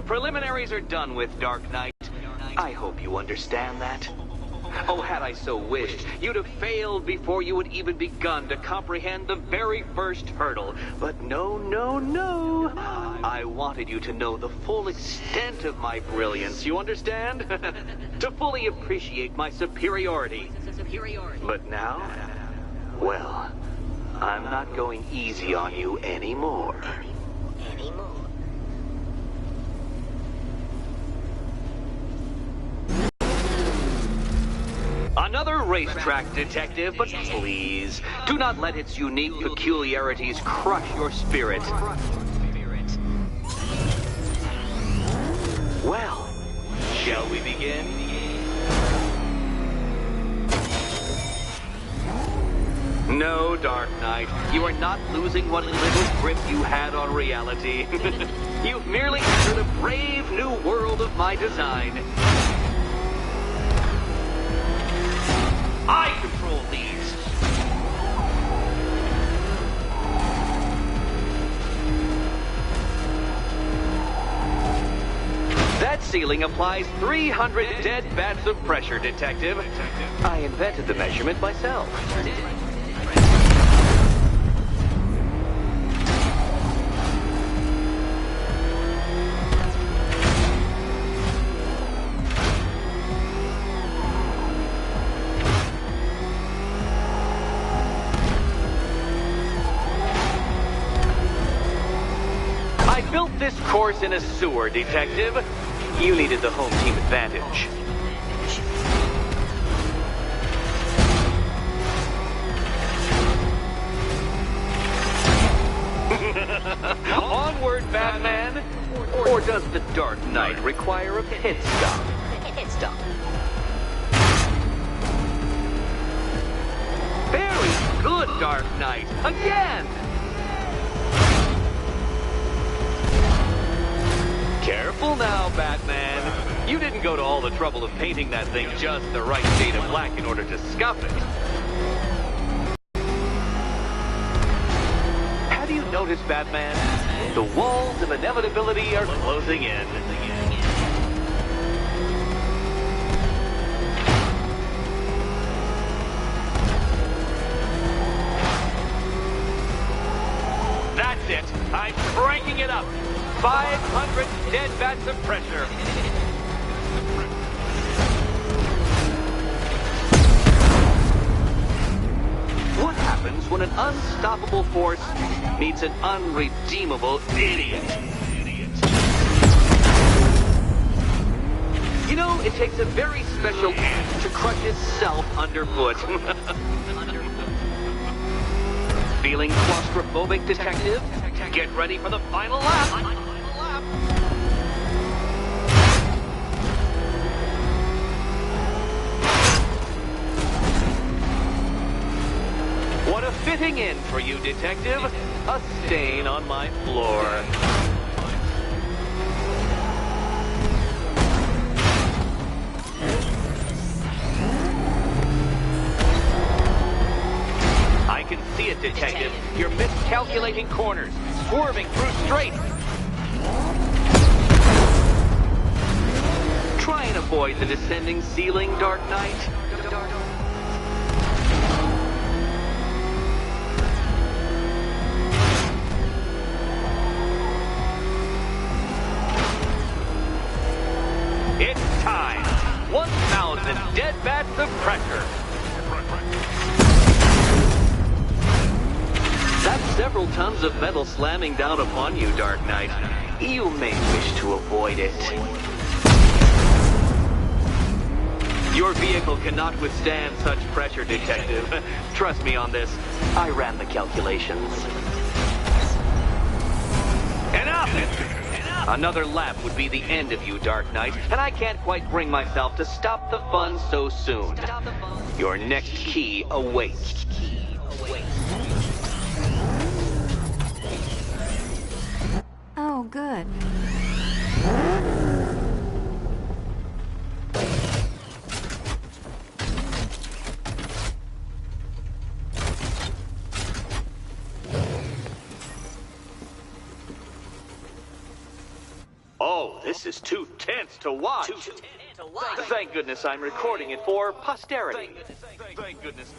The preliminaries are done with, Dark Knight. I hope you understand that. Oh, had I so wished, you'd have failed before you had even begun to comprehend the very first hurdle. But no, no, no. I wanted you to know the full extent of my brilliance, you understand? To fully appreciate my superiority. But now, well, I'm not going easy on you anymore. Another racetrack, Detective, but please, do not let its unique peculiarities crush your spirit. Well, shall we begin? No, Dark Knight, you are not losing what little grip you had on reality. You've merely entered a brave new world of my design. I control these. That ceiling applies 300 dead bats of pressure, Detective. I invented the measurement myself. Built this course in a sewer, Detective. You needed the home team advantage. Onward, Batman! Or does the Dark Knight require a pit stop? Very good, Dark Knight! Again! Careful now, Batman. You didn't go to all the trouble of painting that thing just the right shade of black in order to scuff it. Have you noticed, Batman? The walls of inevitability are closing in. That's it. I'm cranking it up. 500 dead bats of pressure. What happens when an unstoppable force meets an unredeemable idiot? You know, it takes a very special ant to crush itself underfoot. Feeling claustrophobic, Detective? Get ready for the final lap. What a fitting end for you, Detective. A stain on my floor. I can see it, Detective. You're miscalculating corners, swerving through straight. Try and avoid the descending ceiling, Dark Knight. It's time. 1,000 dead bats of pressure. That's several tons of metal slamming down upon you, Dark Knight. You may wish to avoid it. Your vehicle cannot withstand such pressure, Detective. Trust me on this. I ran the calculations. Enough! Another lap would be the end of you, Dark Knight, and I can't quite bring myself to stop the fun so soon. Your next key awaits. Oh, good. Oh, this is too tense to watch. Thank goodness I'm recording it for posterity. Thank goodness.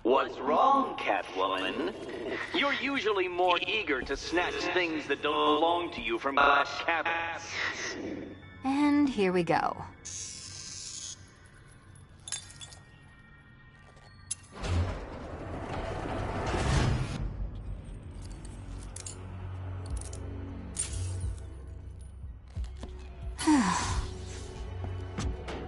What's wrong, Catwoman? You're usually more eager to snatch things that don't belong to you from glass cabinets. And here we go.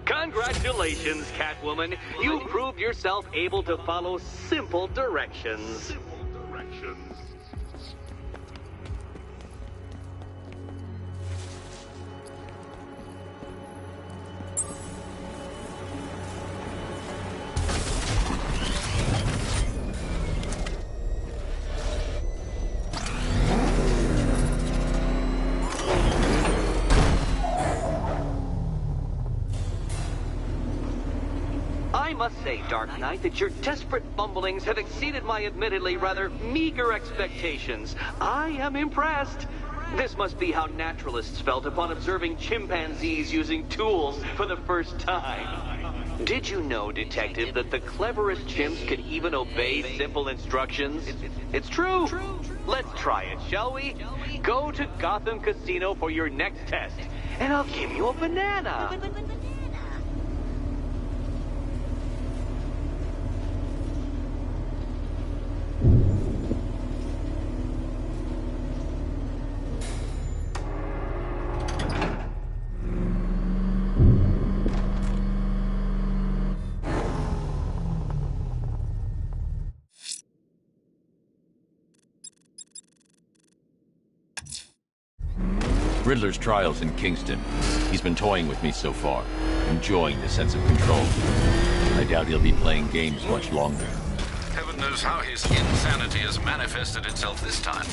Congratulations, Catwoman. You proved yourself able to follow simple directions. I must say, Dark Knight, that your desperate fumblings have exceeded my admittedly rather meager expectations. I am impressed. This must be how naturalists felt upon observing chimpanzees using tools for the first time. Did you know, Detective, that the cleverest chimps can even obey simple instructions? It's true. Let's try it, shall we? Go to Gotham Casino for your next test, and I'll give you a banana. Riddler's trial's in Kingston. He's been toying with me so far, enjoying the sense of control. I doubt he'll be playing games much longer. Heaven knows how his insanity has manifested itself this time.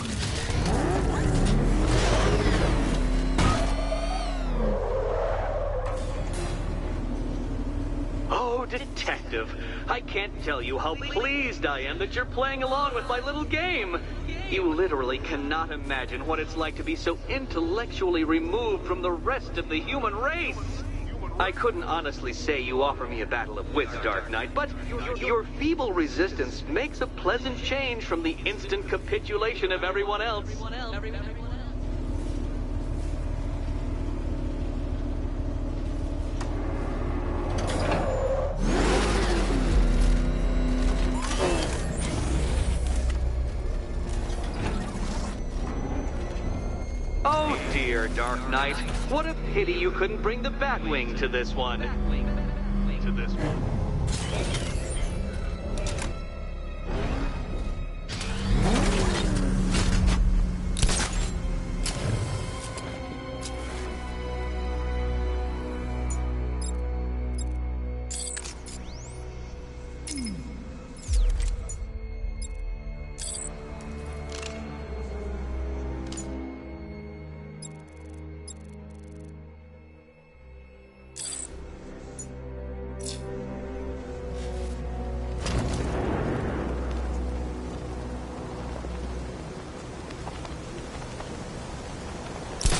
Oh, Detective, I can't tell you how pleased I am that you're playing along with my little game. You literally cannot imagine what it's like to be so intellectually removed from the rest of the human race. I couldn't honestly say you offer me a battle of wits, Dark Knight, but your feeble resistance makes a pleasant change from the instant capitulation of everyone else. Oh dear, Dark Knight. What a pity you couldn't bring the Batwing to this one.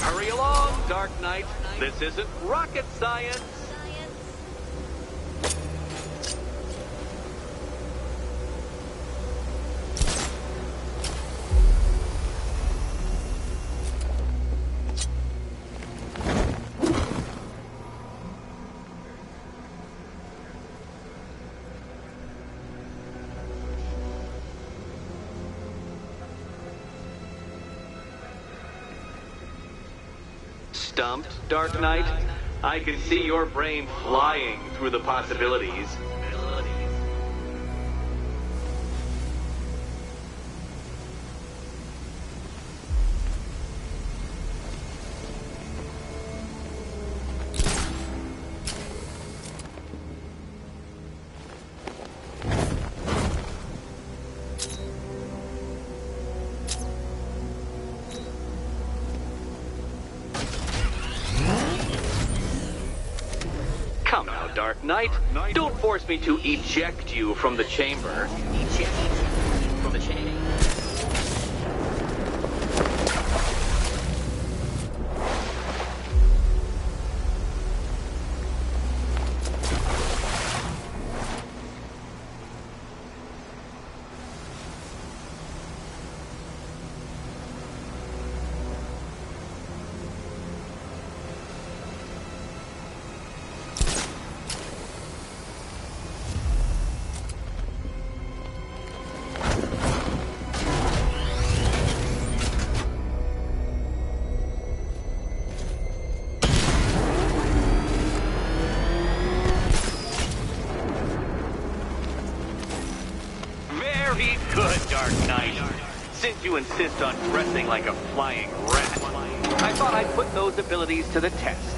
Hurry along, Dark Knight. This isn't rocket science. Stumped, Dark Knight? I can see your brain flying through the possibilities. Come now, Dark Knight. Don't force me to eject you from the chamber. Very good, Dark Knight. Since you insist on dressing like a flying rat, I thought I'd put those abilities to the test.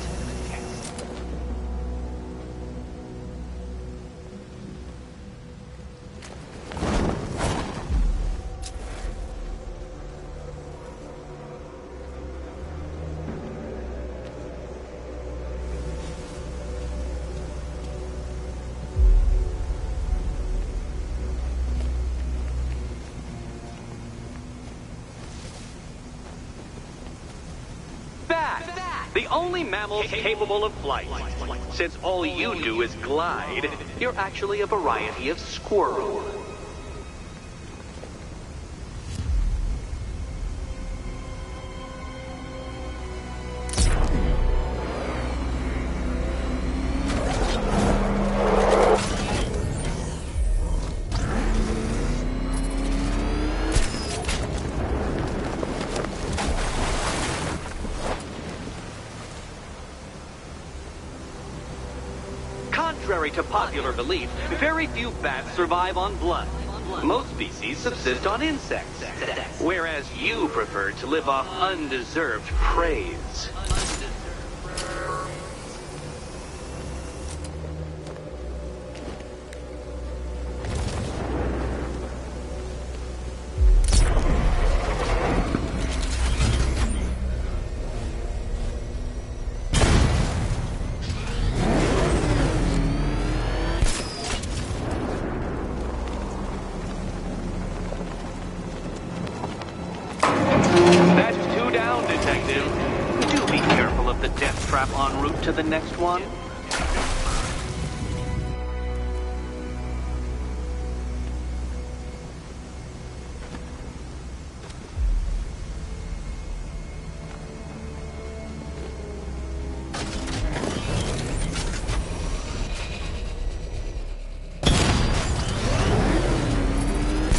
The only mammals capable of flight. Since all you do is glide, you're actually a variety of squirrel. Contrary to popular belief, very few bats survive on blood. Most species subsist on insects, whereas you prefer to live off undeserved praise. Do be careful of the death trap en route to the next one.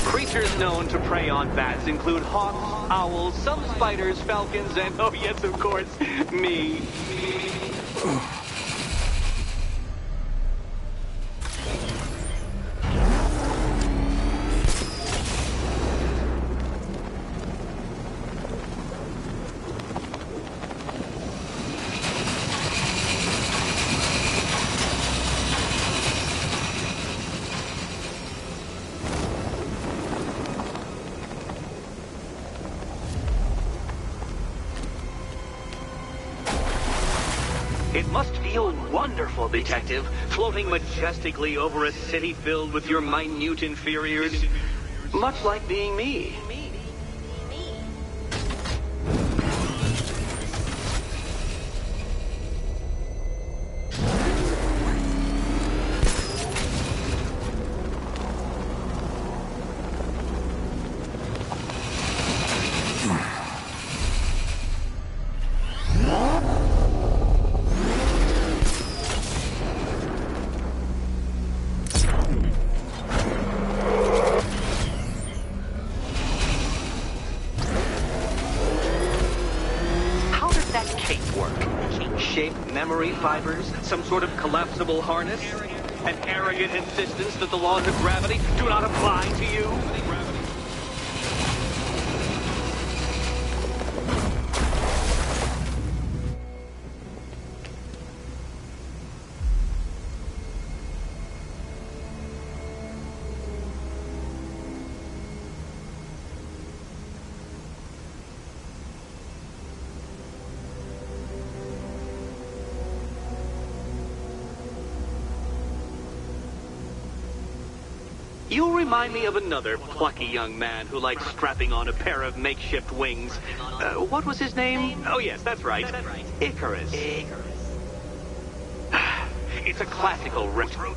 Creatures known to prey on bats include hawks, owls, some spiders, falcons, and, oh yes, of course, me. It must feel wonderful, Detective, floating majestically over a city filled with your minute inferiors. Much like being me. Shaped memory fibers, some sort of collapsible harness, an arrogant insistence that the laws of gravity do not apply to you. You remind me of another plucky young man who likes strapping on a pair of makeshift wings. What was his name? Oh, yes, that's right. Icarus. It's a classical retro.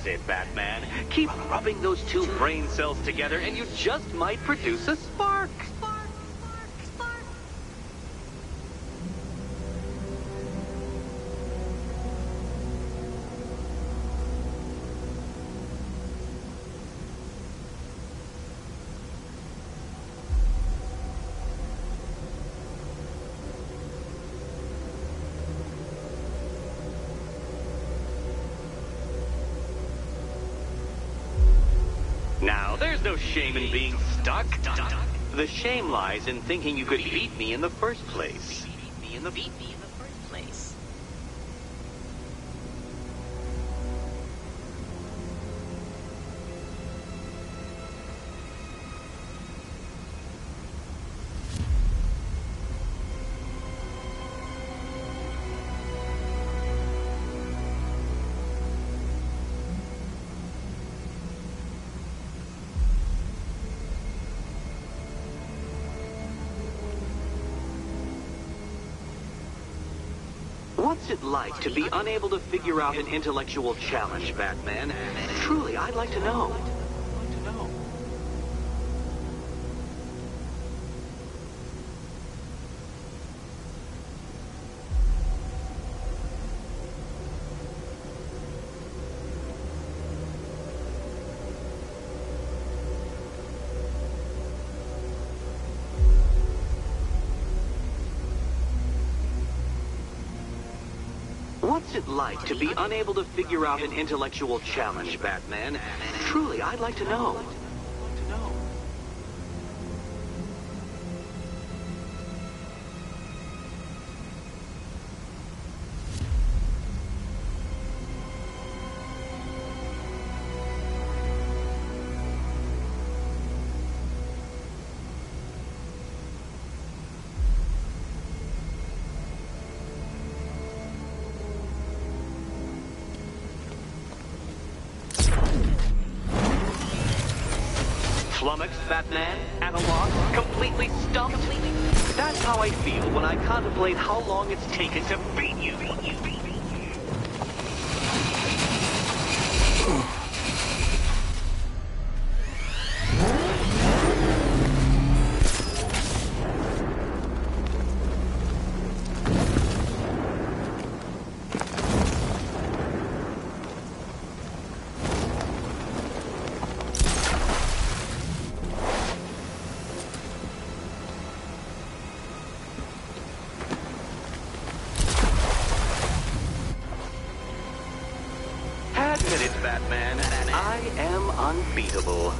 it, Batman. Keep rubbing those two brain cells together and you just might produce a spark. Now, there's no shame in being stuck. The shame lies in thinking you could beat me in the first place. What's it like to be unable to figure out an intellectual challenge, Batman? Truly, I'd like to know. What's it like to be unable to figure out an intellectual challenge, Batman? Truly, I'd like to know. Flummoxed, Batman? At a loss? Completely stumped? That's how I feel when I contemplate how long it's taken to beat you. Admit it, Batman. I am unbeatable.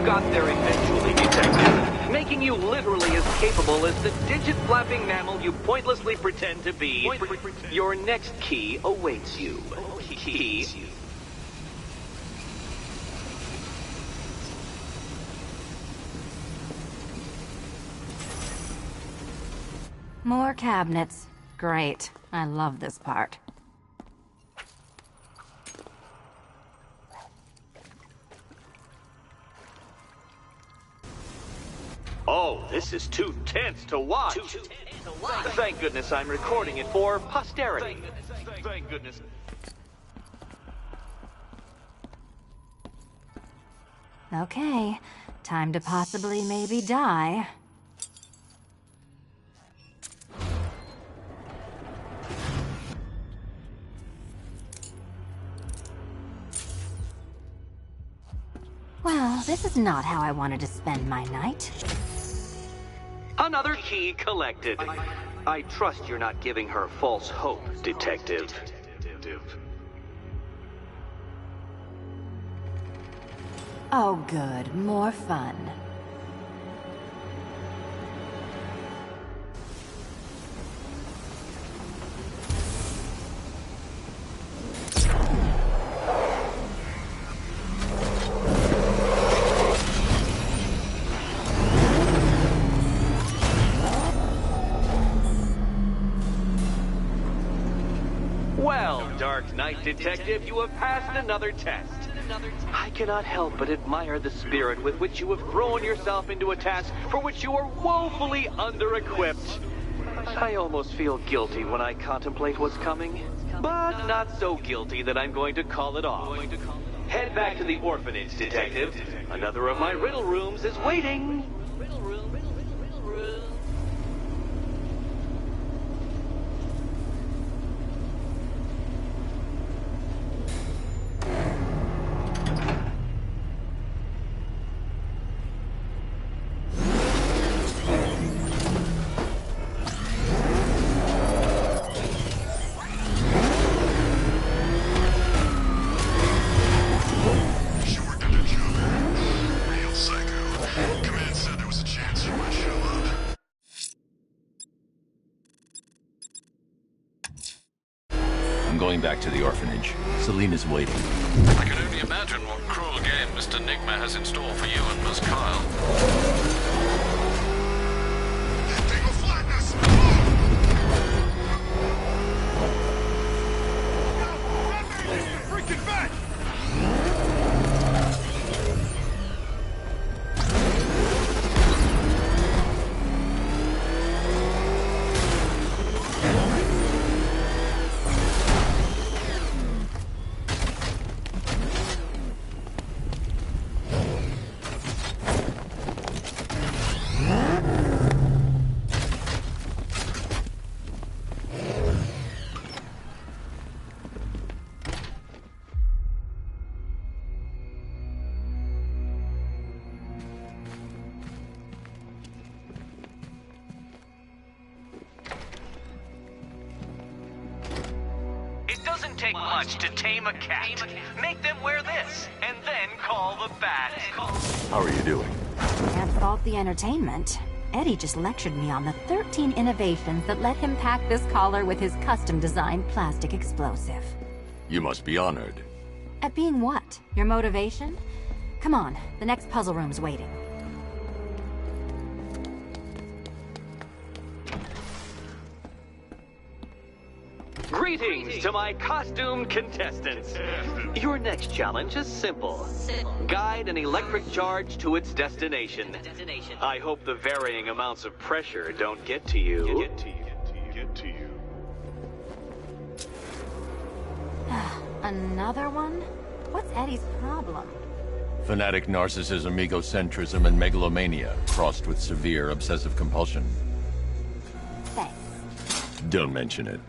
Got there eventually, Detective, making you literally as capable as the digit-flapping mammal you pointlessly pretend to be. Your next key awaits you. Key. More cabinets. Great. I love this part. Oh, this is too tense to watch. Thank goodness I'm recording it for posterity. Thank goodness. Okay, time to possibly maybe die. Well, this is not how I wanted to spend my night. Another key collected. I trust you're not giving her false hope, Detective. Oh good, more fun. Dark Knight Detective, you have passed another test. I cannot help but admire the spirit with which you have thrown yourself into a task for which you are woefully under-equipped. I almost feel guilty when I contemplate what's coming, but not so guilty that I'm going to call it off. Head back to the orphanage, Detective. Another of my riddle rooms is waiting. Going back to the orphanage. Selina's waiting. I can only imagine what cruel game Mr. Nigma has in store for you and Miss Kyle. They will flatten us! Freaking back! Doesn't take much to tame a cat. Make them wear this, and then call the bat. How are you doing? Can't fault the entertainment. Eddie just lectured me on the 13 innovations that let him pack this collar with his custom-designed plastic explosive. You must be honored. At being what? Your motivation? Come on, the next puzzle room's waiting. Greetings to my costumed contestants. Your next challenge is simple. Guide an electric charge to its destination. I hope the varying amounts of pressure don't get to you. Another one? What's Eddie's problem? Fanatic narcissism, egocentrism, and megalomania, crossed with severe obsessive compulsion. Thanks. Don't mention it.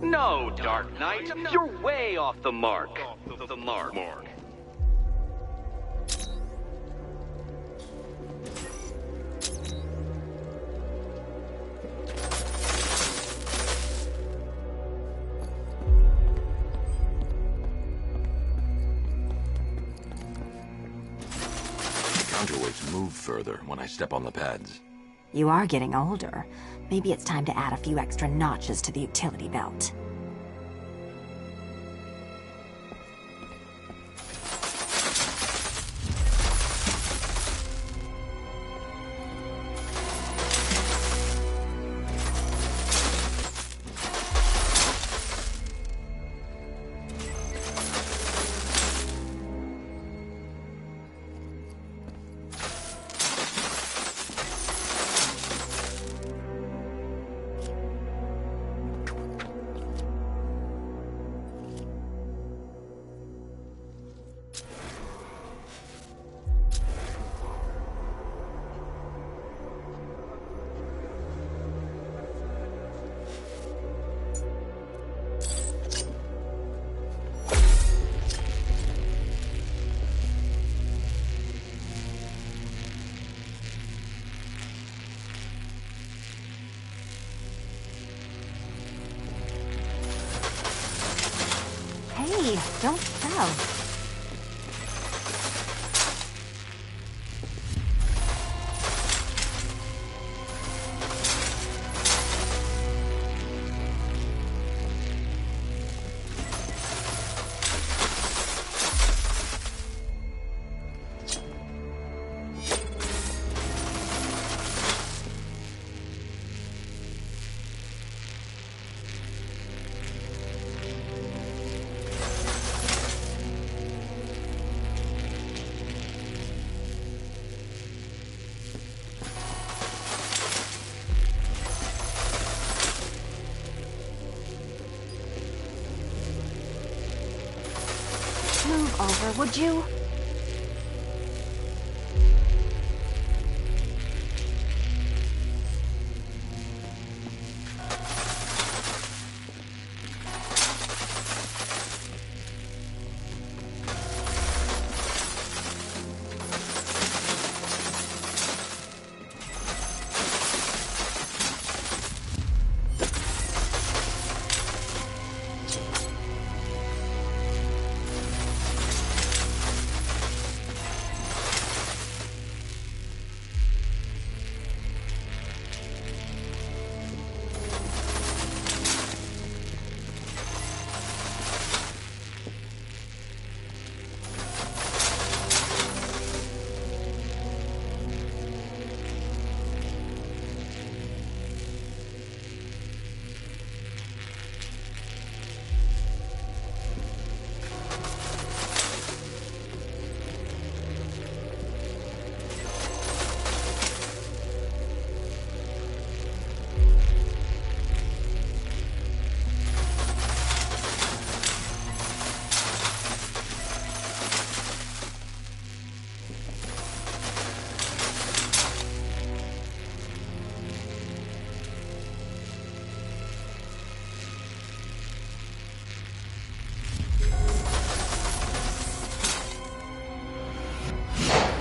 No, Dark Knight, you're way off the mark. The mark. Counterweights move further when I step on the pads. You are getting older. Maybe it's time to add a few extra notches to the utility belt. Eddie, don't tell. Move over, would you?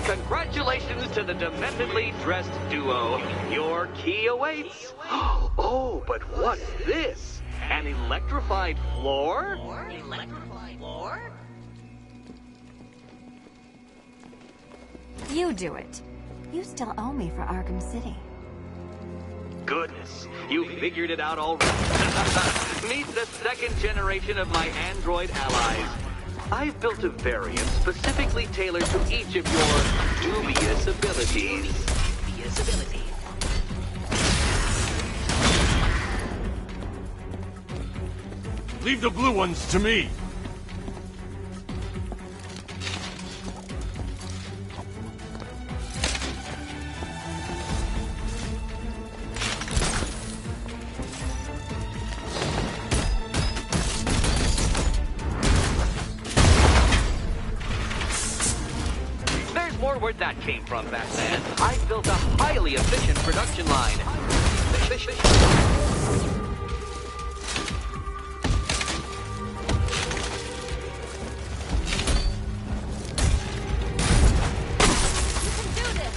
Congratulations to the dementedly dressed duo. Your key awaits. Oh, but what's this? An electrified floor? Electrified floor? You do it. You still owe me for Arkham City. Goodness, you figured it out already. Meet the second generation of my android allies. I've built a variant specifically tailored to each of your dubious abilities. Leave the blue ones to me. Where'd that came from, Batman? I built a highly efficient production line. You can do this!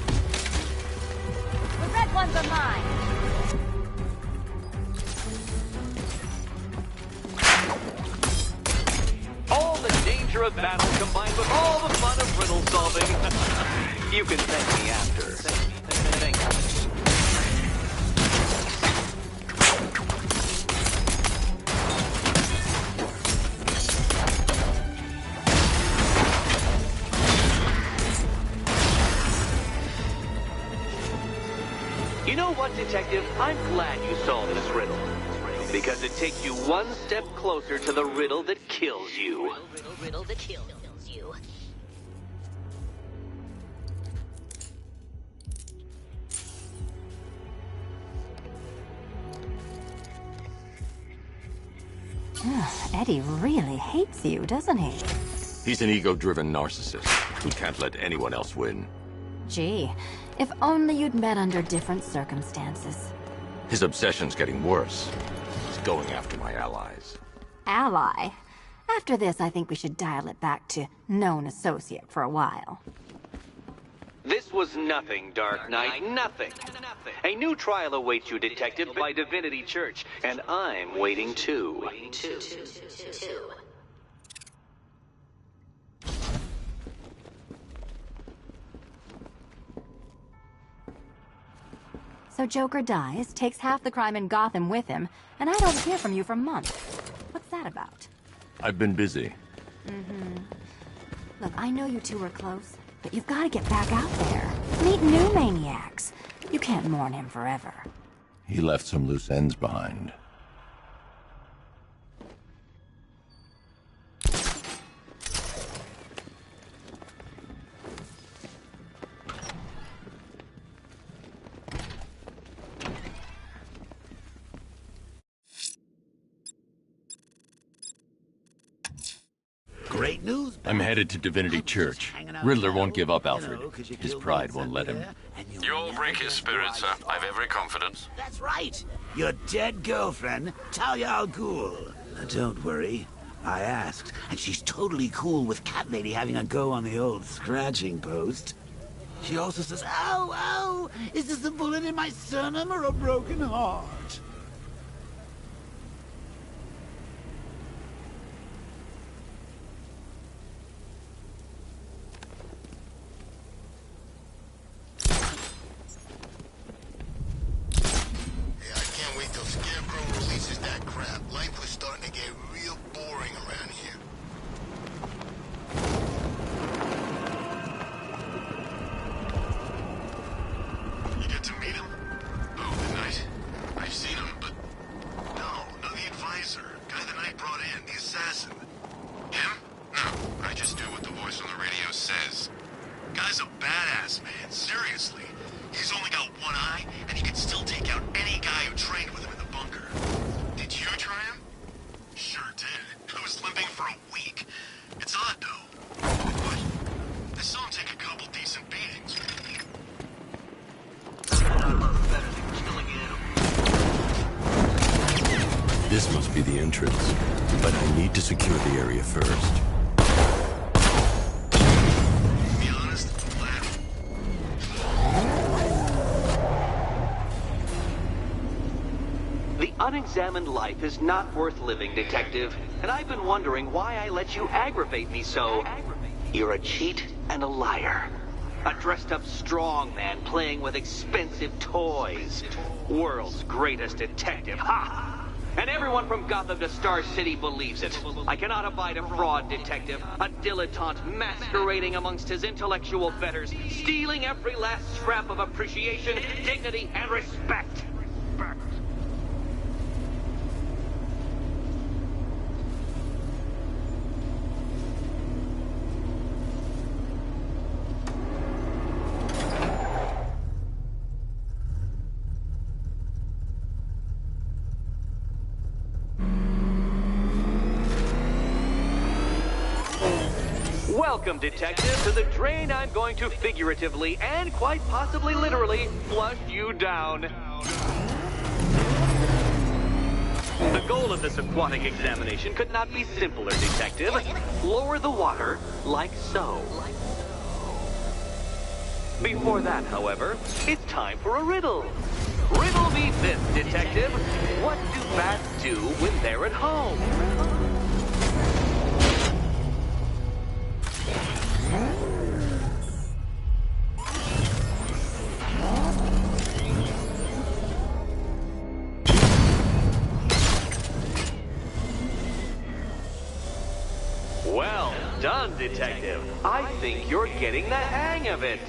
The red ones are mine! All the danger of battle combined with all the fun of riddle solving. You can thank me after. Thank you. You know what, Detective? I'm glad you solved this riddle. Because it takes you one step closer to the riddle that kills you. Riddle that kills you. Eddie really hates you, doesn't he? He's an ego-driven narcissist who can't let anyone else win. Gee, if only you'd met under different circumstances. His obsession's getting worse. He's going after my allies. Ally? After this, I think we should dial it back to known associate for a while. This was nothing, Dark Knight, nothing. A new trial awaits you, Detective, by Divinity Church, and I'm waiting too. So Joker dies, takes half the crime in Gotham with him, and I don't hear from you for months. What's that about? I've been busy. Look, I know you two are close, but you've got to get back out there. Meet new maniacs. You can't mourn him forever. He left some loose ends behind. Great news. I'm headed to Divinity Church. Riddler won't give up, Alfred. His pride won't let him. You'll break his spirit, sir. I've every confidence. That's right. Your dead girlfriend, Talia al Ghul. Don't worry. I asked, and she's totally cool with Cat Lady having a go on the old scratching post. She also says, "Ow, ow! Is this a bullet in my sternum or a broken heart?" This must be the entrance, but I need to secure the area first. To be honest, I'm glad. The unexamined life is not worth living, Detective. And I've been wondering why I let you aggravate me so. You're a cheat and a liar. A dressed-up strongman playing with expensive toys. World's greatest detective. Ha! And everyone from Gotham to Star City believes it. I cannot abide a fraud detective, a dilettante masquerading amongst his intellectual betters, stealing every last scrap of appreciation, dignity, and respect. Welcome, Detective, to the drain I'm going to figuratively and quite possibly literally flush you down. The goal of this aquatic examination could not be simpler, Detective. Lower the water like so. Before that, however, it's time for a riddle. Riddle me this, Detective. What do bats do when they're at home? Well done, Detective. I think you're getting the hang of it.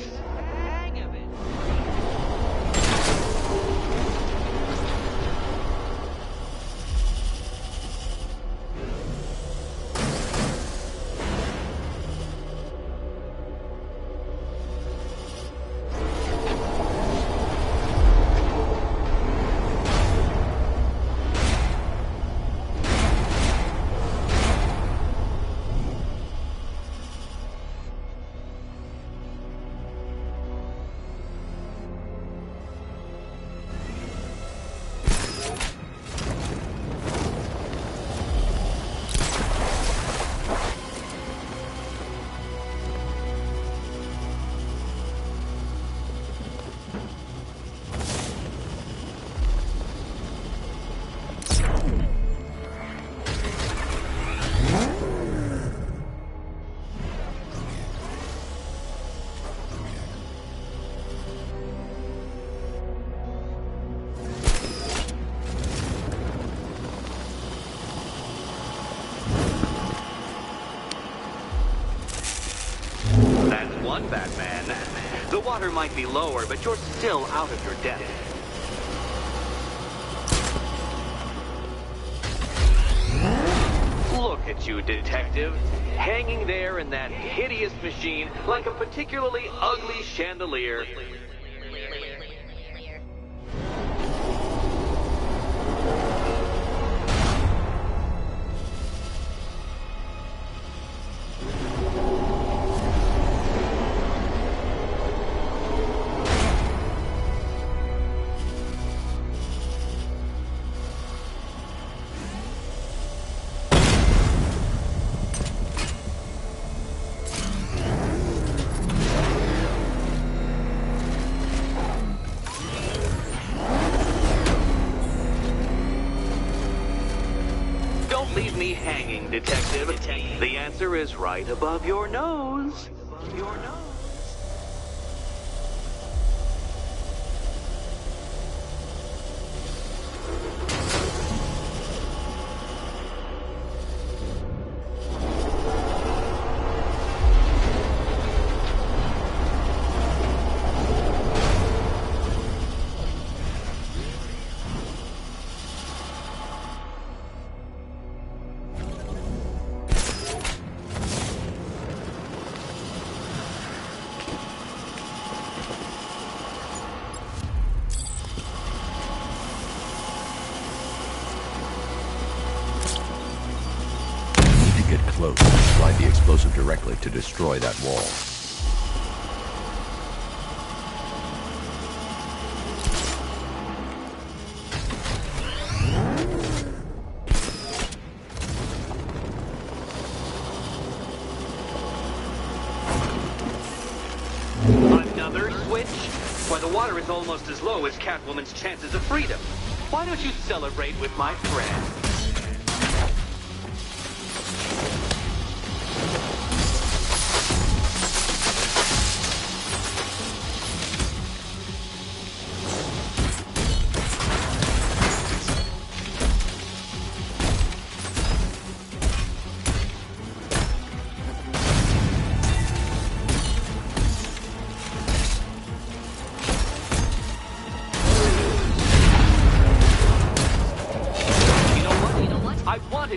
water might be lower, but you're still out of your depth. Look at you, detective. Hanging there in that hideous machine like a particularly ugly chandelier. Leave me hanging, detective. The answer is right above your nose. Your nose. Close. Slide the explosive directly to destroy that wall. Another switch? Why, the water is almost as low as Catwoman's chances of freedom. Why don't you celebrate with my friend?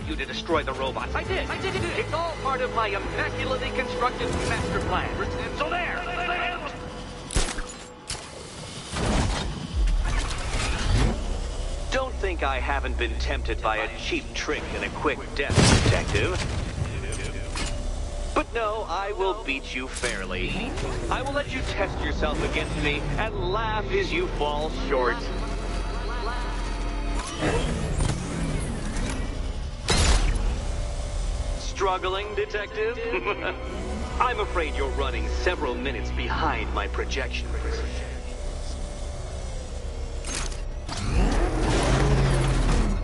You to destroy the robots. I did. It's all part of my immaculately constructed master plan. So there. Don't think I haven't been tempted by a cheap trick and a quick death, detective. But no, I will beat you fairly. I will let you test yourself against me and laugh as you fall short. Struggling, detective? I'm afraid you're running several minutes behind my projections.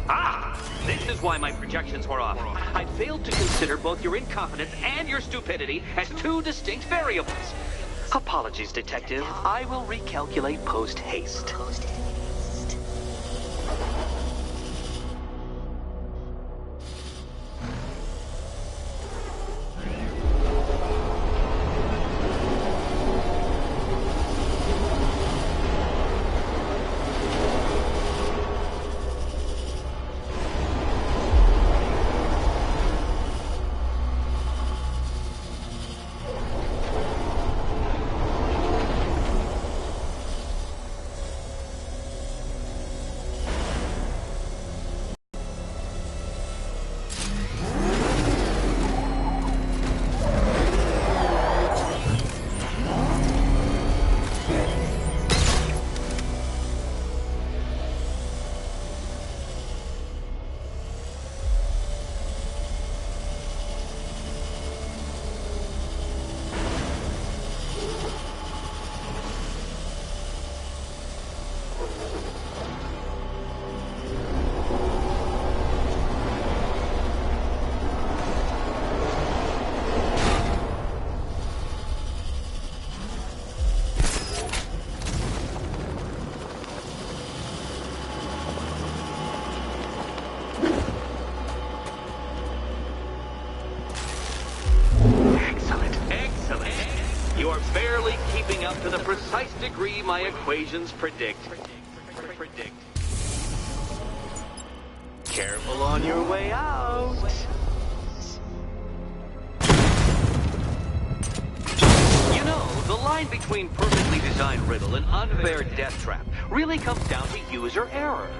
Ah! This is why my projections were off. I failed to consider both your incompetence and your stupidity as two distinct variables. Apologies, detective. I will recalculate post-haste. degree my equations predict. Careful on your way out. You know, the line between perfectly designed riddle and unfair death trap really comes down to user error.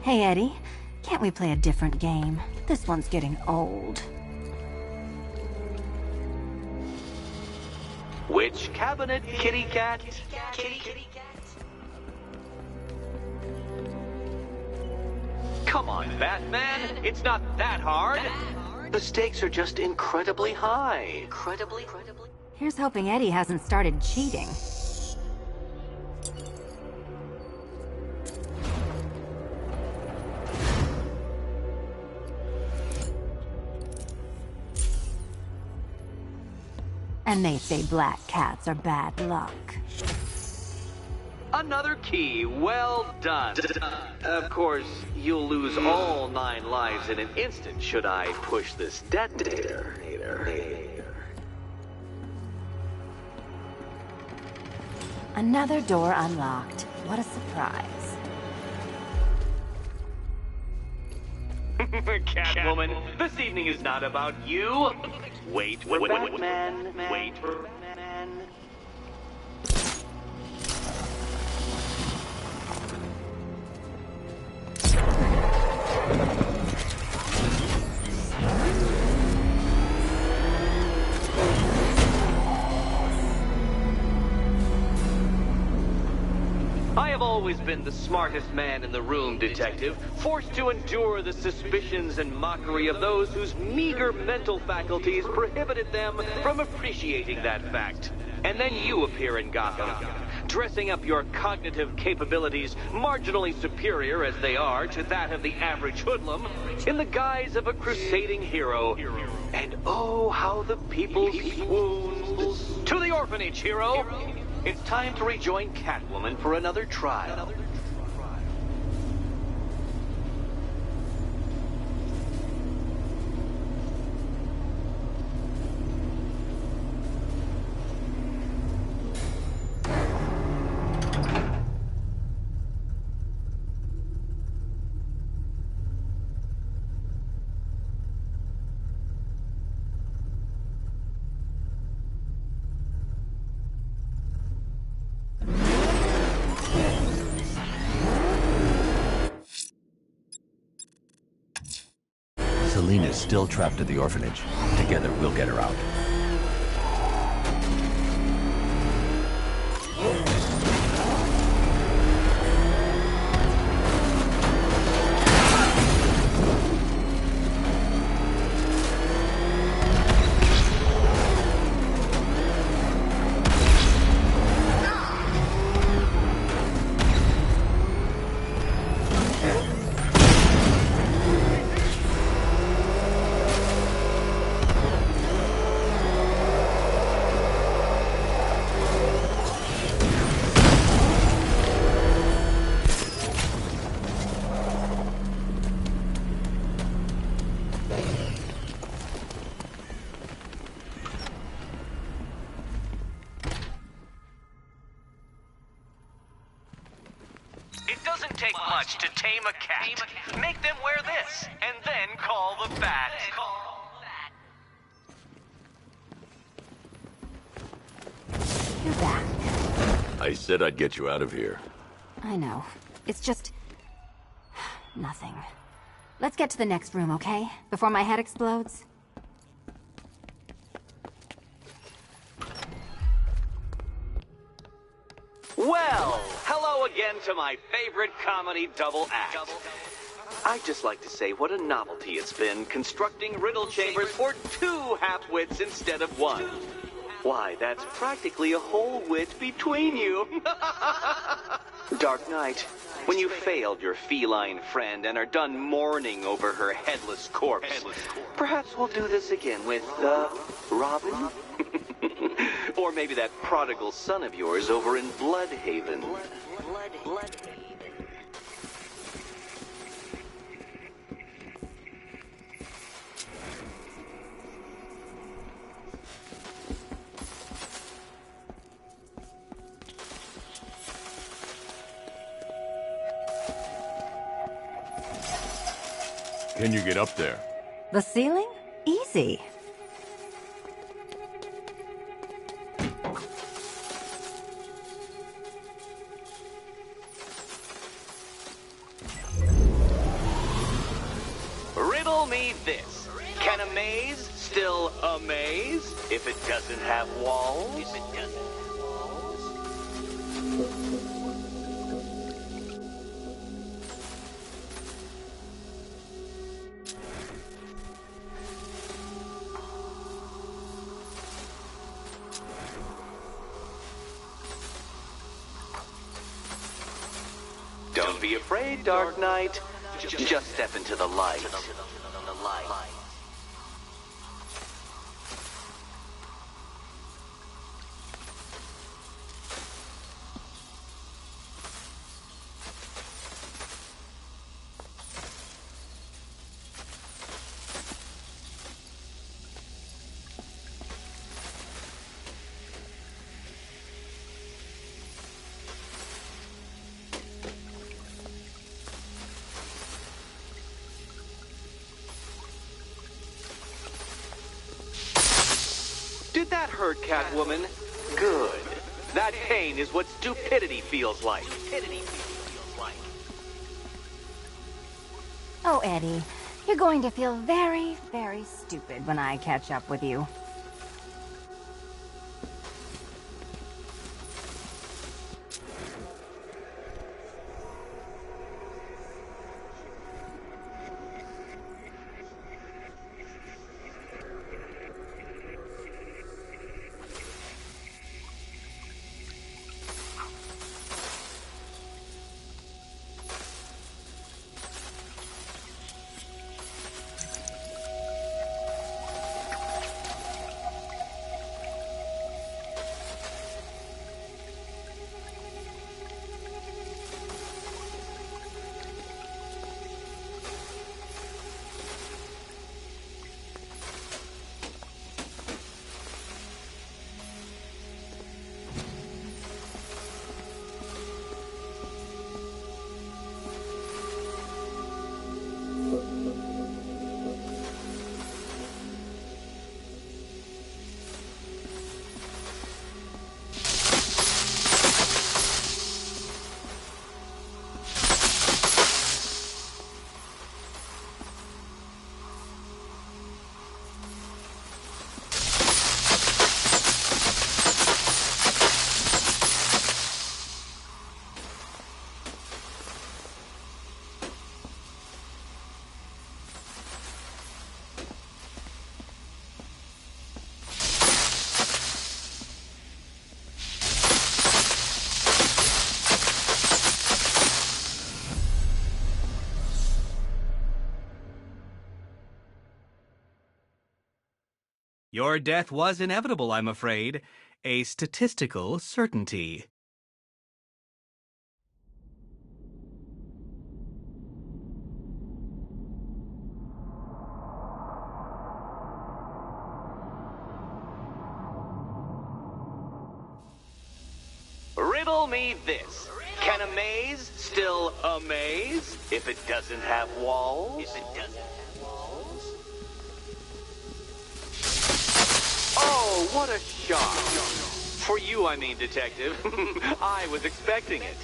Hey, Eddie. Can't we play a different game? This one's getting old. Which cabinet, kitty cat? Kitty cat. Come on, Batman. It's not that hard. The stakes are just incredibly high. Incredibly. Here's hoping Eddie hasn't started cheating. And they say black cats are bad luck. Another key. Well done. Of course, you'll lose all 9 lives in an instant should I push this detonator. Another door unlocked. What a surprise. Catwoman, this evening is not about you. Wait for Batman. Wait for Batman. I have always been the smartest man in the room, Detective, forced to endure the suspicions and mockery of those whose meager mental faculties prohibited them from appreciating that fact. And then you appear in Gotham, dressing up your cognitive capabilities, marginally superior as they are to that of the average hoodlum, in the guise of a crusading hero. And oh, how the people swooned. To the orphanage, hero! It's time to rejoin Catwoman for another trial. Selina's still trapped at the orphanage. Together, we'll get her out. much to tame a cat. Make them wear this, and then call the bat. You're back. I said I'd get you out of here. I know. It's just... nothing. Let's get to the next room, okay? Before my head explodes. Well, hello again to my favorite comedy double act. I'd just like to say what a novelty it's been constructing riddle chambers for 2 half-wits instead of 1. Why, that's practically a whole wit between you. Dark Knight, when you failed your feline friend and are done mourning over her headless corpse, perhaps we'll do this again with, Robin? Or maybe that prodigal son of yours over in Bloodhaven. Can you get up there? The ceiling? Easy. Riddle me this. Can a maze still amaze if it doesn't have walls? Don't be afraid, Dark Knight. Just step into the light. Did that hurt, Catwoman? Good. That pain is what stupidity feels like. Oh, Eddie, you're going to feel very, very stupid when I catch up with you. Your death was inevitable, I'm afraid. A statistical certainty. Riddle me this. Can a maze still amaze if it doesn't have walls? Oh, what a shock. For you, I mean, Detective. I was expecting it.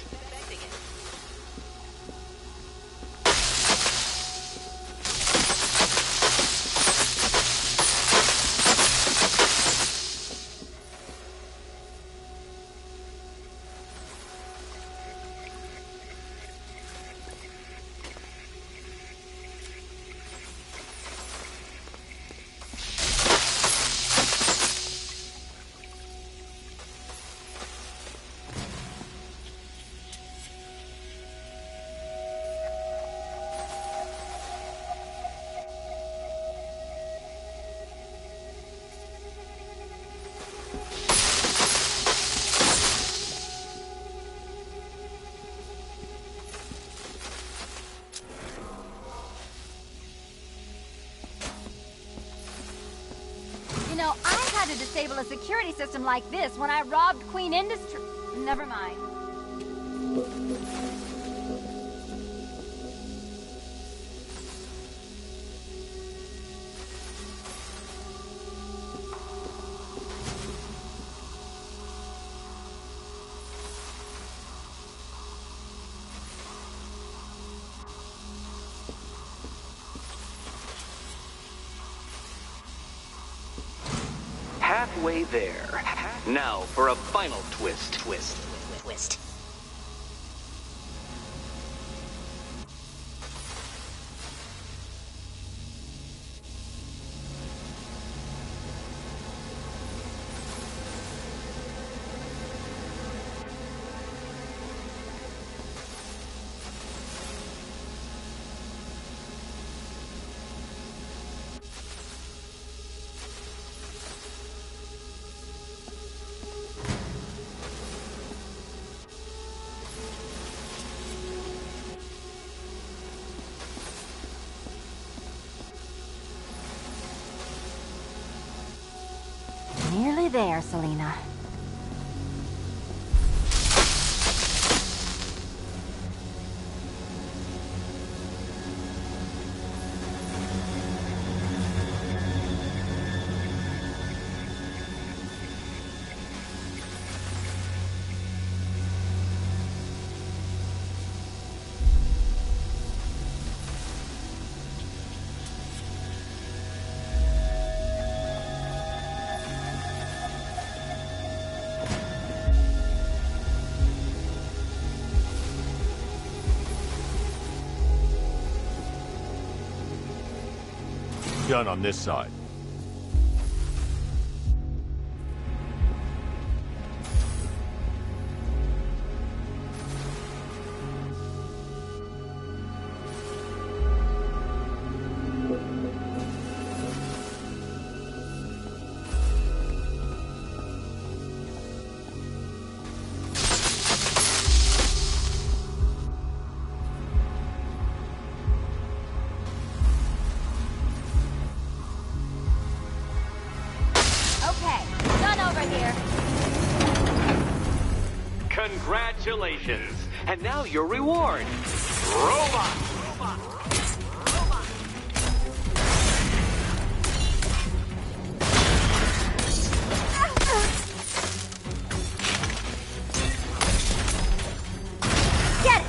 You know, I had to disable a security system like this when I robbed Queen Industry. Never mind. Halfway there. Now for a final twist. Twist. Nearly there, Selina. Gun on this side. Congratulations. And now your reward. Robot. Get it!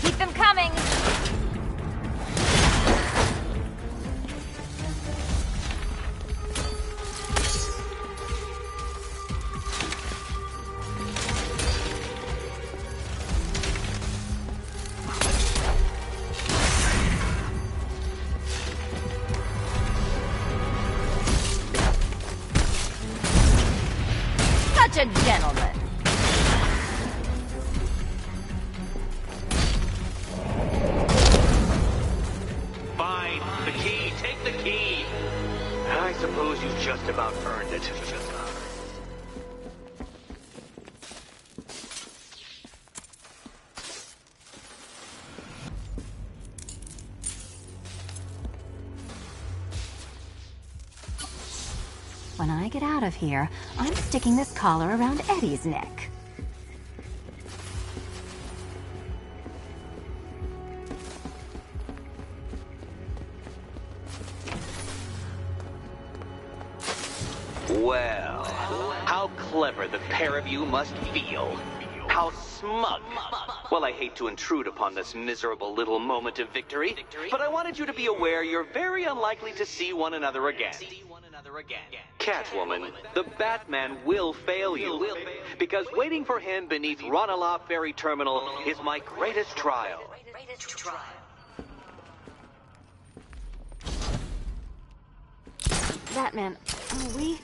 Keep them coming! Such a gentleman. Fine. The key. Take the key. I suppose you just about earned it. When I get out of here, I'm sticking this collar around Eddie's neck. Well, how clever the pair of you must feel. How smug. Well, I hate to intrude upon this miserable little moment of victory, but I wanted you to be aware you're very unlikely to see one another again. Catwoman, the Batman will fail you, because waiting for him beneath Ranelagh Ferry Terminal is my greatest trial. Batman, we...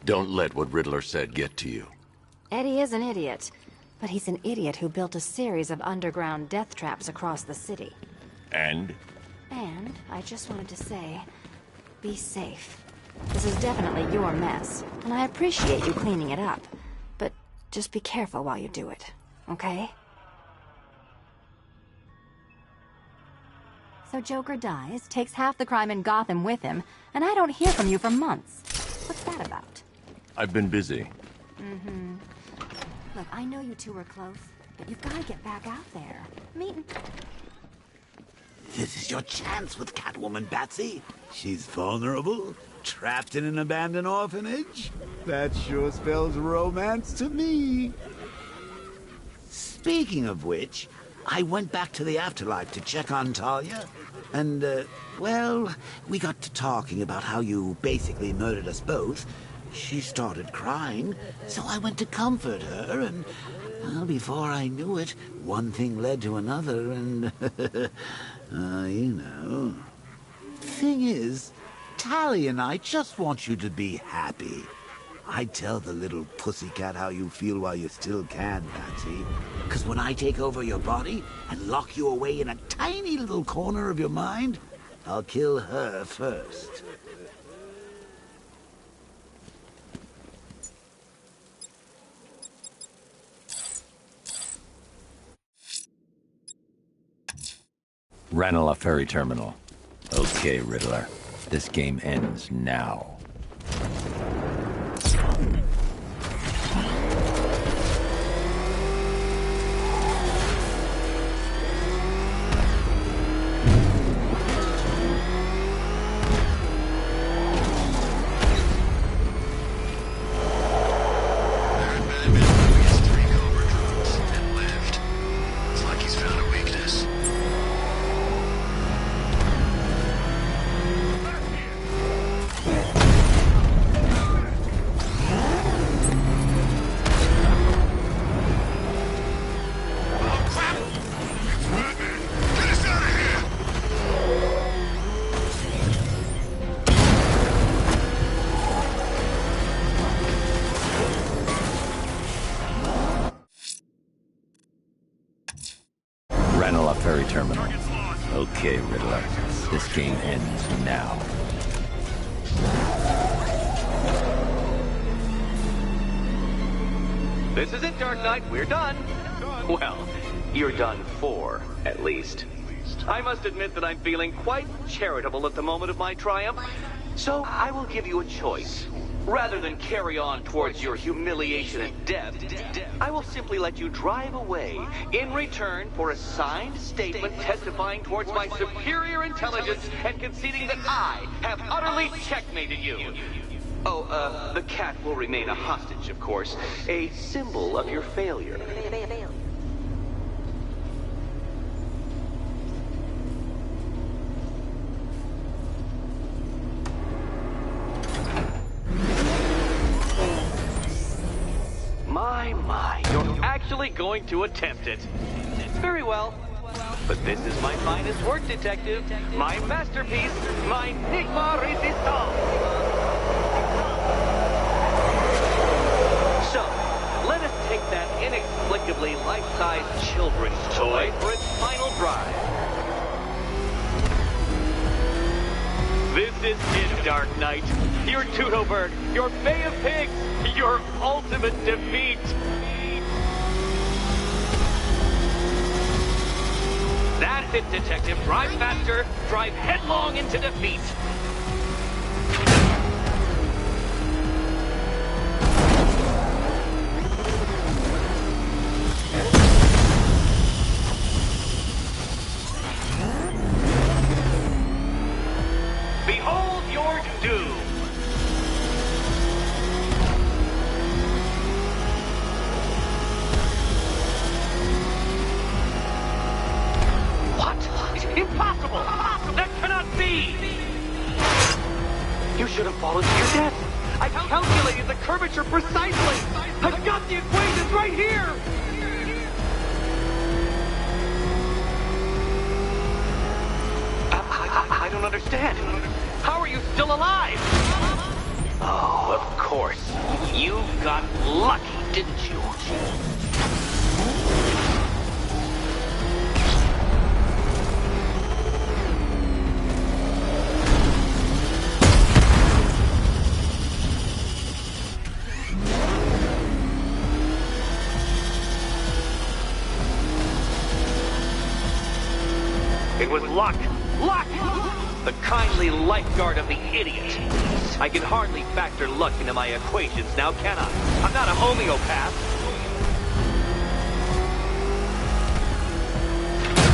Don't let what Riddler said get to you. Eddie is an idiot, but he's an idiot who built a series of underground death traps across the city. And? And I just wanted to say, be safe. This is definitely your mess, and I appreciate you cleaning it up, but just be careful while you do it, okay? So Joker dies, takes half the crime in Gotham with him, and I don't hear from you for months. What's that about? I've been busy. Mm-hmm. Look, I know you two were close, but you've got to get back out there. Meeting. This is your chance with Catwoman, Batsy. She's vulnerable, trapped in an abandoned orphanage. That sure spells romance to me. Speaking of which, I went back to the afterlife to check on Talia, and, well, we got to talking about how you basically murdered us both. She started crying, so I went to comfort her, and, well, before I knew it, one thing led to another, and, you know. Thing is, Talia and I just want you to be happy. I'd tell the little pussycat how you feel while you still can, Patsy. Because when I take over your body and lock you away in a tiny little corner of your mind, I'll kill her first. Ranelagh Ferry Terminal. Okay, Riddler. This game ends now. Ranelagh Ferry Terminal. Okay, Riddler. This game ends now. This is it, Dark Knight. We're done. Well, you're done for, at least. I must admit that I'm feeling quite charitable at the moment of my triumph, so I will give you a choice. Rather than carry on towards your humiliation and death, I will simply let you drive away in return for a signed statement testifying towards my superior intelligence and conceding that I have utterly checkmated you. Oh, the cat will remain a hostage, of course, a symbol of your failure. My, you're actually going to attempt it. Very well. But this is my finest work, Detective. My masterpiece, my Enigma Resistance. So, let us take that inexplicably life-size children's toy for its final drive. This is it, Dark Knight. Your Tudoberg, your Bay of Pigs, your ultimate defeat. That's it, Detective. Drive faster. Drive headlong into defeat. doom. What? Impossible! That cannot be! You should have fallen to your death. I calculated the curvature precisely. I've got the equations right here. I don't understand. How are you still alive? Oh, of course. You got lucky, didn't you? It was luck. Luck! The kindly lifeguard of the idiot. I can hardly factor luck into my equations now, can I? I'm not a homeopath.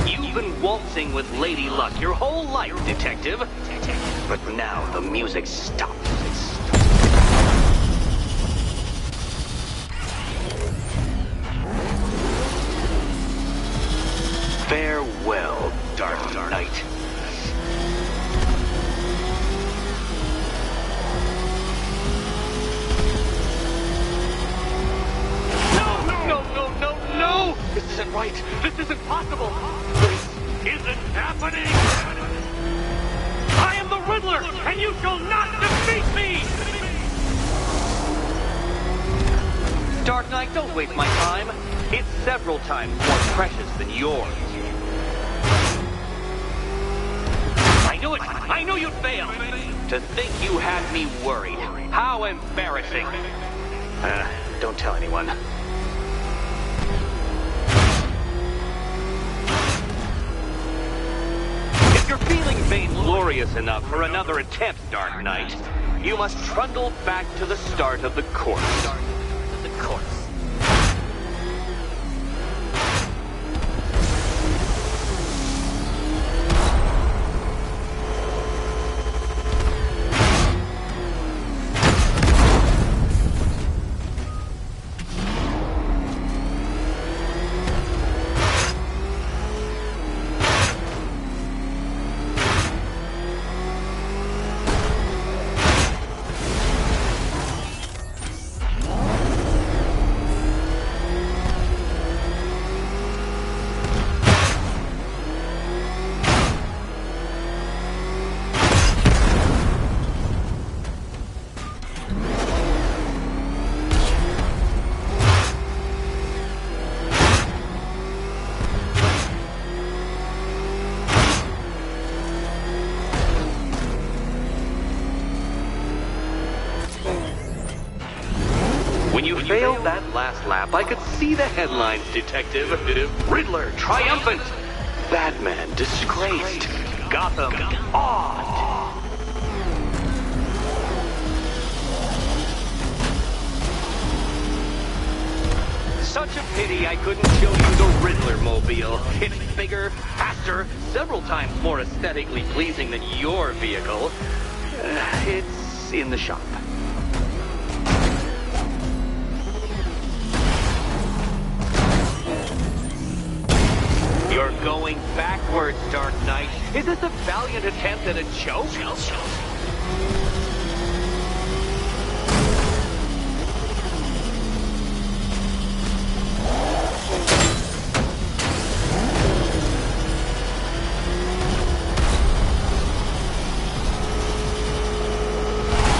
You've been waltzing with Lady Luck your whole life, Detective. But now the music stops. Farewell, Dark Knight. No! This isn't right. This isn't possible. This isn't happening. I am the Riddler, and you shall not defeat me! Dark Knight, don't waste my time. It's several times more precious than yours. I knew it! I knew you'd fail! To think you had me worried. How embarrassing. Don't tell anyone. If you're feeling vainglorious enough for another attempt, Dark Knight, you must trundle back to the start of the course. When you failed that last lap, I could see the headlines, Detective. Riddler triumphant. Batman disgraced. Gotham awed. Such a pity I couldn't show you the Riddler mobile. It's bigger, faster, several times more aesthetically pleasing than your vehicle. It's in the shop. You're going backwards, Dark Knight. Is this a valiant attempt at a joke?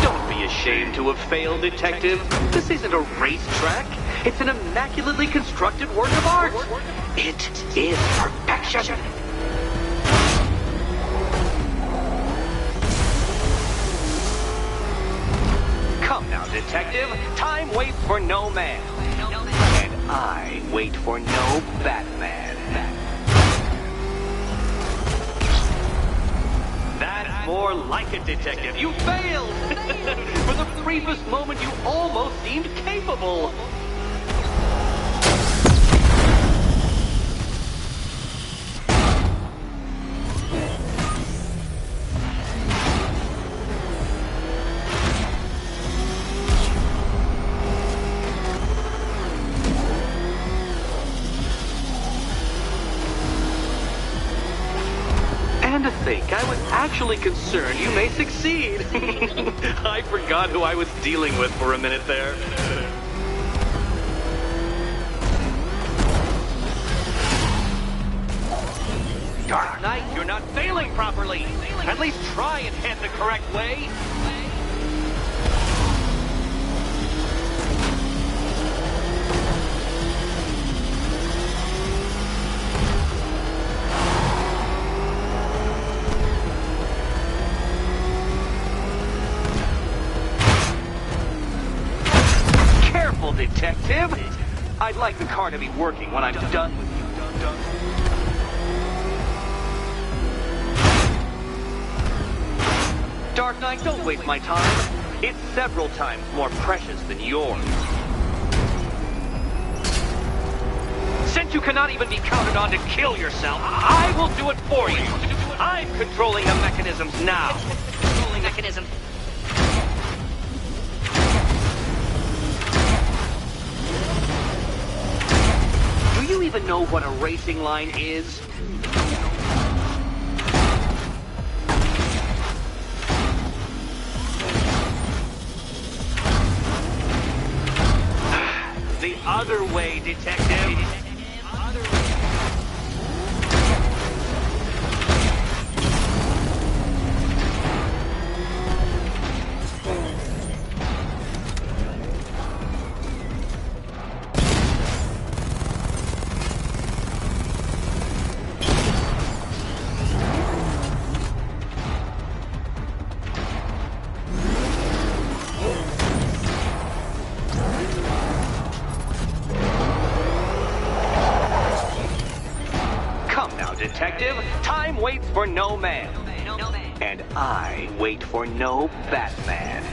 Don't be ashamed to have failed, Detective. This isn't a racetrack. It's an immaculately constructed work of art. It is perfection. Come now, Detective. Time waits for no man. And I wait for no Batman. That's more like it, Detective. You failed! For the briefest moment, you almost seemed capable. actually concerned you may succeed. I forgot who I was dealing with for a minute there. Dark Knight, you're not failing properly. At least try and head the correct way. Careful, detective. I'd like the car to be working when I'm done with you. Dark Knight, don't waste my time. It's several times more precious than yours. Since you cannot even be counted on to kill yourself, I will do it for you. I'm controlling the mechanisms now. Controlling mechanism. Do you even know what a racing line is? The other way, detective. Detective, time waits for no man. And I wait for no Batman.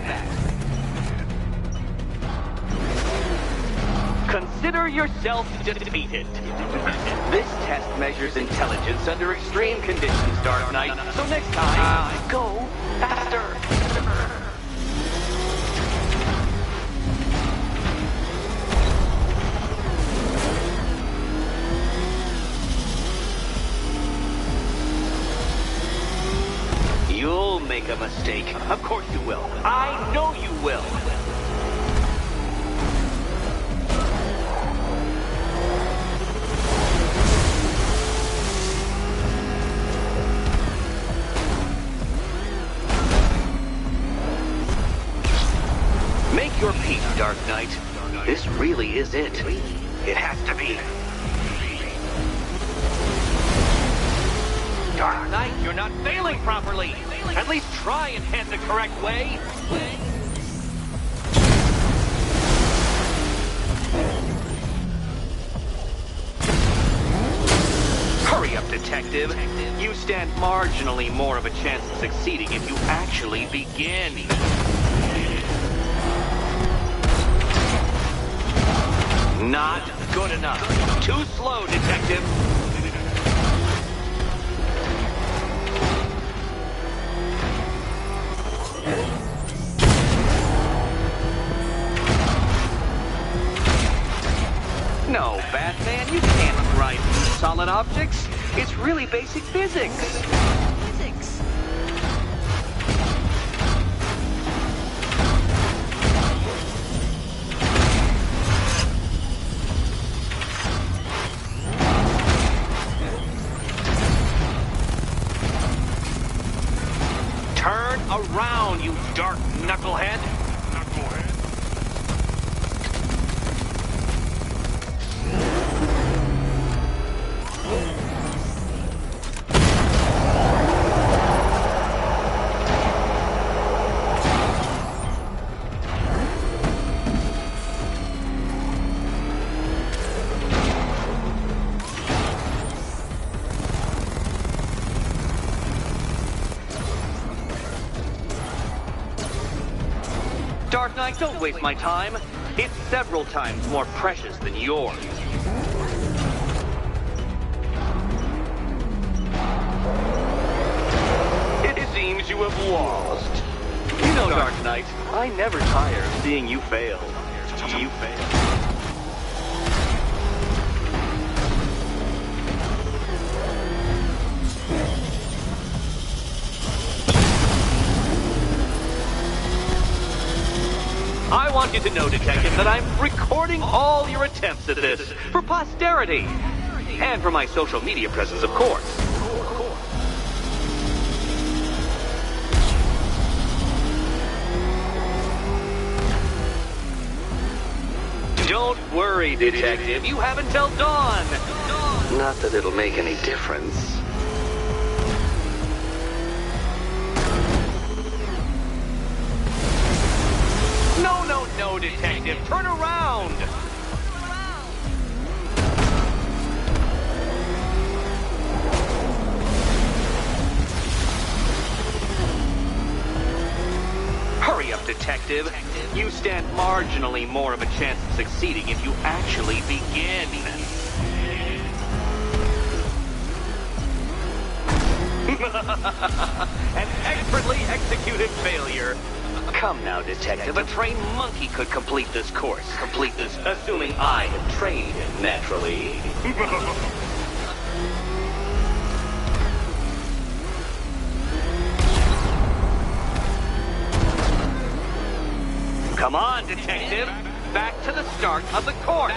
Consider yourself defeated. This test measures intelligence under extreme conditions, Dark Knight. So next time, go faster. You'll make a mistake. Of course you will. I know you will. Make your peace, Dark Knight. This really is it. It has to be. Dark Knight, you're not failing properly. At least try and head the correct way. Hurry up, detective. You stand marginally more of a chance of succeeding if you actually begin. Not good enough. Too slow, detective. No, Batman, you can't ride solid objects. It's really basic physics. Physics. Turn around, you dark knucklehead. Dark Knight, don't waste my time. It's several times more precious than yours. It seems you have lost. You know, Dark Knight, I never tire of seeing you fail. You fail. want you to know, Detective, that I'm recording all your attempts at this for posterity. And for my social media presence, of course. Don't worry, Detective. You have until dawn. Not that it'll make any difference. No, Detective. Turn around. Hurry up, Detective. You stand marginally more of a chance of succeeding if you actually begin. An expertly executed failure. Come now, Detective. A trained monkey could complete this course. Assuming I have trained him, naturally. Come on, Detective. Back to the start of the course.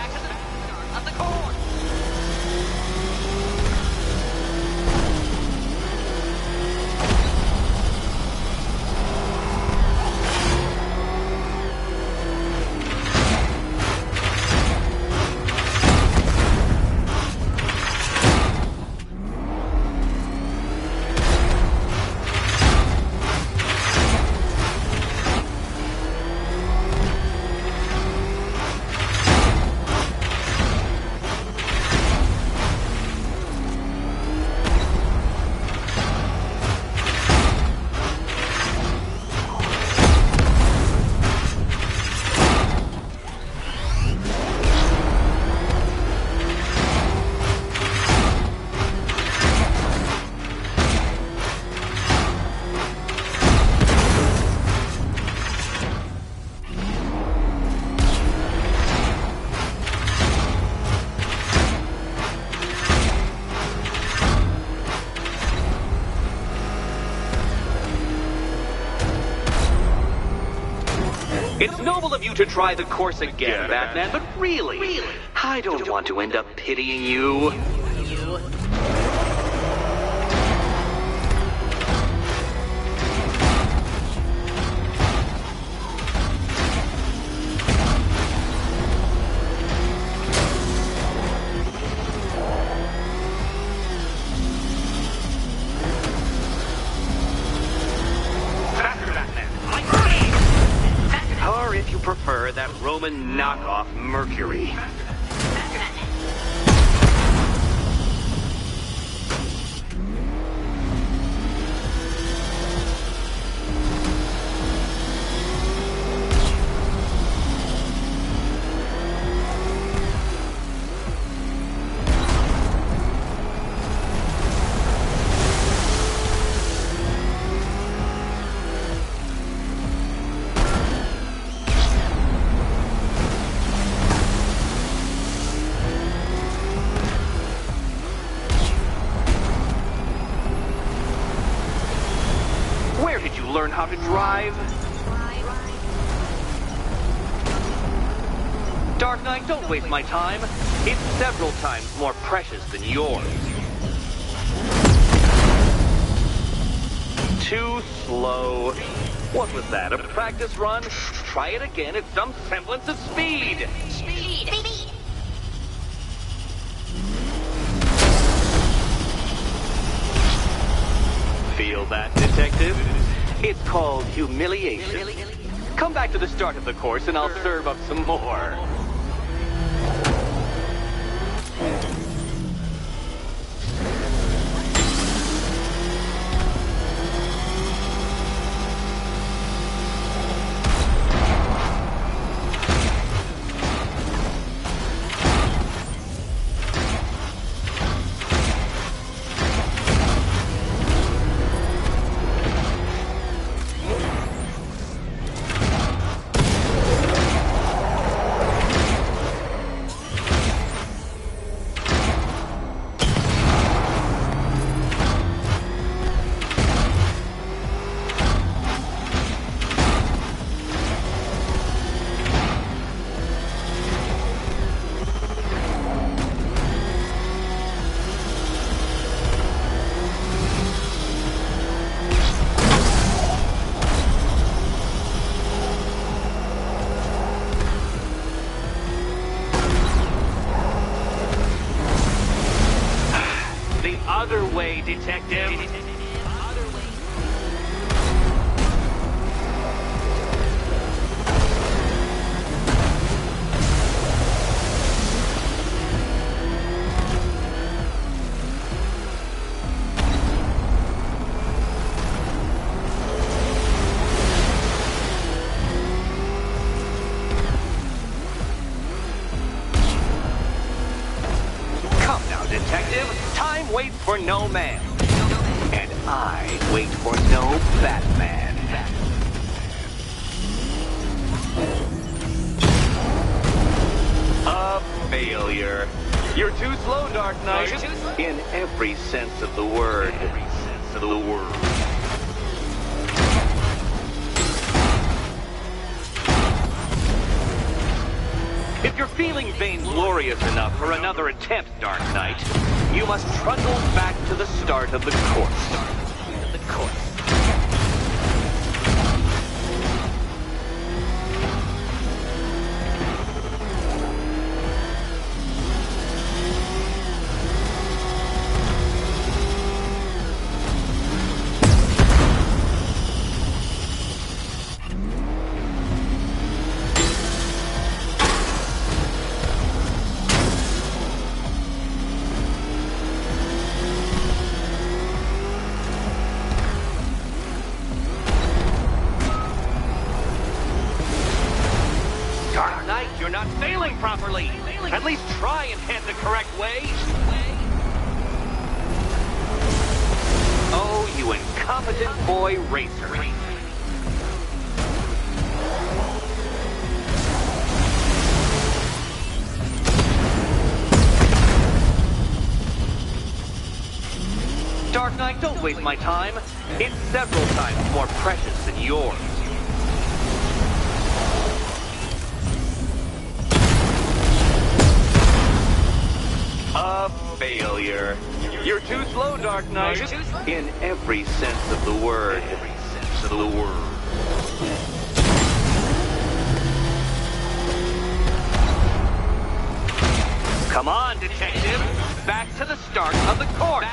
It's noble of you to try the course again, Batman, but really, I don't want to end up pitying you. Or if you prefer, that Roman knockoff Mercury. Where did you learn how to drive? Dark Knight, don't waste my time. It's several times more precious than yours. Too slow. What was that, a practice run? Try it again at some semblance of speed. Speed. Feel that, Detective? It's called humiliation. Come back to the start of the course and I'll serve up some more. detective. Come now, detective. Time waits for no man. And I wait for no Batman. A failure. You're too slow, Dark Knight. In every sense of the word. If you're feeling vainglorious enough for another attempt, Dark Knight, you must trundle back to the start of the course. Dark Knight, you're not failing properly. At least try and head the correct way. Oh, you incompetent boy racer. Dark Knight, don't waste my time. It's several times more precious than yours. A failure. You're too slow, Dark Knight. In every sense of the word. Come on, detective. Back to the start of the course.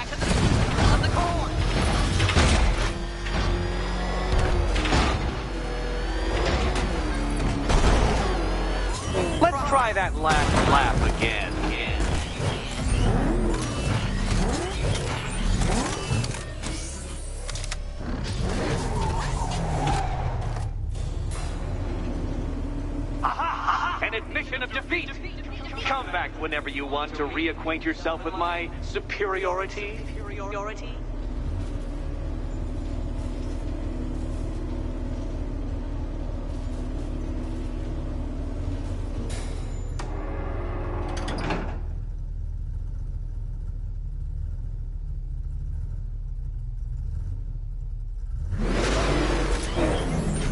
Let's try that last lap again. An admission of defeat. Come back whenever you want to reacquaint yourself with my superiority.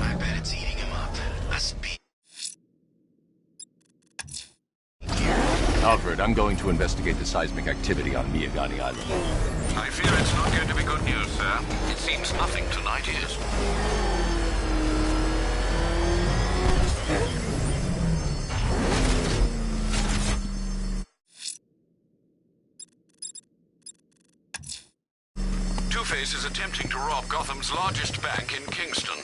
I bet it's eating him up. A speed. Alfred, I'm going to investigate the seismic activity on Miyagani Island. I fear it's not going to be good news, sir. It seems nothing tonight is. Two-Face is attempting to rob Gotham's largest bank in Kingston.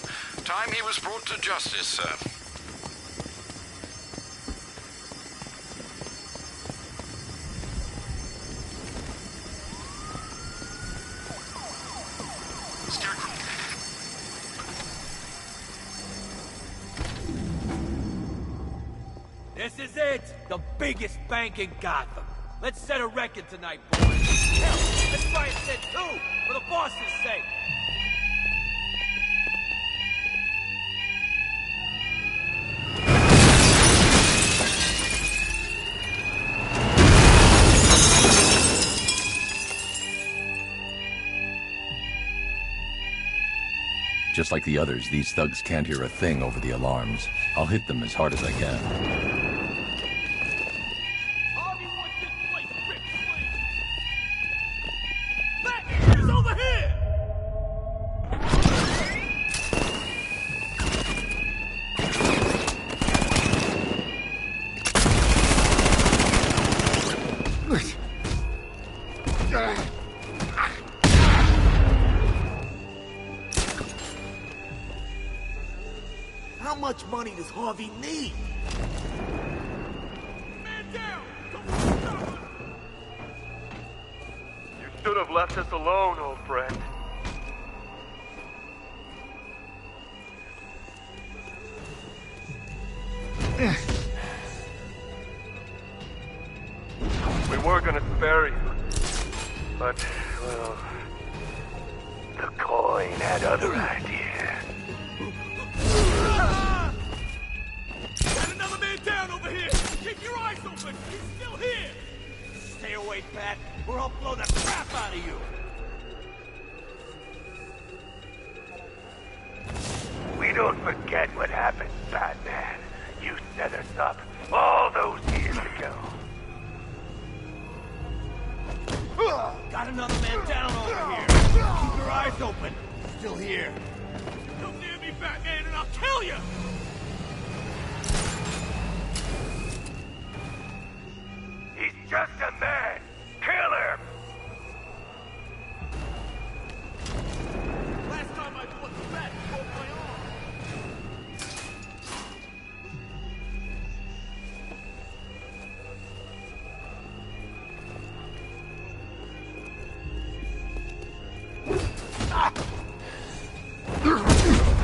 Time he was brought to justice, sir. This is it! The biggest bank in Gotham. Let's set a record tonight, boys. Hell, let's try and set two, for the boss's sake. Just like the others, these thugs can't hear a thing over the alarms. I'll hit them as hard as I can. Harvey wants this place ripped clean. Batman is over here! How much money does Harvey need? Man down! Don't stop us! You should have left us alone, old friend. We were gonna spare you, but, well, the coin had other ideas. Got another man down over here! Keep your eyes open! He's still here! Stay away, Pat, or I'll blow the crap out of you! We don't forget what happened, Batman. You set us up all those years ago. Got another man down over here! Keep your eyes open! Still here! Come near me, Batman, and I'll kill you! He's just a man! Kill him! Last time I fought the bat, he broke my arm!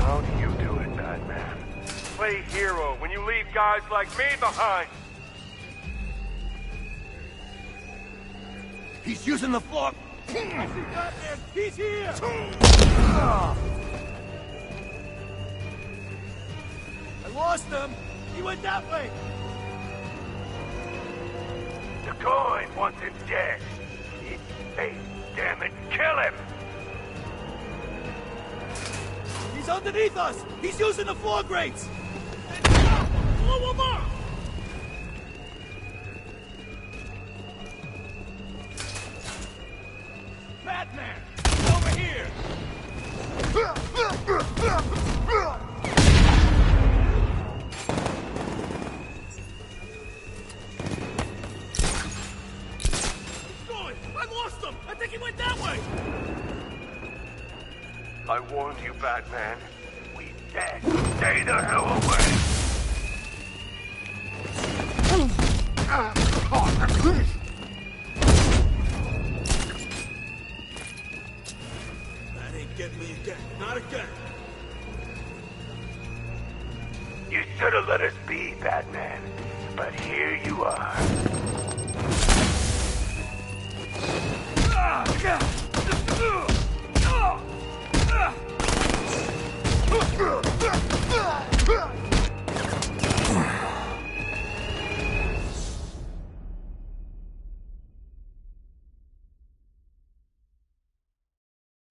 How do you do it, Batman? Play hero when you leave guys like me behind! He's using the floor! I see Batman! He's here! I lost him! He went that way! The coin wants him dead. It's fate, damn it, kill him! He's underneath us! He's using the floor grates! Blow him up! Batman! Over here! He's going! I lost him! I think he went that way! I warned you, Batman. We dead. Stay the hell away! That ain't getting me again. Not again. You should have let us be, Batman. But here you are.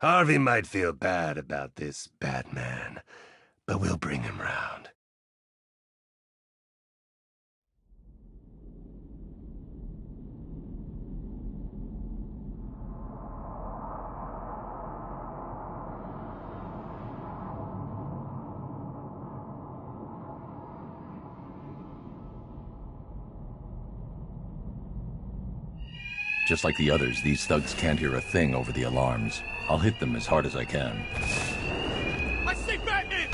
Harvey might feel bad about this, Batman, but we'll bring him round. Just like the others, these thugs can't hear a thing over the alarms. I'll hit them as hard as I can. I see Batman!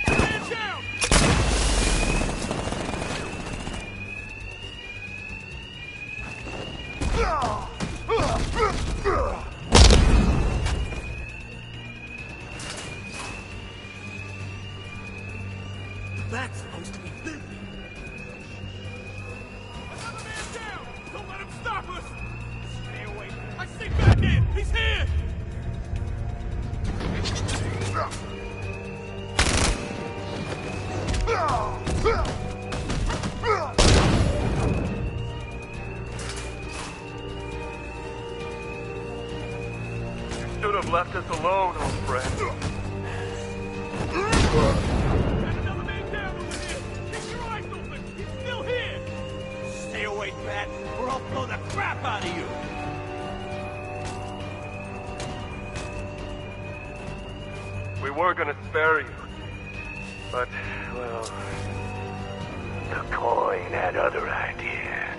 Man down! That's supposed to be busy. Another man down! Don't let him stop us! Stay away. I see Batman! He's here! You should have left us alone, old friend. Another man down over here! Keep your eyes open! He's still here! Stay away, Bat, or I'll blow the crap out of you! We were gonna spare you. But, well, the coin had other ideas.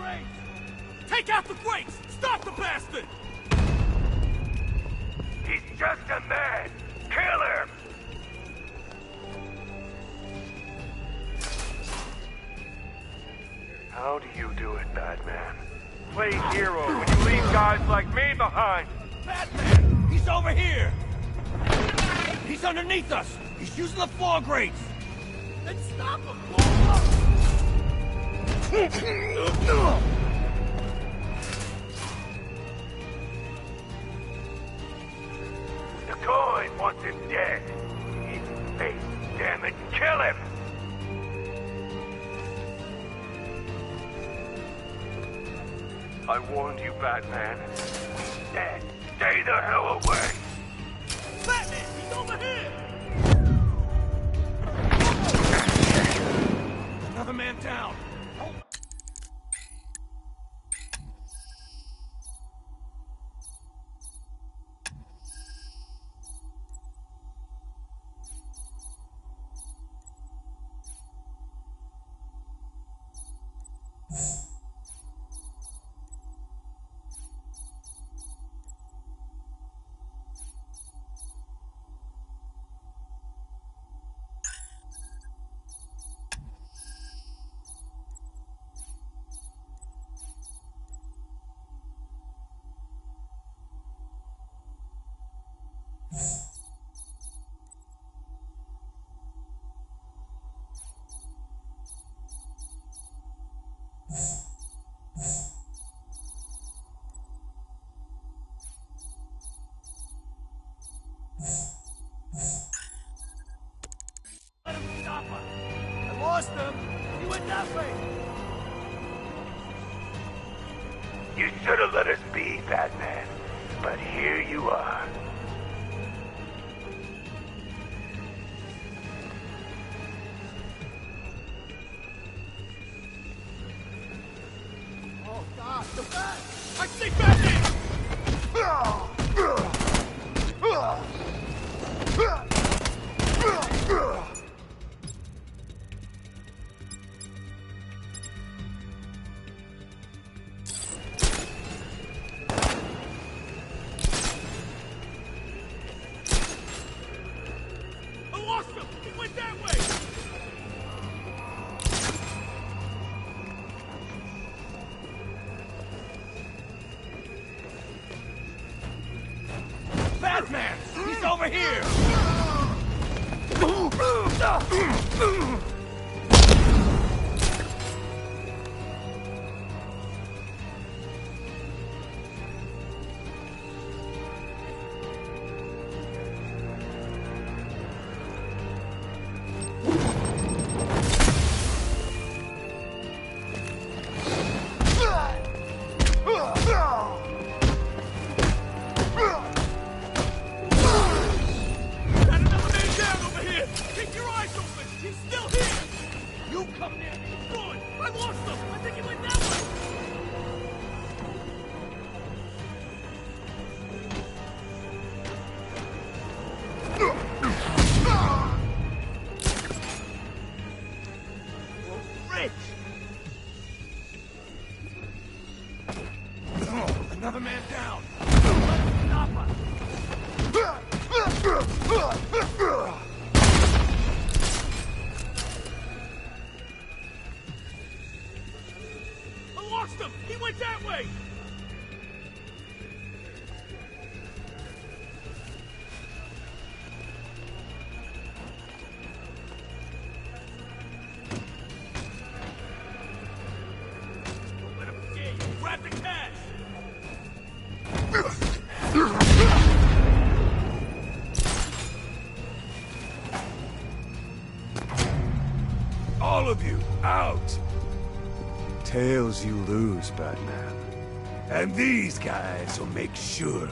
grates! Take out the grates! Stop the bastard! He's just a man! Kill him! How do you do it, Batman? Play hero when you leave guys like me behind! Batman! He's over here! He's underneath us! He's using the floor grates! Then stop him! The coin wants him dead. He's fake, damn it! Kill him! I warned you, Batman. Stay the hell away! Batman! He's over here! Another man down! Let him stop us! I lost him! He went that way! You should have let us be, Batman. But here you are. Oh God, the bat! I see Batman! I lost him! He went that way! Batman! He's over here! Got another man down over here! Keep your eyes open! He's still here! You come near me! He's going! I lost him! I think he went that way! Rich! Another man down! Stop us! I lost him! He went that way! Don't let him scare you! Grab the cash! All of you, out! Tails you lose, Batman. And these guys will make sure.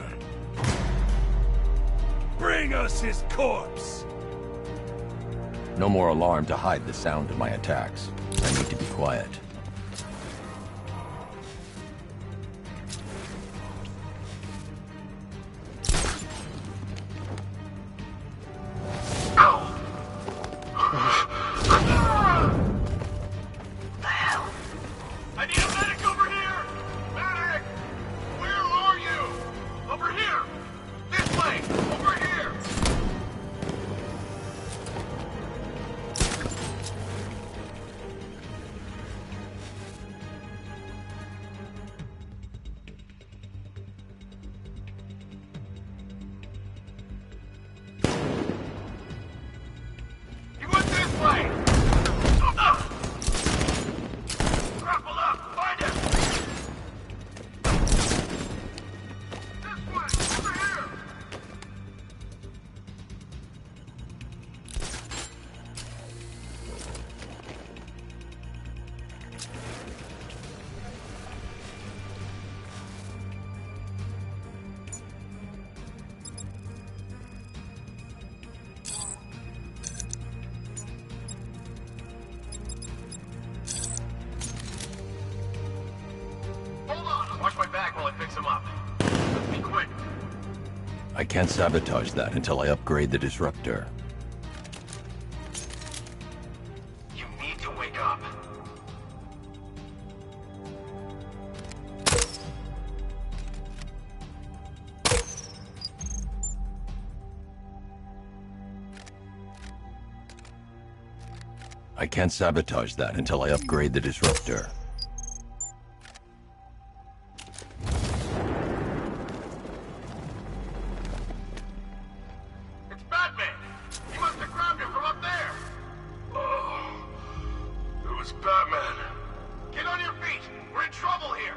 Bring us his corpse! No more alarm to hide the sound of my attacks. I need to be quiet. I need a medic over here! I can't sabotage that until I upgrade the disruptor. You need to wake up. I can't sabotage that until I upgrade the disruptor. It's Batman! He must have grabbed him from up there! Oh, it was Batman. Get on your feet! We're in trouble here!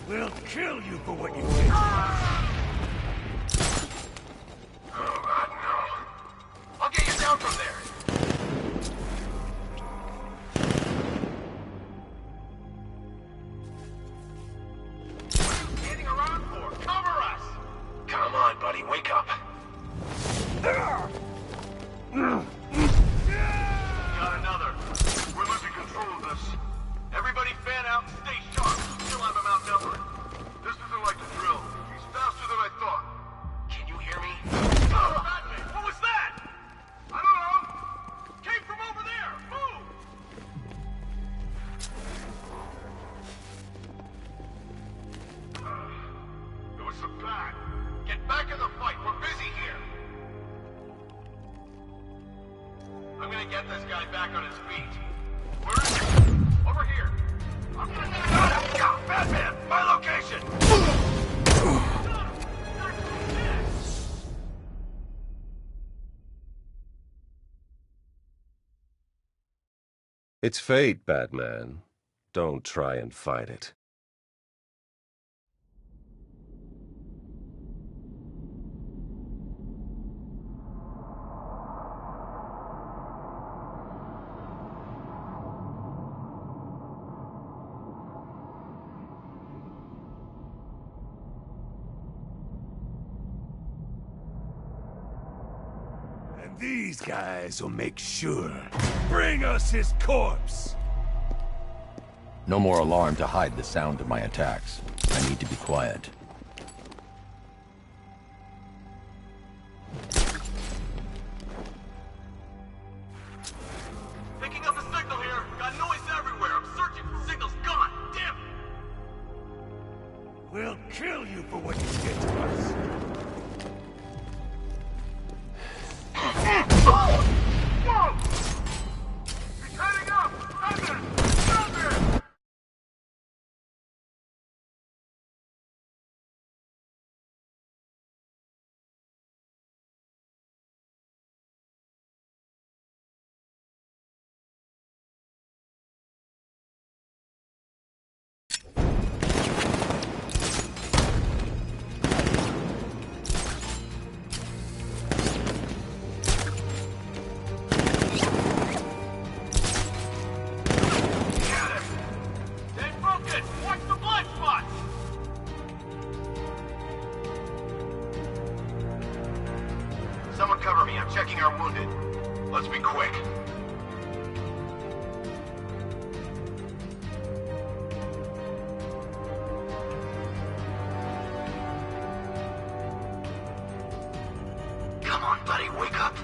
We'll kill you for what you did. Oh, God, no. I'll get you down from there! What are you standing around for? Cover us! Come on, buddy, wake up. Got another. We're losing control of this. Everybody fan out and stay sharp. Still have him outnumbered. This isn't like a drill. He's faster than I thought. Can you hear me? Oh, Batman! What was that? I don't know. Came from over there. Move! It was some bad. Get back in the fight. We're busy here. I'm gonna get this guy back on his feet. Where is he? Over here. I'm gonna get him. Batman! My location! It's fate, Batman. Don't try and fight it. And these guys will make sure. Bring us his corpse! No more alarm to hide the sound of my attacks. I need to be quiet. Picking up a signal here. Got noise everywhere. I'm searching. Signal's gone. Damn it! We'll kill you for what you did to us. Whoa! He's heading up! Batman! Down there! Someone cover me. I'm checking our wounded. Let's be quick. Come on, buddy. Wake up.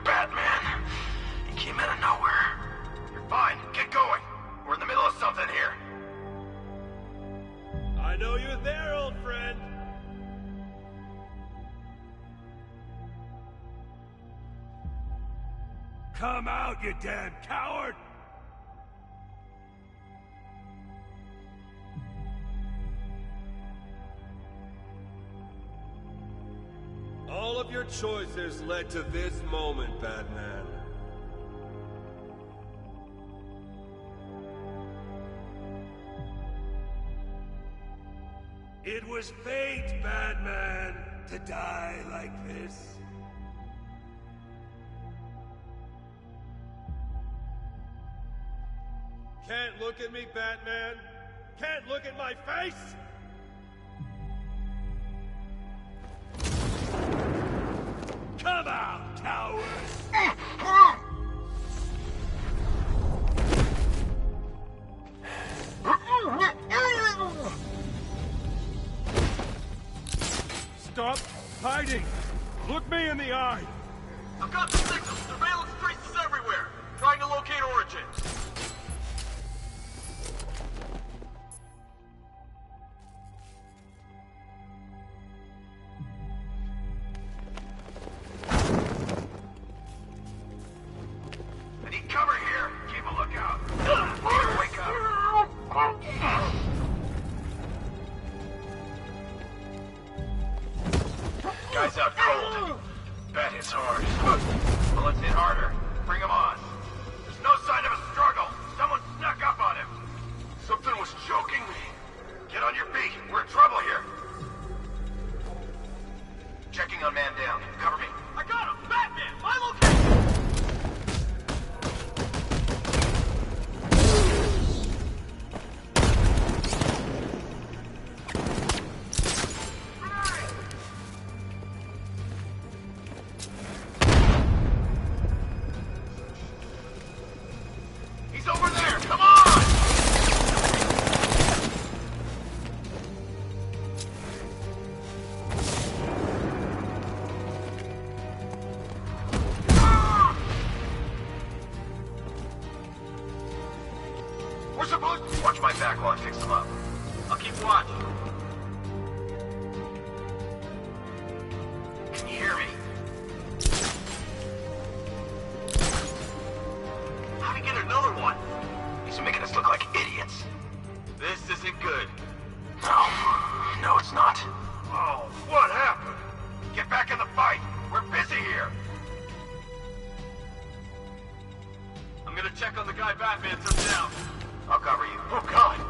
Batman. He came out of nowhere. You're fine. Get going. We're in the middle of something here. I know you're there, old friend. Come out, you damn coward! All of your choices led to this moment, Batman. It was fate, Batman, to die like this. Can't look at me, Batman? Can't look at my face? out, cowards! Stop hiding! Look me in the eye! I've got the signal! Surveillance traces everywhere! Trying to locate origin! I need cover here! Keep a lookout! Wake up! Guy's out cold. Bet hits hard. Well, let's hit harder. Bring him on. There's no sign of a struggle. Someone snuck up on him. Something was choking me. Get on your feet. We're in trouble here. Checking on man down. Cover me. I got him! Batman! My location! He's over there! Come on! We're supposed to watch my back while I fix them up. I'll keep watching. Can you hear me? How'd he get another one? He's making us look like idiots. This isn't good. No, it's not. Oh, what happened? Get back in the fight. We're busy here. I'm gonna check on the guy Batman took down. I'll cover you. Oh, God.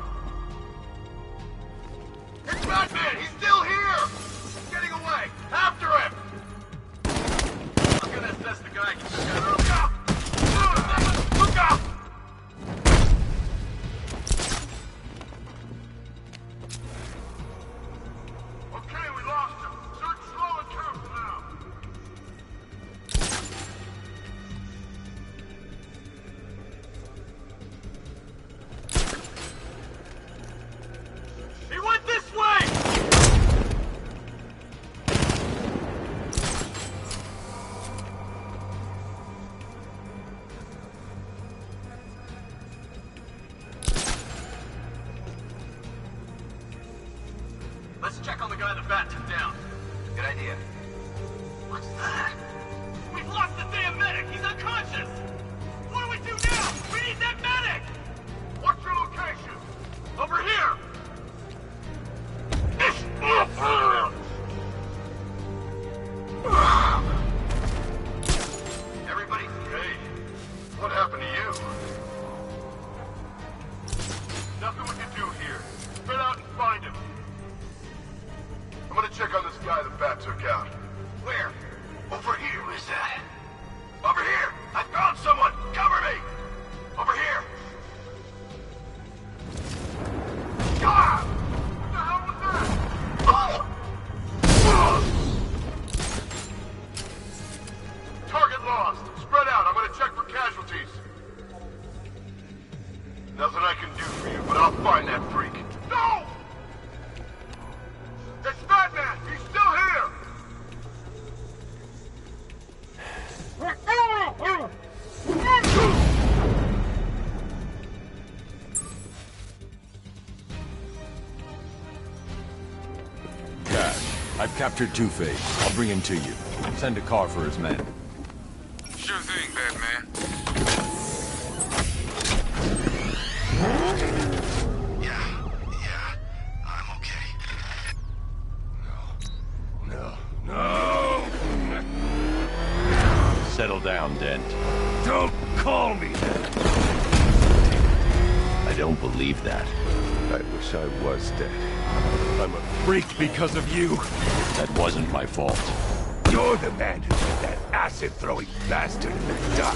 It's Batman! He's still here! He's getting away! After him! I'm gonna assess the guy he took out earlier. Look out! Okay, we lost him. Search slow and careful now. He went this way! Let's check on the guy the Bat took down. Good idea. What's that? We've lost the damn medic! He's unconscious! What do we do now? We need that medic! What's your location? Over here! Everybody, hey, what happened to you? Nothing we can do here. Spread out and find him. I'm gonna check on this guy the Bat took out. Where? Over here. Who is that? Over here! I found someone! Cover me! Over here! Ah! What the hell was that? Target lost. Spread out. I'm gonna check for casualties. Nothing I can do for you, but I'll find that freak. No! It's Batman! He's still here! Cash, I've captured Two-Face. I'll bring him to you. Send a car for his men. Sure thing, Batman. Yeah, I'm okay. No! Settle down, Dent. Don't call me that! I don't believe that. I wish I was dead. I'm a freak because of you! That wasn't my fault. You're the man who let that acid-throwing bastard in the dock!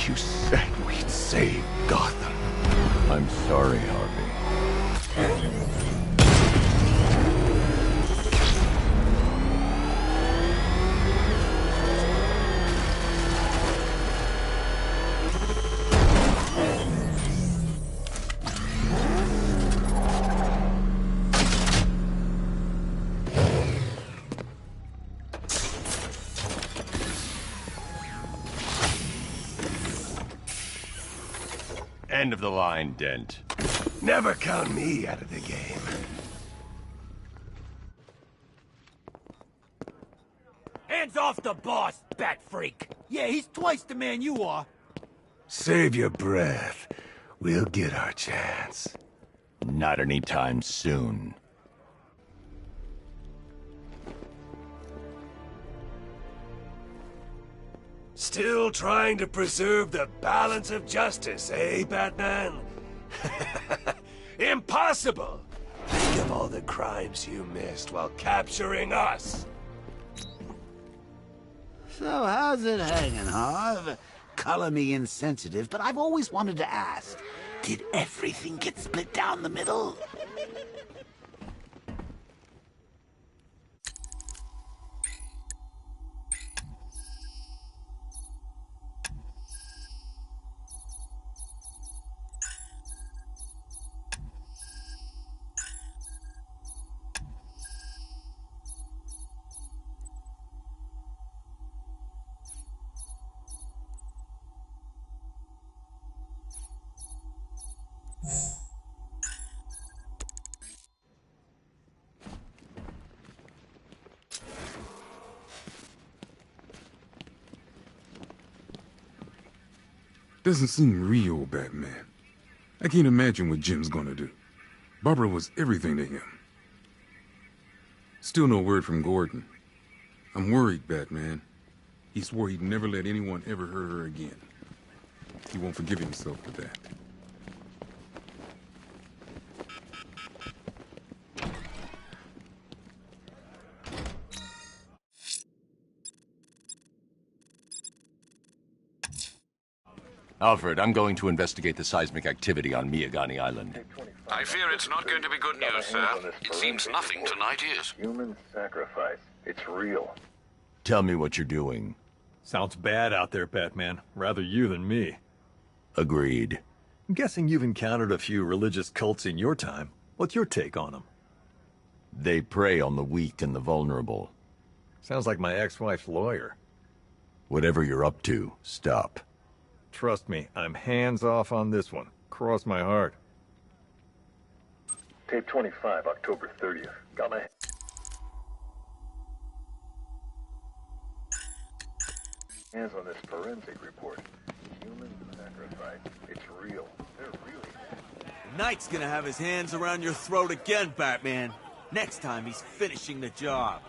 You said we'd save Gotham. I'm sorry, Harvey. End of the line, Dent. Never count me out of the game. Hands off the boss, bat freak! Yeah, he's twice the man you are. Save your breath. We'll get our chance. Not anytime soon. Still trying to preserve the balance of justice, eh, Batman? Impossible! Think of all the crimes you missed while capturing us! So how's it hanging, Harv? Color me insensitive, but I've always wanted to ask. Did everything get split down the middle? Doesn't seem real, Batman. I can't imagine what Jim's gonna do. Barbara was everything to him. Still no word from Gordon. I'm worried, Batman. He swore he'd never let anyone ever hurt her again. He won't forgive himself for that. Alfred, I'm going to investigate the seismic activity on Miyagani Island. I fear it's not going to be good news, sir. It seems nothing tonight is. Human sacrifice. It's real. Tell me what you're doing. Sounds bad out there, Batman. Rather you than me. Agreed. I'm guessing you've encountered a few religious cults in your time. What's your take on them? They prey on the weak and the vulnerable. Sounds like my ex-wife's lawyer. Whatever you're up to, stop. Trust me, I'm hands off on this one. Cross my heart. Tape 25, October 30th. Got my... hands on this forensic report. Human sacrifice. It's real. They're really... The Knight's gonna have his hands around your throat again, Batman. Next time he's finishing the job.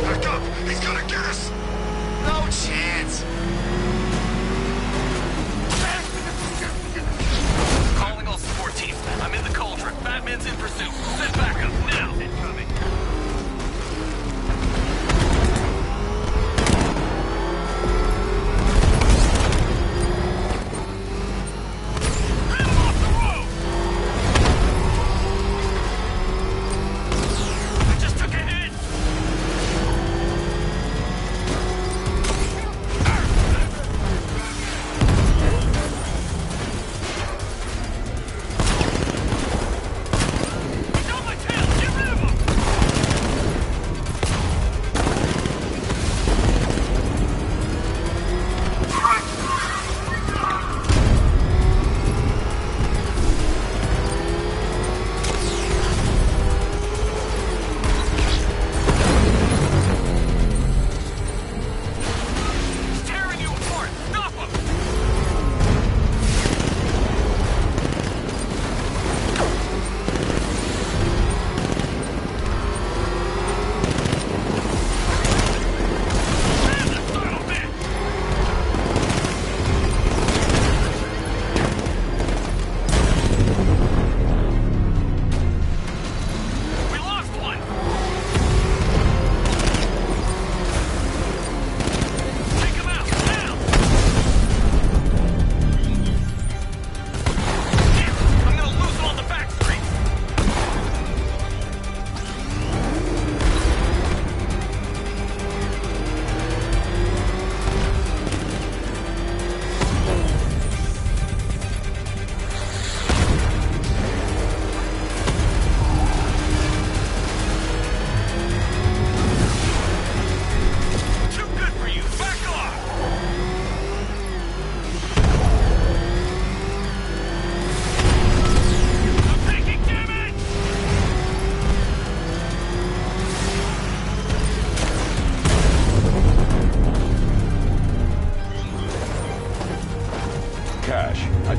Back up! He's gonna get us! No chance!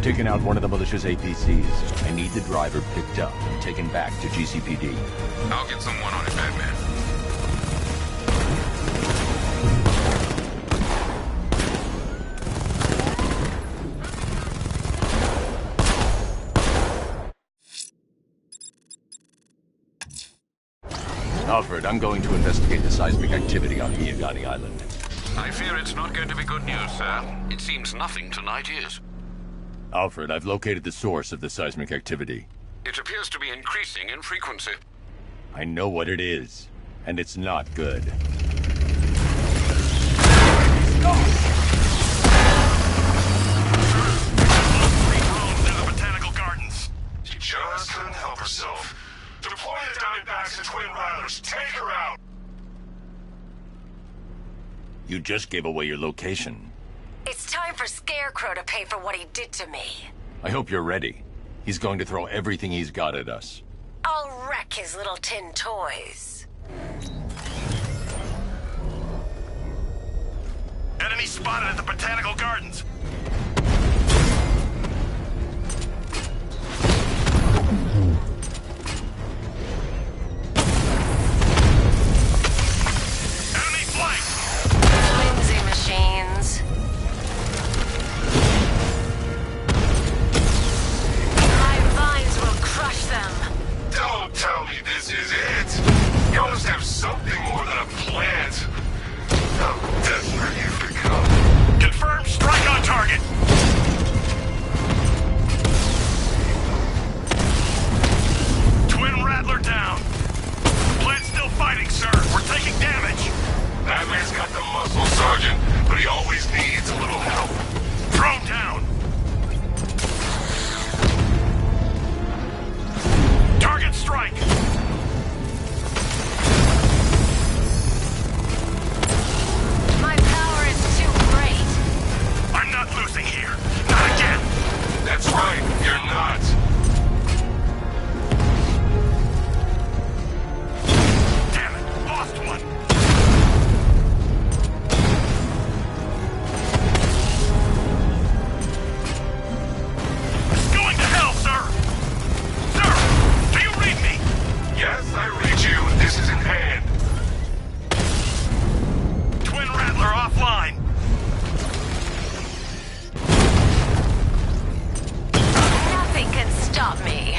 taken out one of the militia's APCs. I need the driver picked up and taken back to GCPD. I'll get someone on it, Batman. Alfred, I'm going to investigate the seismic activity on Miyagani Island. I fear it's not going to be good news, sir. It seems nothing tonight is. Alfred, I've located the source of the seismic activity. It appears to be increasing in frequency. I know what it is, and it's not good. Near the Botanical Gardens. She just couldn't help herself. Deploy the Diamondbacks and Twin Rattlers. Take her out! You just gave away your location. It's time for Scarecrow to pay for what he did to me. I hope you're ready. He's going to throw everything he's got at us. I'll wreck his little tin toys. Enemy spotted at the Botanical Gardens. Enemy flank! Flimsy machines. My vines will crush them. Don't tell me this is it! You must have something more than a plant. How desperate you've become. Confirm strike on target! Twin Rattler down. Plant still fighting, sir. We're taking damage. That man's got the muscle, Sergeant, but he always needs a little help. Drone down. Target strike. My power is too great. I'm not losing here. Not again. That's right. You're not. Damn it. Lost one. It's going to hell, sir. Sir, do you read me? Yes, I read you. This is in hand. Twin Rattler offline. Nothing can stop me.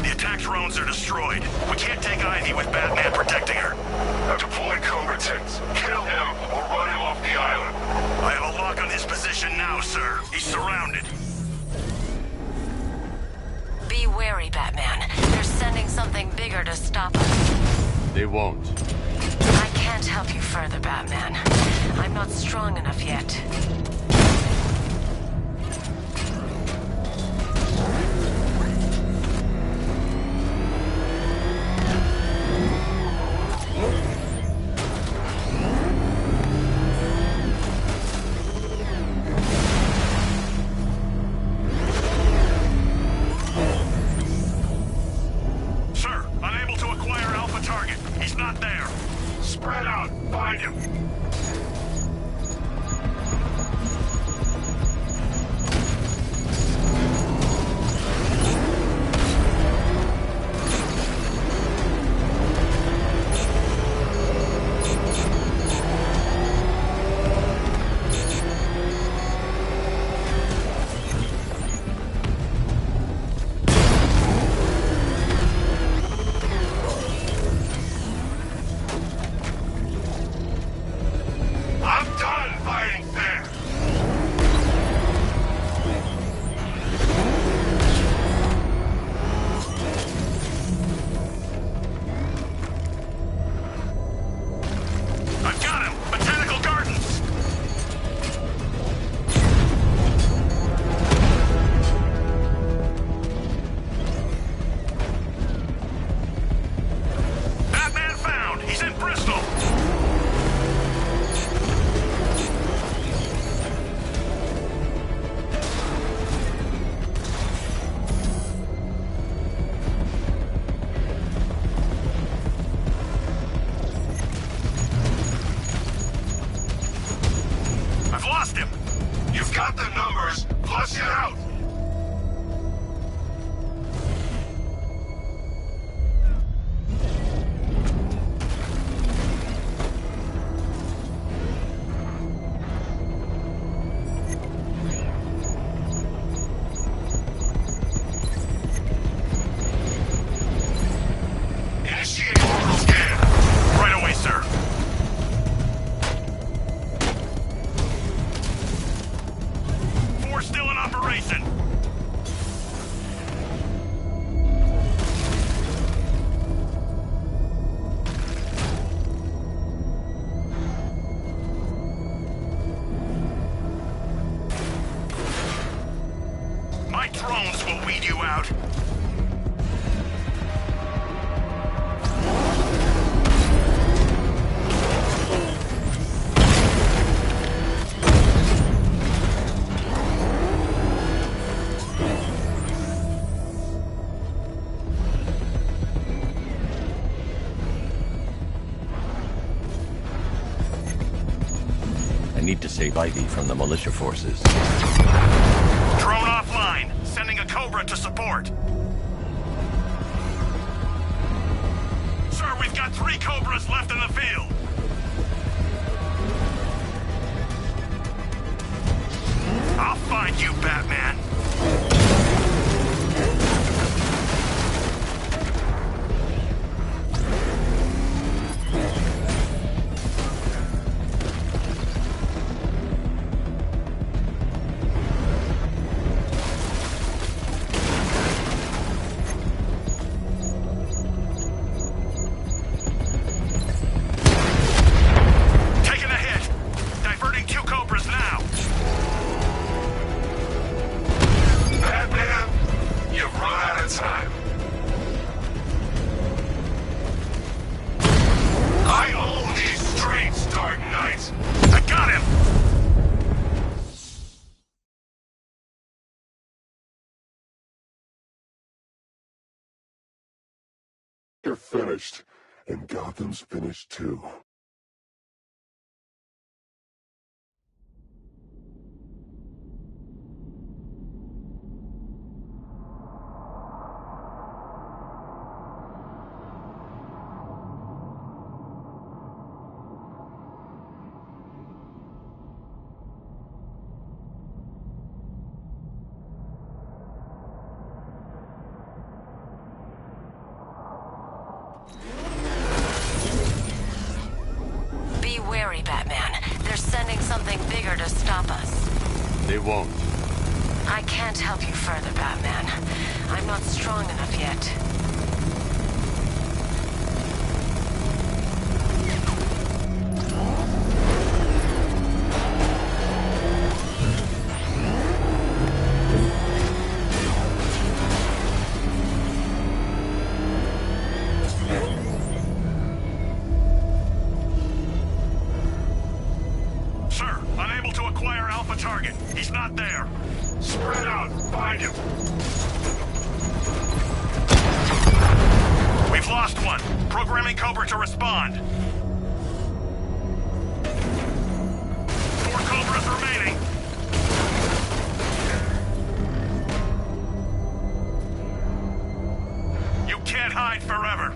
The attack drones are destroyed. We can't take Ivy with Batman protecting her. I've deployed Combatants. Kill him or run him off the island. I have a lock on his position now, sir. He's surrounded. Be wary, Batman. They're sending something bigger to stop us. They won't. I can't help you further, Batman. I'm not strong enough yet. Sir, unable to acquire Alpha target. He's not there. Spread out. Find him. You've got the numbers. Flush it out. Initiate orbital scan. Right away, sir. Four still in operation. My drones will weed you out. I need to save Ivy from the militia forces. Drone offline. Sending a Cobra to support. Sir, we've got 3 Cobras left in the field. I'll find you, Batman. Taking a hit. Diverting 2 Cobras now. Batman, you've run out of time. I own these streets, Dark Knight. I got him. You're finished, and Gotham's finished too. Be wary, Batman. They're sending something bigger to stop us. They won't. I can't help you further, Batman. I'm not strong enough yet. Sir, unable to acquire Alpha target. He's not there. Spread out. Find him. We've lost one. Programming Cobra to respond. 4 Cobras remaining. You can't hide forever.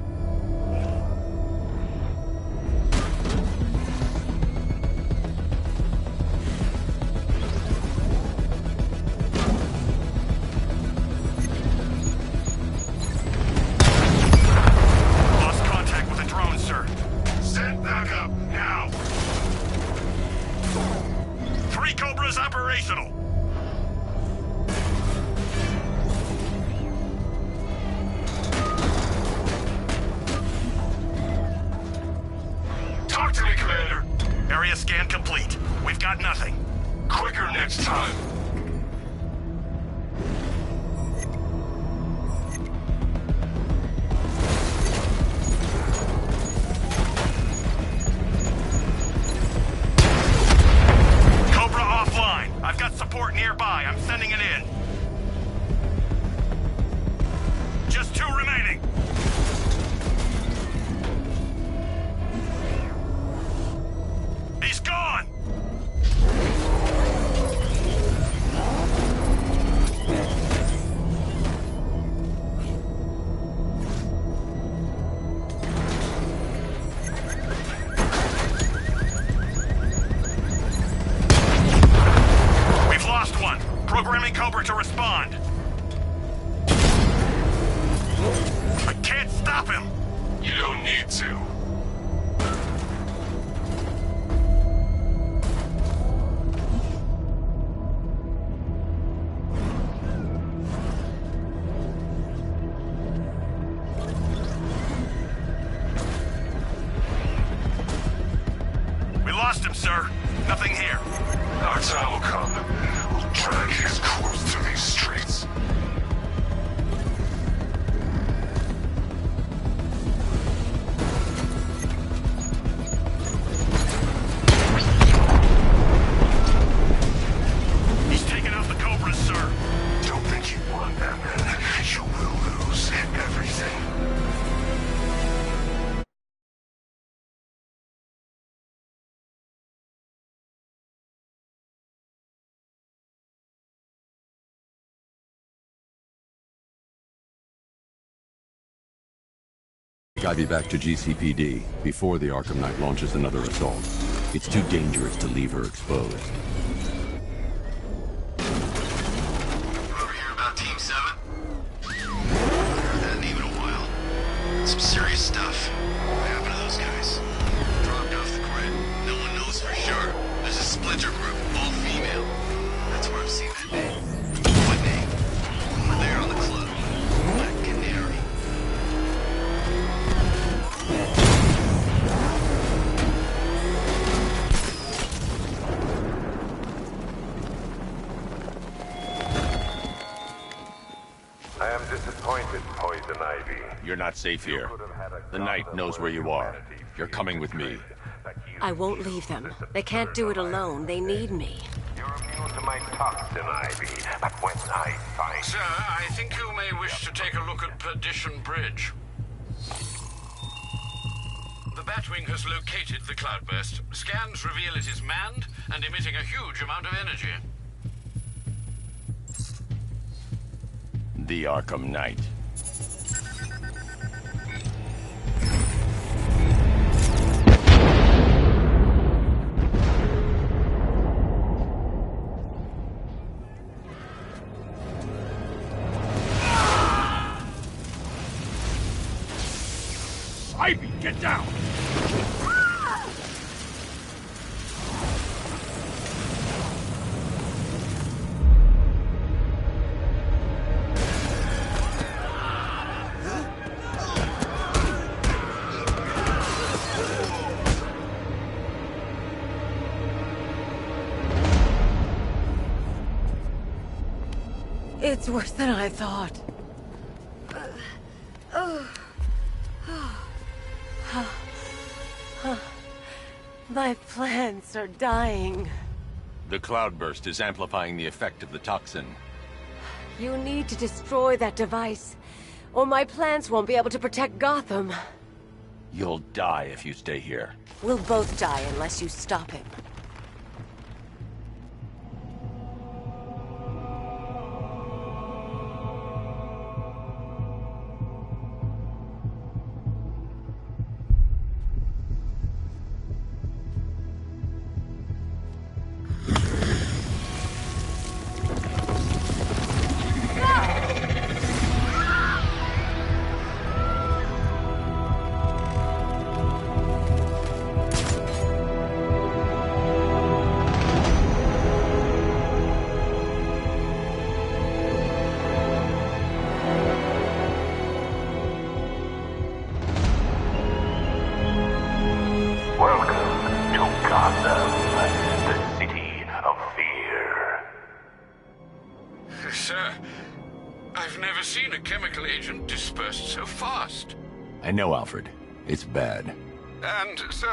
Lost contact with a drone, sir. Send backup, now! 3 Cobras operational. Talk to me, Commander. Area scan complete. We've got nothing. Quicker next time. Cobra offline. I've got support nearby. I'm sending it in. Just 2 remaining. He's gone! Nothing here. Our time will come. We'll drag his corpse through these streets. He's taking out the Cobras, sir. Don't think you won, Batman. You will lose everything. I'll be back to GCPD before the Arkham Knight launches another assault. It's too dangerous to leave her exposed. Over here about Team 7? Haven't heard that name in a while. Some serious stuff. What happened to those guys? Dropped off the grid. No one knows for sure. There's a splinter group, all female. That's where I've seen that name. What name? Over there on the club. Black Canary. I am disappointed, Poison Ivy. You're not safe here. The Knight knows where you are. You're coming with me. I won't leave them. They can't do it alone. They need me. You're immune to my toxin, Ivy. But when I find... Sir, I think you may wish to take a look at Perdition Bridge. The Batwing has located the cloudburst. Scans reveal it is manned and emitting a huge amount of energy. The Arkham Knight. Ivy, get down! It's worse than I thought. My plants are dying. The cloudburst is amplifying the effect of the toxin. You need to destroy that device, or my plants won't be able to protect Gotham. You'll die if you stay here. We'll both die unless you stop him. Sir, I've never seen a chemical agent dispersed so fast. I know, Alfred. It's bad. And, sir,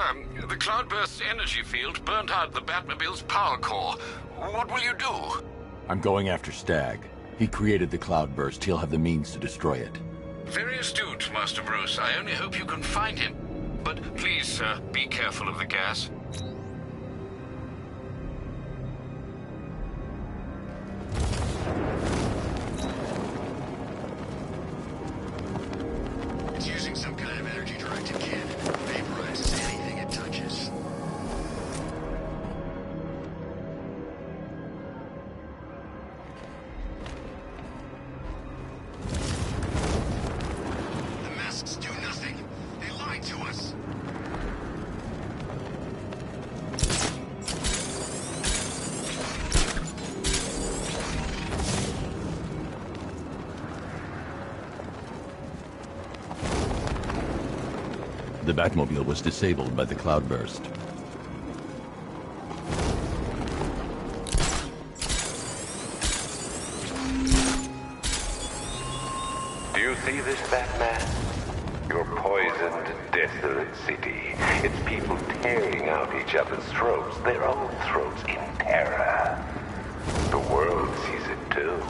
the cloudburst's energy field burnt out the Batmobile's power core. What will you do? I'm going after Stagg. He created the cloudburst. He'll have the means to destroy it. Very astute, Master Bruce. I only hope you can find him. But please, sir, be careful of the gas. It's using some kind of energy-directed cannon. Vaporizes anything it touches. The masks do nothing. They lied to us. The Batmobile was disabled by the cloudburst. see this, Batman? Your poisoned, desolate city. Its people tearing out each other's throats, their own throats in terror. The world sees it too.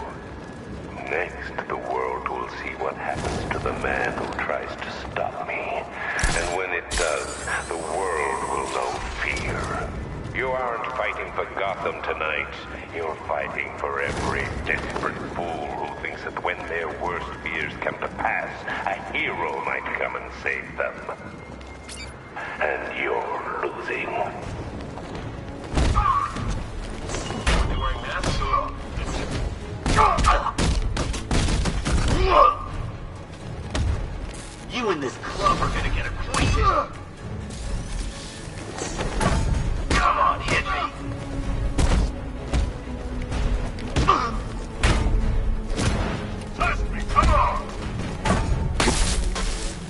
Next, the world will see what happens to the man who tries to stop me. And when it does, the world will know fear. You aren't fighting for Gotham tonight. You're fighting for every desperate fool who thinks that when their worst fears come to pass, a hero might come and save them. And you're losing. Are they wearing masks? You and this club are gonna get acquainted. Come on, hit me. Test me, come on!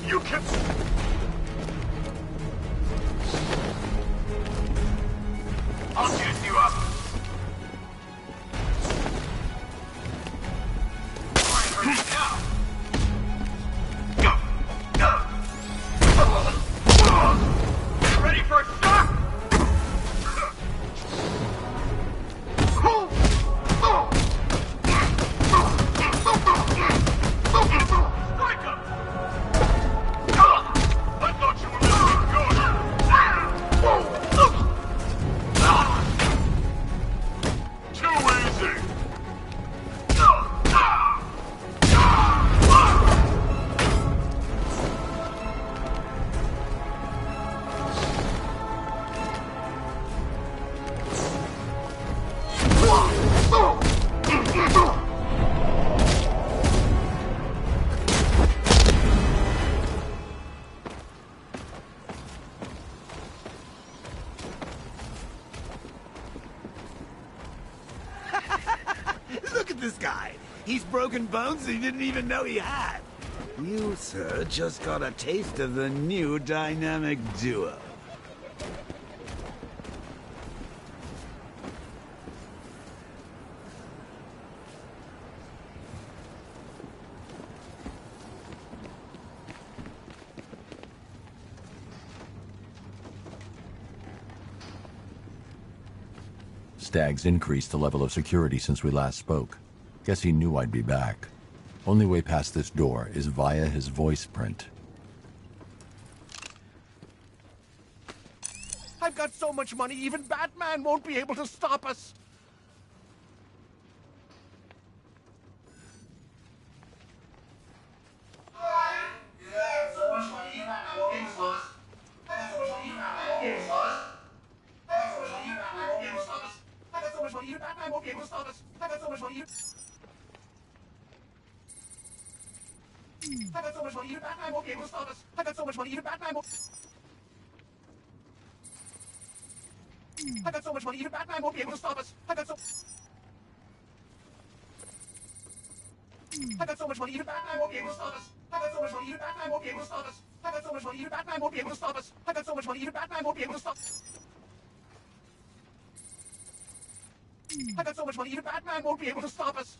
You can... I'll juice you up. Ready for a shot? Strike him! I thought you were really good. Too easy. Look at this guy. He's broken bones he didn't even know he had. You, sir, just got a taste of the new dynamic duo. Stagg's increased the level of security since we last spoke. Guess he knew I'd be back. Only way past this door is via his voice print. I've got so much money, even Batman won't be able to stop us. I got so much money, even Batman won't be able to stop us. I got so much money, even Batman won't... I got so much money, even Batman won't be able to stop us. I got so much money, even Batman won't be able to stop us. I got so much money, even Batman won't be able to stop us. I got so much money, even Batman won't be able to stop us. I got so much money, even Batman won't be able to stop. I got so much money, even Batman won't be able to stop us.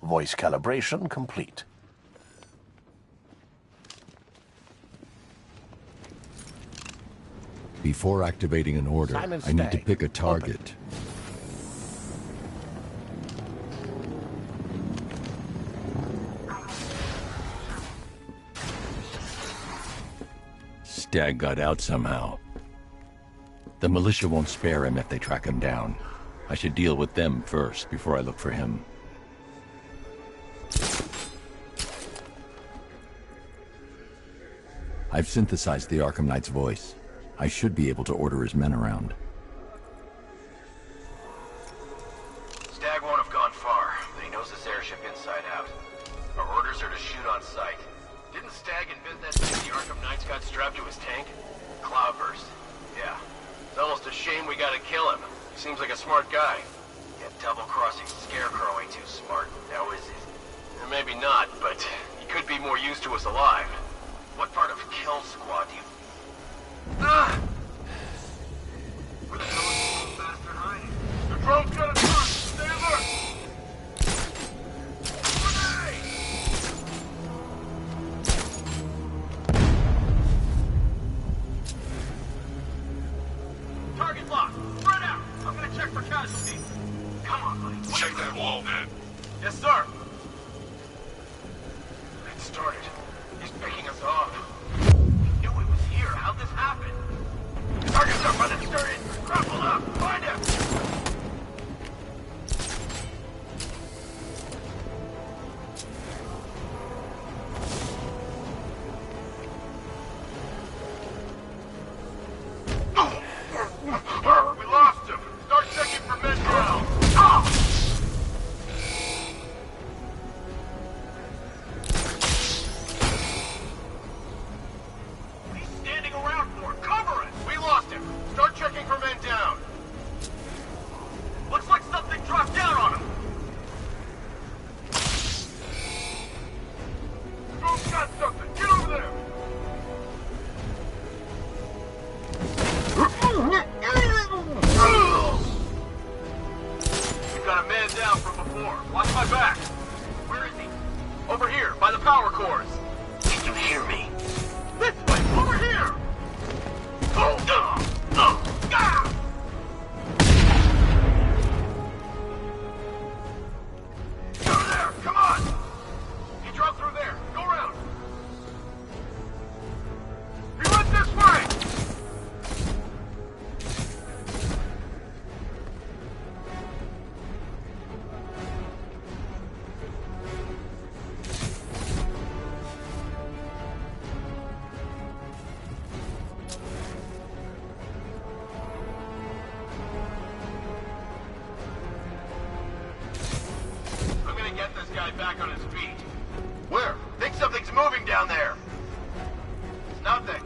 Voice calibration complete. Before activating an order, Simon I need to Stagg, pick a target. Stagg got out somehow. The militia won't spare him if they track him down. I should deal with them first before I look for him. I've synthesized the Arkham Knight's voice. I should be able to order his men around. Stagg won't have gone far, but he knows this airship inside out. Our orders are to shoot on sight. Didn't Stagg invent that thing the Arkham Knights got strapped to his tank? Cloudburst. Yeah. It's almost a shame we gotta kill him. He seems like a smart guy. Yet double-crossing Scarecrow ain't too smart, now is he? Maybe not, but he could be more used to us alive. What part of Kill Squad do you... Ah! Where the hell is the little bastard hiding? The drone's got a... back on his feet. Where? Think something's moving down there. It's nothing.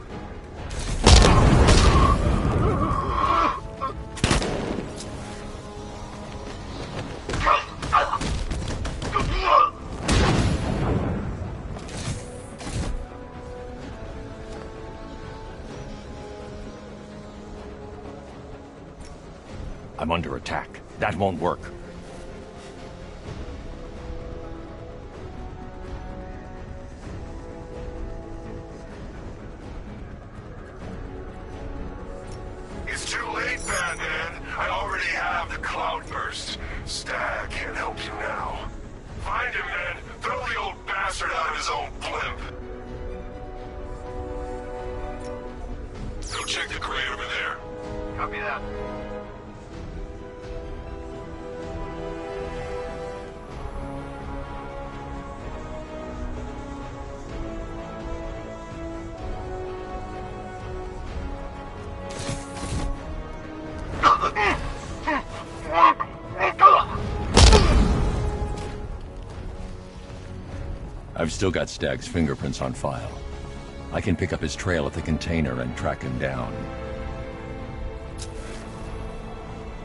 I'm under attack. That won't work. It's too late, Batman. I already have the cloudburst. Stag can't help you now. Find him, man. Throw the old bastard out of his own blimp. Go check the crate over there. Copy that. I've still got Stag's fingerprints on file. I can pick up his trail at the container and track him down.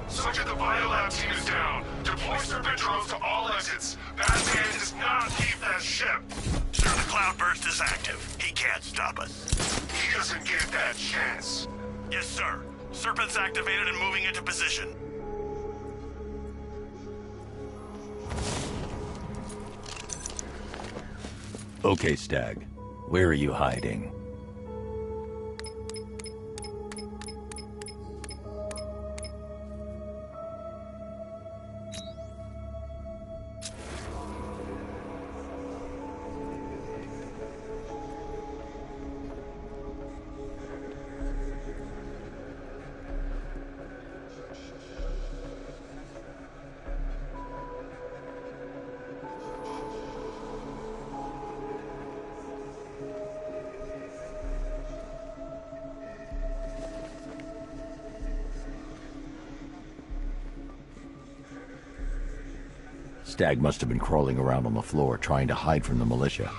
Sergeant, the biolab team is down. Deploy serpent drones to all exits. Batman does not leave that ship. Sir, the cloudburst is active. He can't stop us. He doesn't get that chance. Yes, sir. Serpent's activated and moving into position. Okay, Stag. Where are you hiding? Stag must have been crawling around on the floor trying to hide from the militia.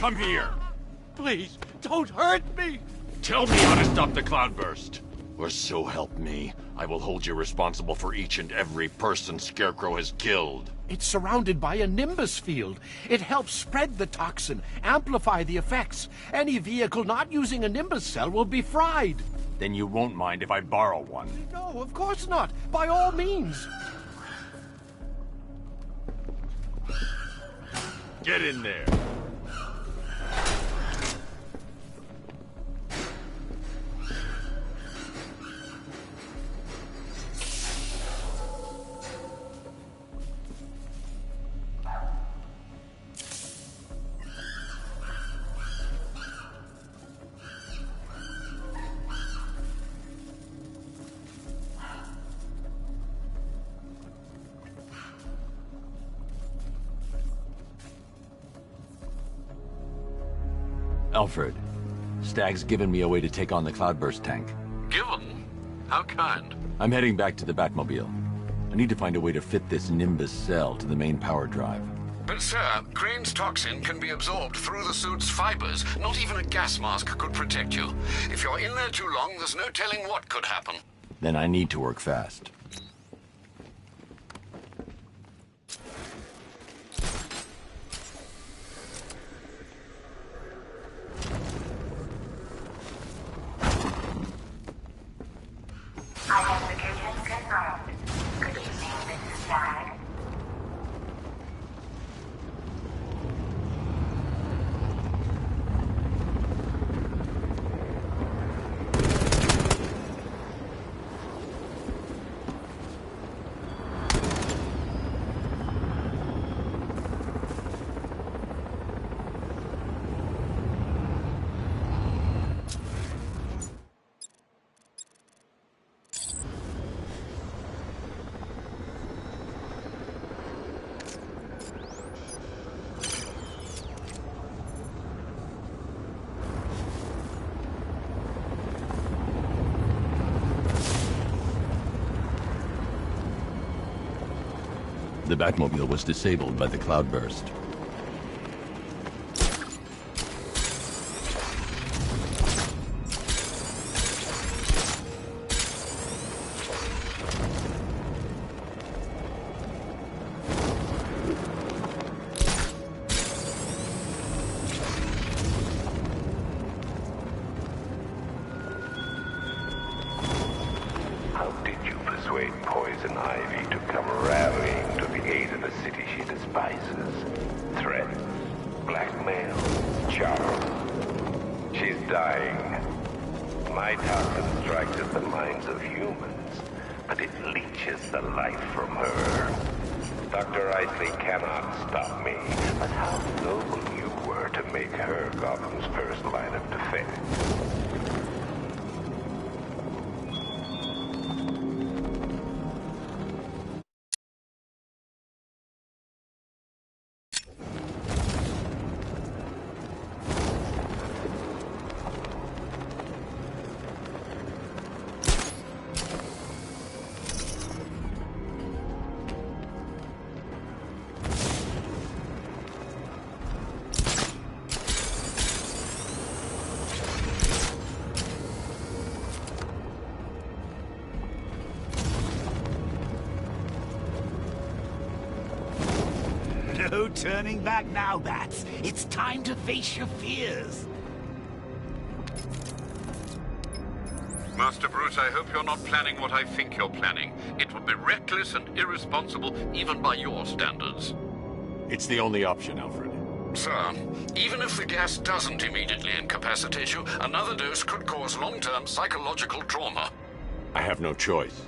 Come here! Please, don't hurt me! Tell me how to stop the cloudburst. Or so help me, I will hold you responsible for each and every person Scarecrow has killed. It's surrounded by a nimbus field. It helps spread the toxin, amplify the effects. Any vehicle not using a nimbus cell will be fried. Then you won't mind if I borrow one. No, of course not. By all means. Get in there. Alfred, Stag's given me a way to take on the Cloudburst tank. Given? How kind? I'm heading back to the Batmobile. I need to find a way to fit this Nimbus cell to the main power drive. But sir, Crane's toxin can be absorbed through the suit's fibers. Not even a gas mask could protect you. If you're in there too long, there's no telling what could happen. Then I need to work fast. The Batmobile was disabled by the cloudburst. How did you persuade Poison Ivy to come rallying to the aid of a city she despises? Threat, blackmail, charm. She's dying. My toxin strikes at the minds of humans, but it leeches the life from her. Dr. Isley cannot stop me, but how noble you were to make her Gotham's first line of defense. No turning back now, Bats. It's time to face your fears. Master Bruce, I hope you're not planning what I think you're planning. It would be reckless and irresponsible even by your standards. It's the only option, Alfred. Sir, even if the gas doesn't immediately incapacitate you, another dose could cause long-term psychological trauma. I have no choice.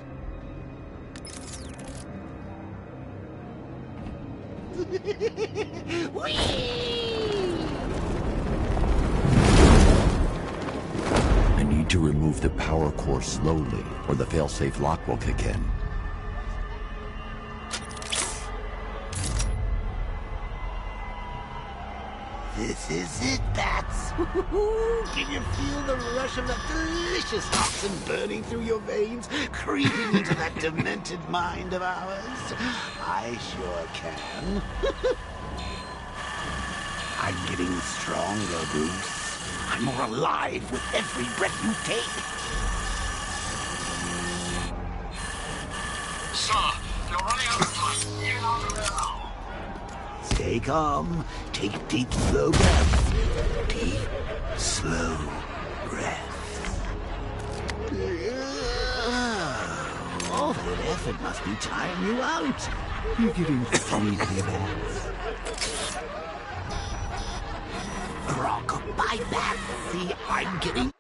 I need to remove the power core slowly, or the failsafe lock will kick in. This is it, Bats. Can you feel the rush of that delicious toxin burning through your veins, creeping into that demented mind of ours? I sure can. I'm getting stronger, Bruce. I'm more alive with every breath you take. Sir, you're running out of time. Get on the rail. Stay calm. Take deep, slow breaths. Deep, slow breaths. All that effort must be tiring you out. You're getting sleepy, Bats. Rock-a-bye, Bats. See, I'm getting...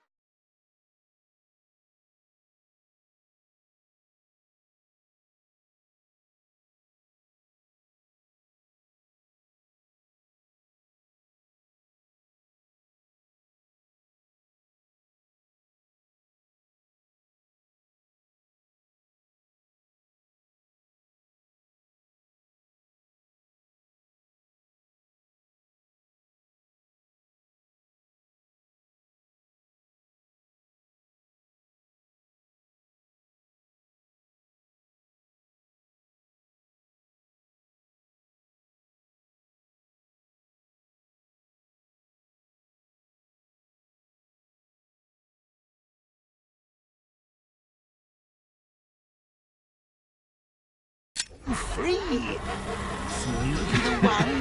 free. See the one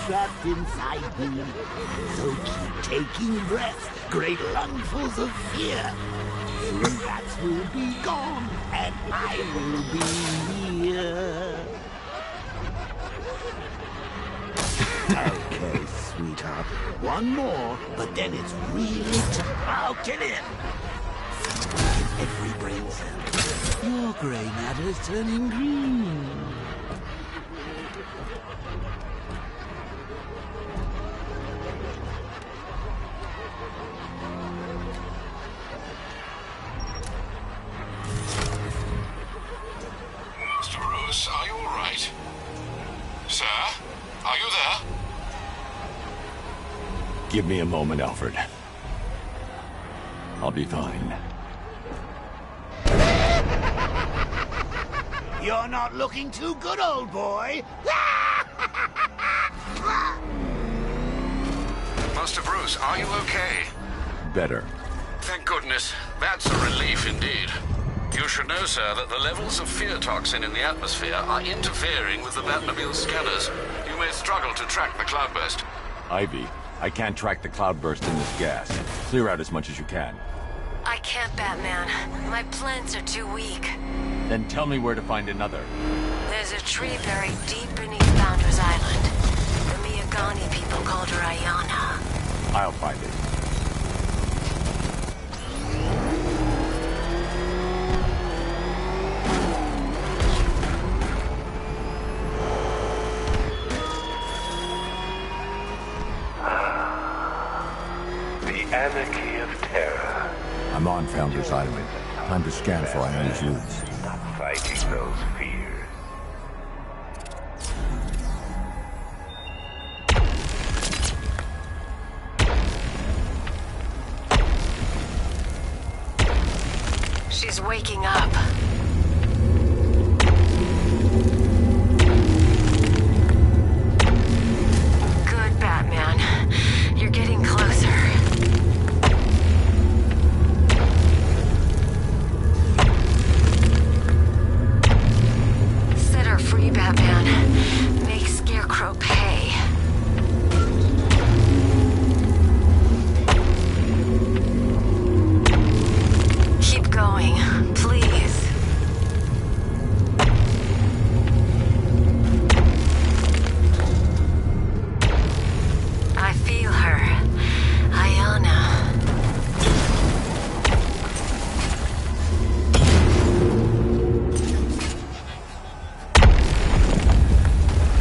trapped inside me. So keep taking breaths, great lungfuls of fear. Soon bats will be gone, and I will be here. Okay, sweetheart. One more, but then it's really time. Get in! Every brain cell. Your gray matter's turning green. Mr. Bruce, are you all right? Sir? Are you there? Give me a moment, Alfred. I'll be fine. You're not looking too good, old boy. Master Bruce, are you okay? Better. Thank goodness. That's a relief indeed. You should know, sir, that the levels of fear toxin in the atmosphere are interfering with the Batmobile's scanners. You may struggle to track the cloudburst. Ivy, I can't track the cloudburst in this gas. Clear out as much as you can. I can't, Batman. My plants are too weak. Then tell me where to find another. There's a tree buried deep beneath Founders Island. The Miyagani people called her Ayana. I'll find it. The anarchy of terror. I'm on Founders Island. Time to scan for Ayana's roots. Stop fighting those fears. She's waking up. Good, Batman. You're getting closer. Set her free, Batman. Make Scarecrow pay. Keep going, please. I feel her. Ayana.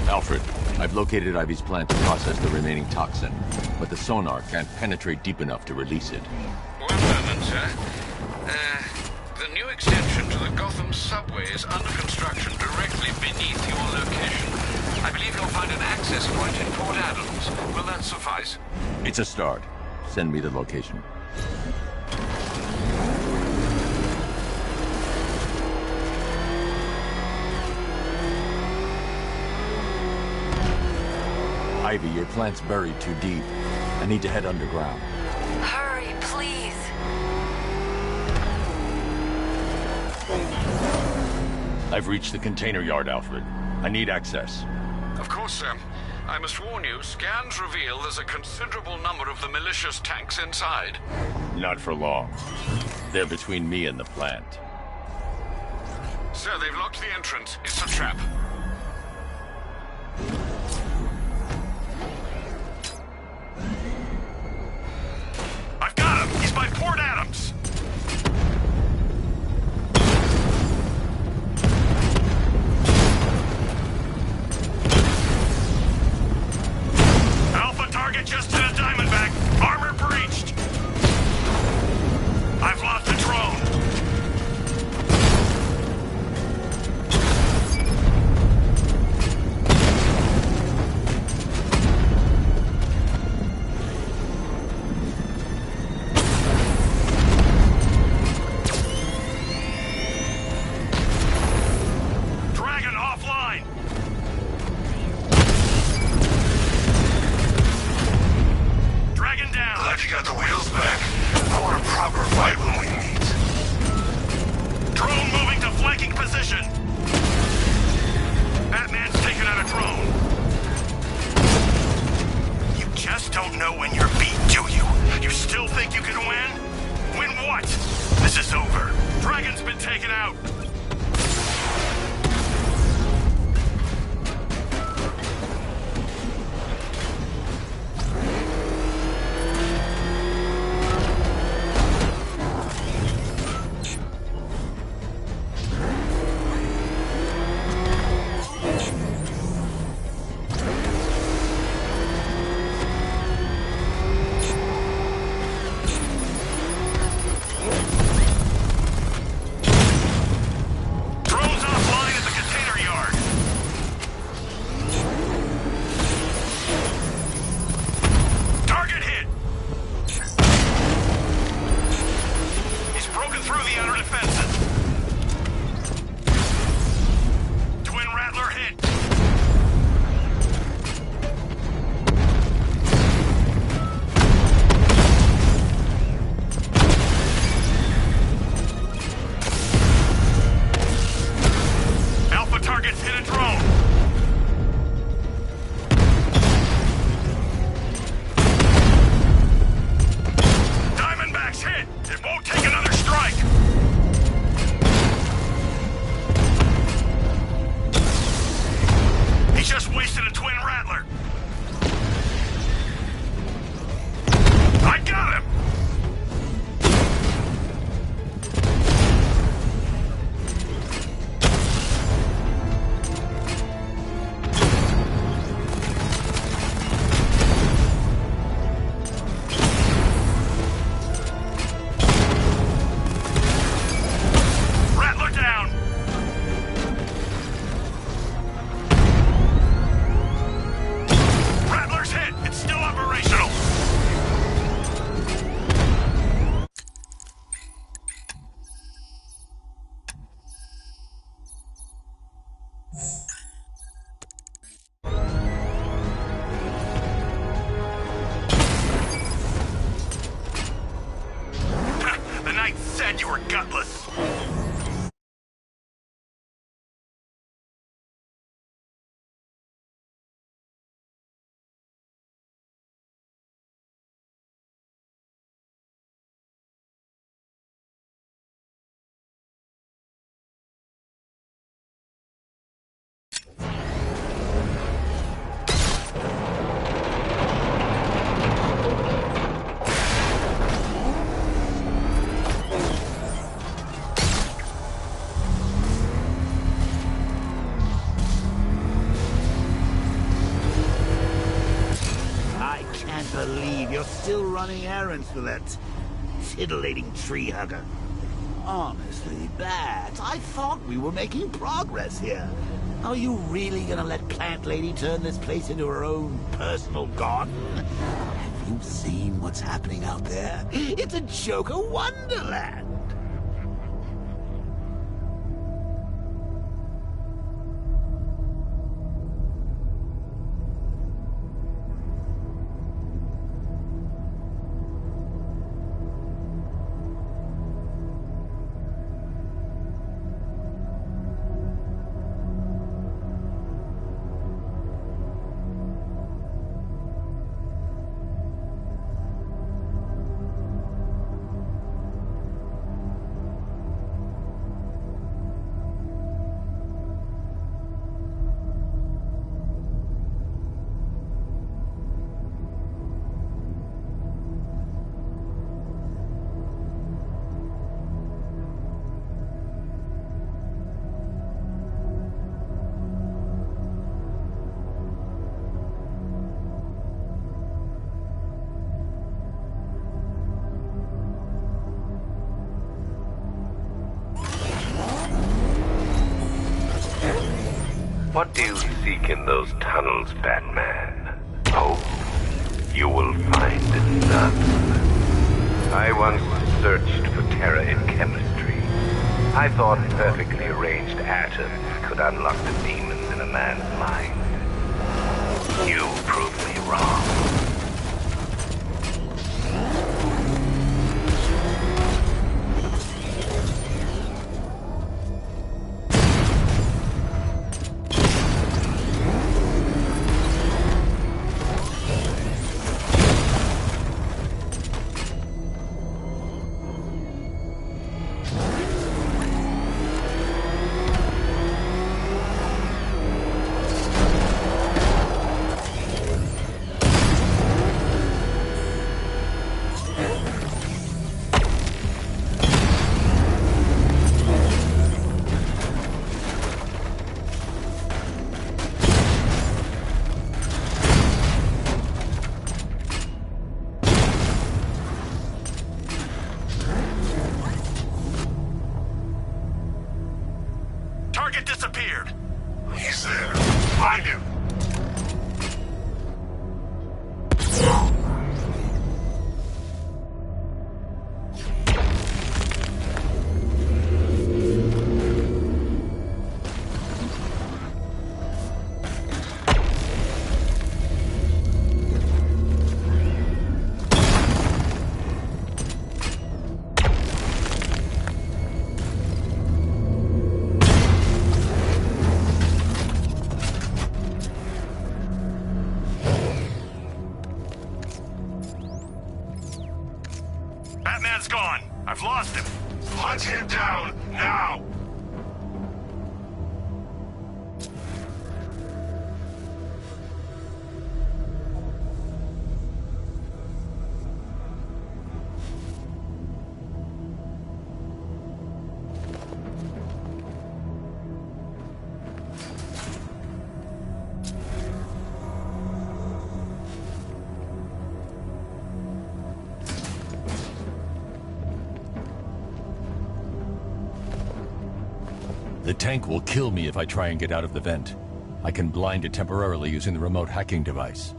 Alfred, I've located Ivy's plant to process the remaining toxin, but the sonar can't penetrate deep enough to release it. One moment, sir. The new extension to the Gotham subway is under construction directly beneath your location. I believe you'll find an access point in Port Adams. Will that suffice? It's a start. Send me the location. Ivy, your plant's buried too deep. I need to head underground. Hurry, please. I've reached the container yard, Alfred. I need access. Of course, sir. I must warn you, scans reveal there's a considerable number of the malicious tanks inside. Not for long. They're between me and the plant. Sir, they've locked the entrance. It's a trap. I've got him! He's by Port Adams! Alpha target just to the Diamondback. Armor breached. I've lost the drone. The knight said you were gutless. I can't believe you're still running errands for that titillating tree hugger. Honestly, Bat, I thought we were making progress here. Are you really gonna let Plant Lady turn this place into her own personal garden? Have you seen what's happening out there? It's a Joker wonderland! What do you seek in those tunnels, Batman? Hope? You will find none. I once searched for terror in chemistry. I thought perfectly arranged atoms could unlock the demons in a man's mind. You proved me wrong. Target disappeared. He's there. Find him. Batman's gone. I've lost him. Hunt him down, now! The tank will kill me if I try and get out of the vent. I can blind it temporarily using the remote hacking device.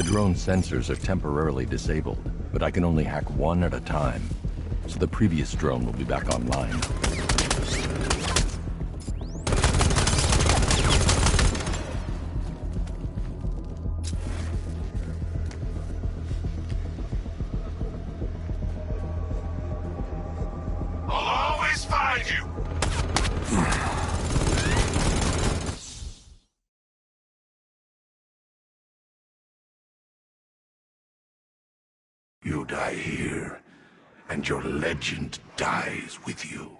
The drone sensors are temporarily disabled, but I can only hack one at a time, so the previous drone will be back online. I'll always find you! You die here, and your legend dies with you.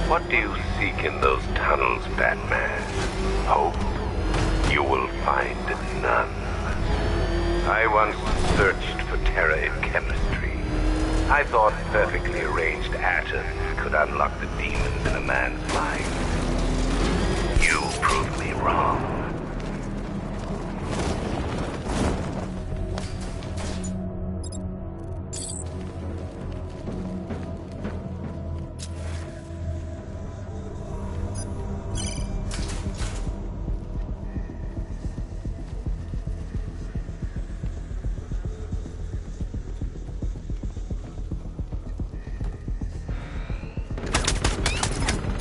What do you seek in those tunnels, Batman? Hope? You will find none. I once searched for terror in chemistry. I thought perfectly arranged atoms could unlock the demons in a man's mind. You proved me wrong.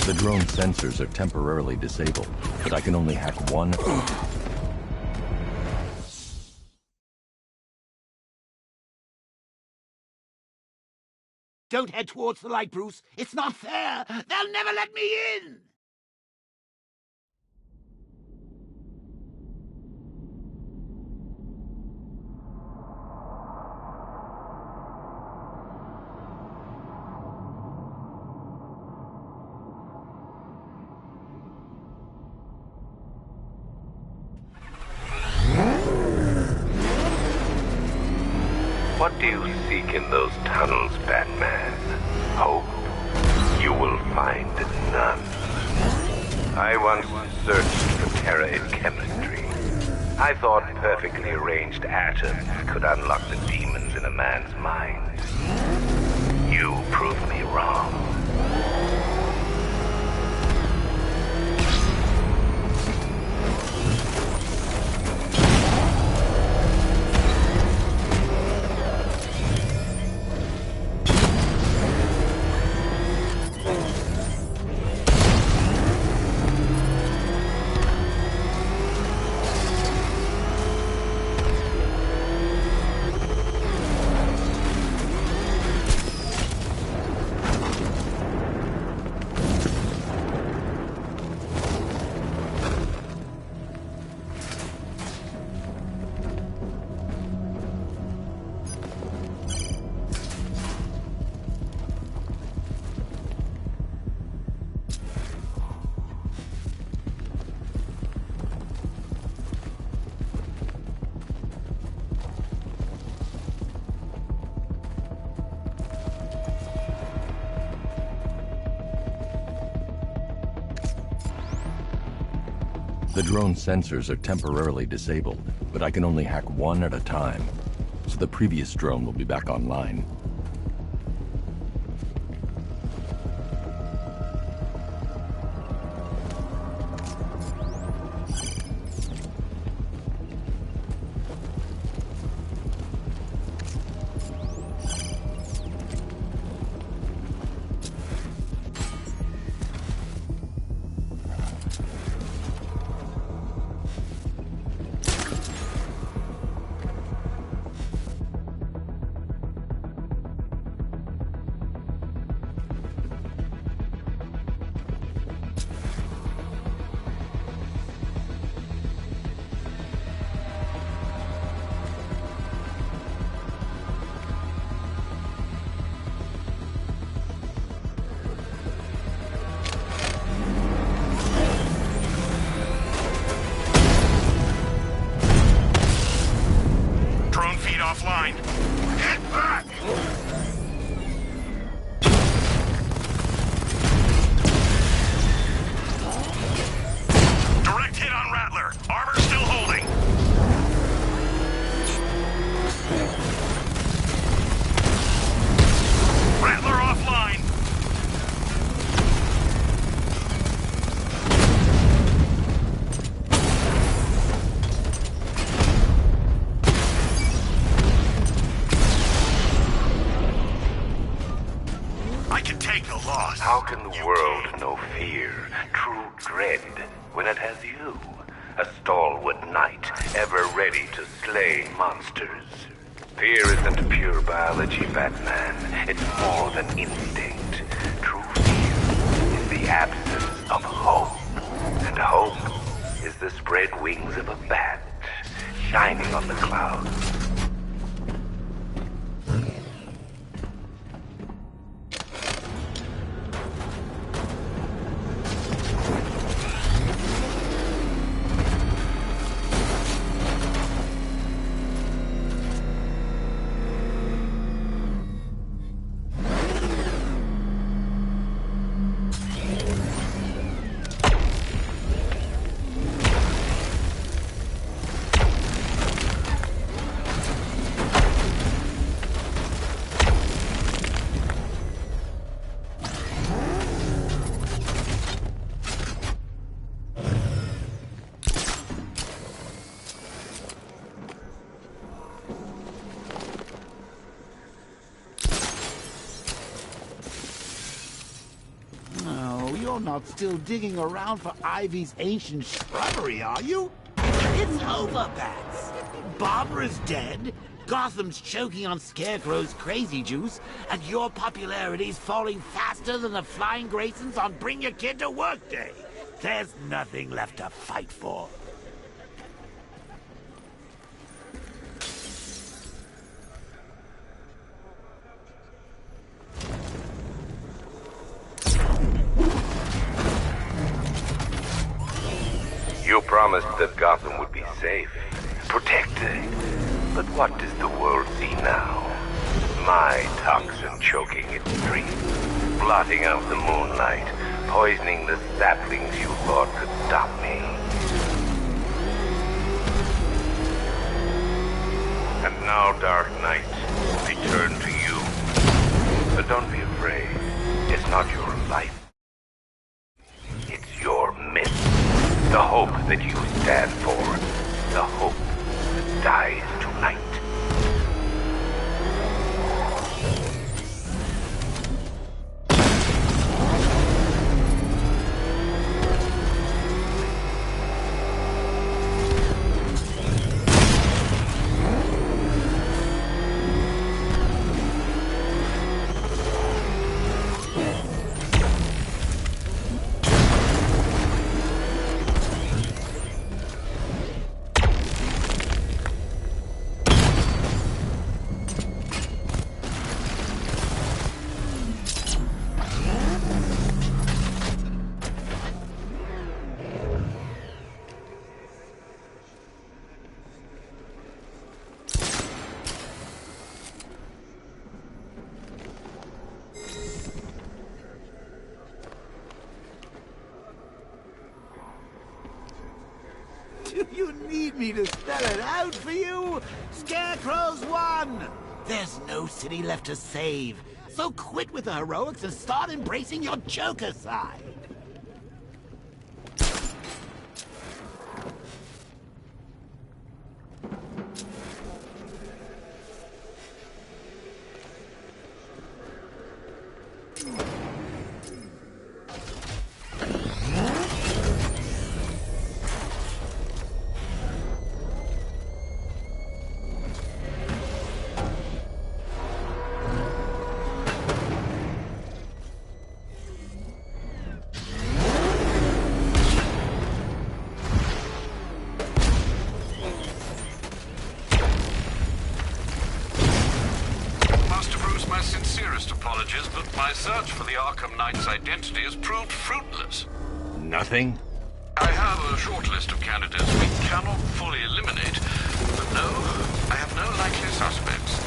The drone sensors are temporarily disabled, but I can only hack one. Don't head towards the light, Bruce. It's not fair. They'll never let me in. What do you seek in those tunnels, Batman? Hope? You will find none. I once searched for terror in chemistry. I thought perfectly arranged atoms could unlock the demons in a man's mind. You proved me wrong. The drone sensors are temporarily disabled, but I can only hack one at a time, so the previous drone will be back online. boss. How can the world know fear, true dread, when it has you? A stalwart knight, ever ready to slay monsters. Fear isn't pure biology, Batman. It's more than instinct. True fear is the absence of hope. And hope is the spread wings of a bat, shining on the clouds. Not still digging around for Ivy's ancient shrubbery, are you? It's over, Bats. Barbara's dead, Gotham's choking on Scarecrow's crazy juice, and your popularity's falling faster than the Flying Graysons on Bring Your Kid to Work Day. There's nothing left to fight for. You promised that Gotham would be safe, protected. But what does the world see now? My toxin choking its streets, blotting out the moonlight, poisoning the saplings you thought could stop me. And now, Dark Knight, I turn to you. But don't be afraid. It's not your life. It's your myth. The hope that you stand for. The hope that dies tonight. Do you need me to spell it out for you? Scarecrow's won! There's no city left to save. So quit with the heroics and start embracing your Joker side. But my search for the Arkham Knight's identity has proved fruitless. Nothing? I have a short list of candidates we cannot fully eliminate, but no, I have no likely suspects.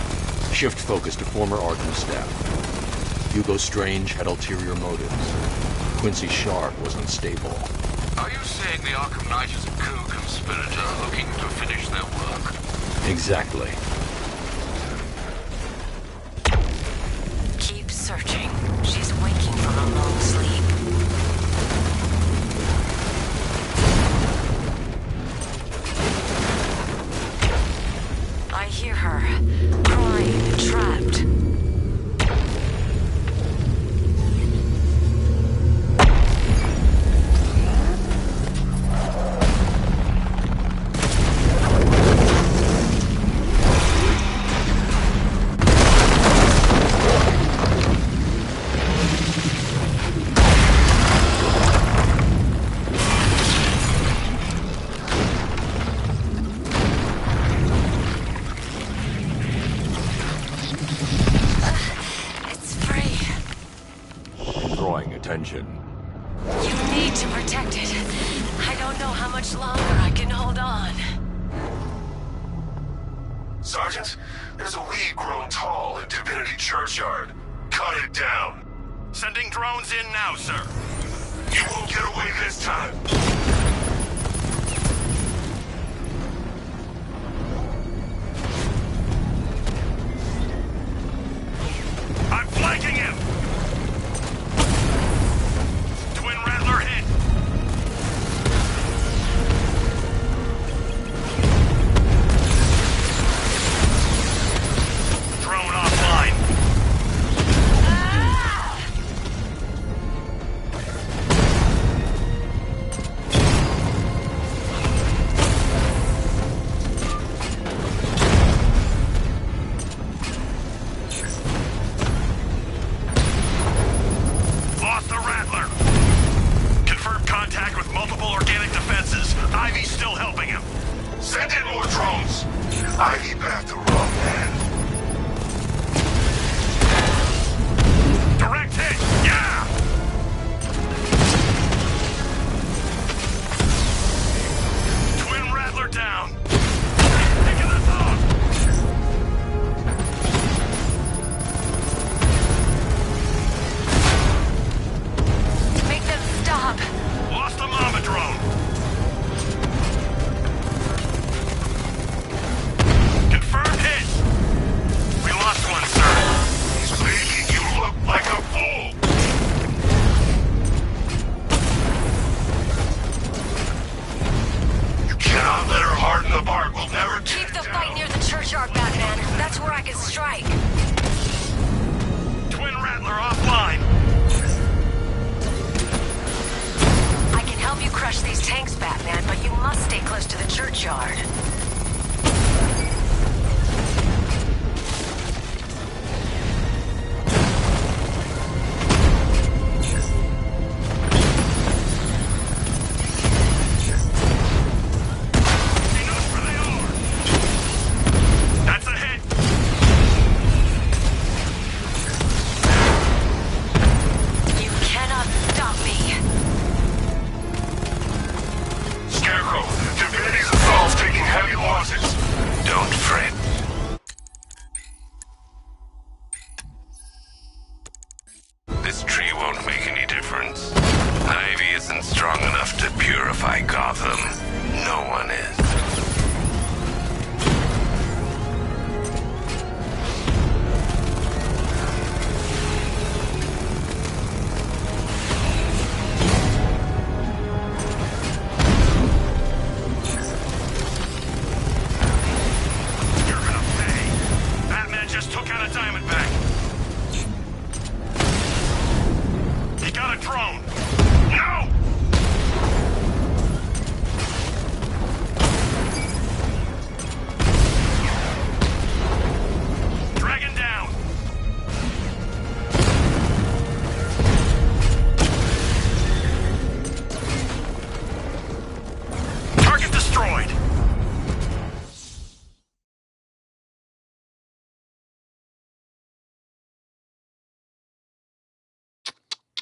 Shift focus to former Arkham staff. Hugo Strange had ulterior motives. Quincy Sharp was unstable. Are you saying the Arkham Knight is a co-conspirator looking to finish their work? Exactly. Searching. She's waking from a long sleep. I hear her, crying, trapped. drawing attention. You need to protect it. I don't know how much longer I can hold on. Sergeant, there's a weed grown tall in Divinity Churchyard. Cut it down. Sending drones in now, sir. You won't get away this time. I'm flanking him! Twin Rattler hit! Drone offline. Lost the Rattler. Confirmed contact with multiple organic defenses. Ivy's still helping him. Send in more drones. Ivy backed the wrong man. Direct hit! Yeah! Twin Rattler down. Taking us off. Make them stop. Lost the Mama drone. Confirmed hit. We lost one, sir. He's making you look like a fool. You cannot let her harden the bark. We'll never Keep the fight near the churchyard, Batman. That's where I can strike. Twin Rattler offline. I can help you crush these tanks, Batman, but you must stay close to the churchyard. He knows where they are. That's a hit. You cannot stop me. Scarecrow, Divinity's assault's taking heavy losses. Don't fret. This tree won't make any difference. Ivy isn't strong enough to purify Gotham. No one is. You're gonna pay. Batman just took out a Diamondback. He got a drone. No! Dragon down. Target destroyed.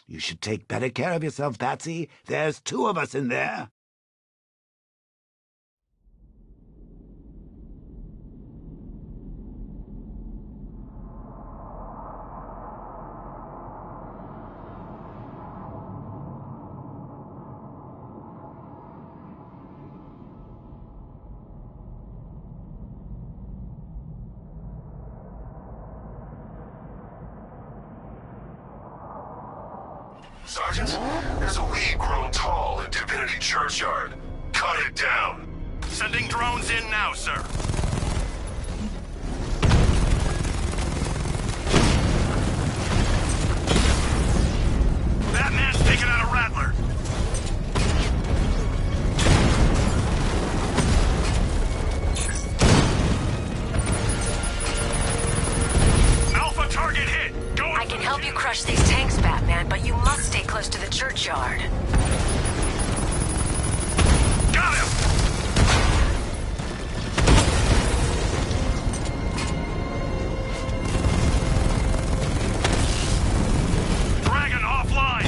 You should take better care of yourself, Patsy. There's two of us in there. Sergeant, there's a weed grown tall in Divinity Churchyard. Cut it down. Sending drones in now, sir. Batman's taking out a Rattler. Alpha target hit. Going. I can help you crush these tanks, Batman, but you must stay close to the churchyard. Got him. Dragon offline.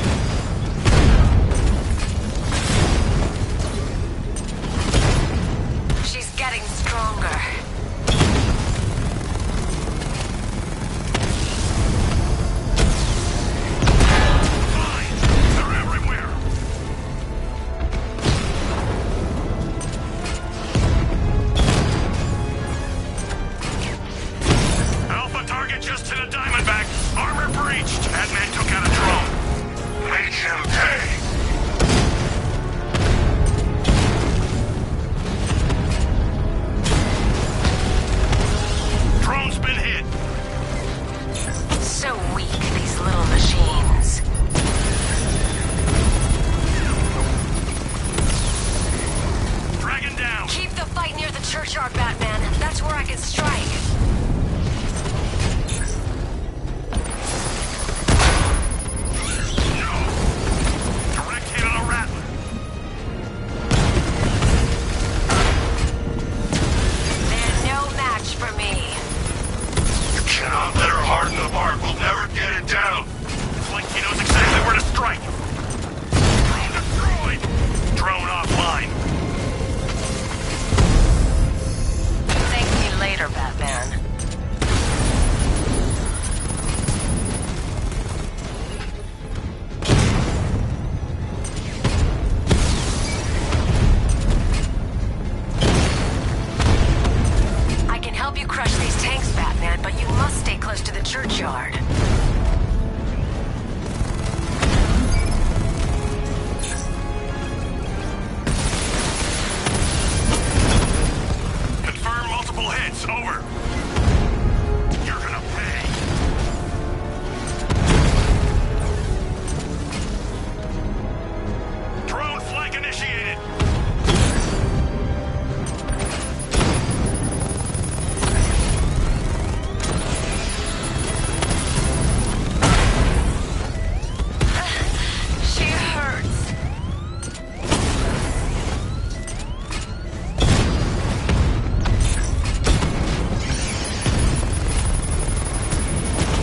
strike! Drone destroyed! Drone offline! Thank me later, Batman. I can help you crush these tanks, Batman, but you must stay close to the churchyard. Confirm multiple hits, over. You're gonna pay. Drone flank initiated. She hurts.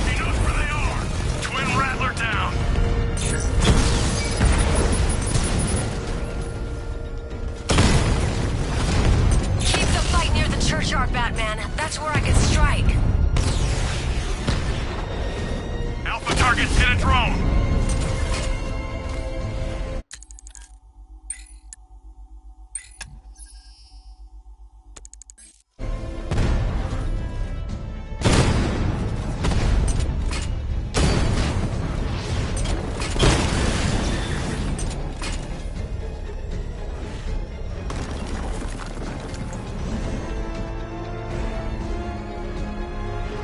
He knows where they are. Twin Rattler down. Keep the fight near the churchyard, Batman. That's where I can strike. Alpha targets hit a drone.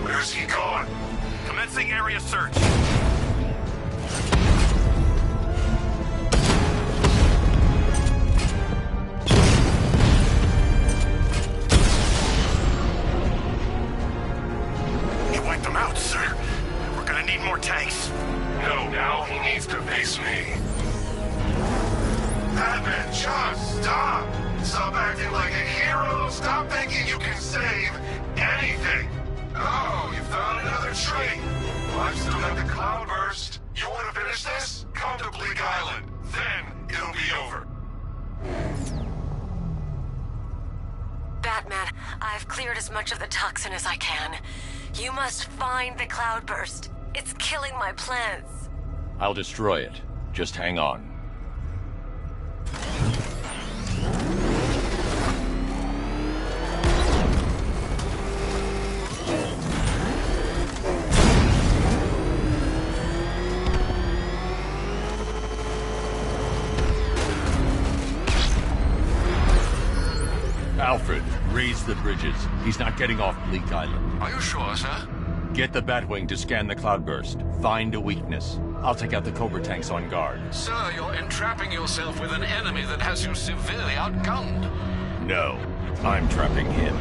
Where's he gone? Commencing area search. You wiped them out, sir. We're gonna need more tanks. No, now he needs to face me. Batman, just stop! Stop acting like a hero! Stop thinking you can save anything! Oh, you found another trait! Well, I've still got the Cloudburst. You want to finish this? Come to Bleak Island. Then it'll be over. Batman, I've cleared as much of the toxin as I can. You must find the Cloudburst. It's killing my plants. I'll destroy it. Just hang on. Alfred, raise the bridges. He's not getting off Bleak Island. Are you sure, sir? Get the Batwing to scan the Cloudburst. Find a weakness. I'll take out the Cobra tanks on guard. Sir, you're entrapping yourself with an enemy that has you severely outgunned. No, I'm trapping him.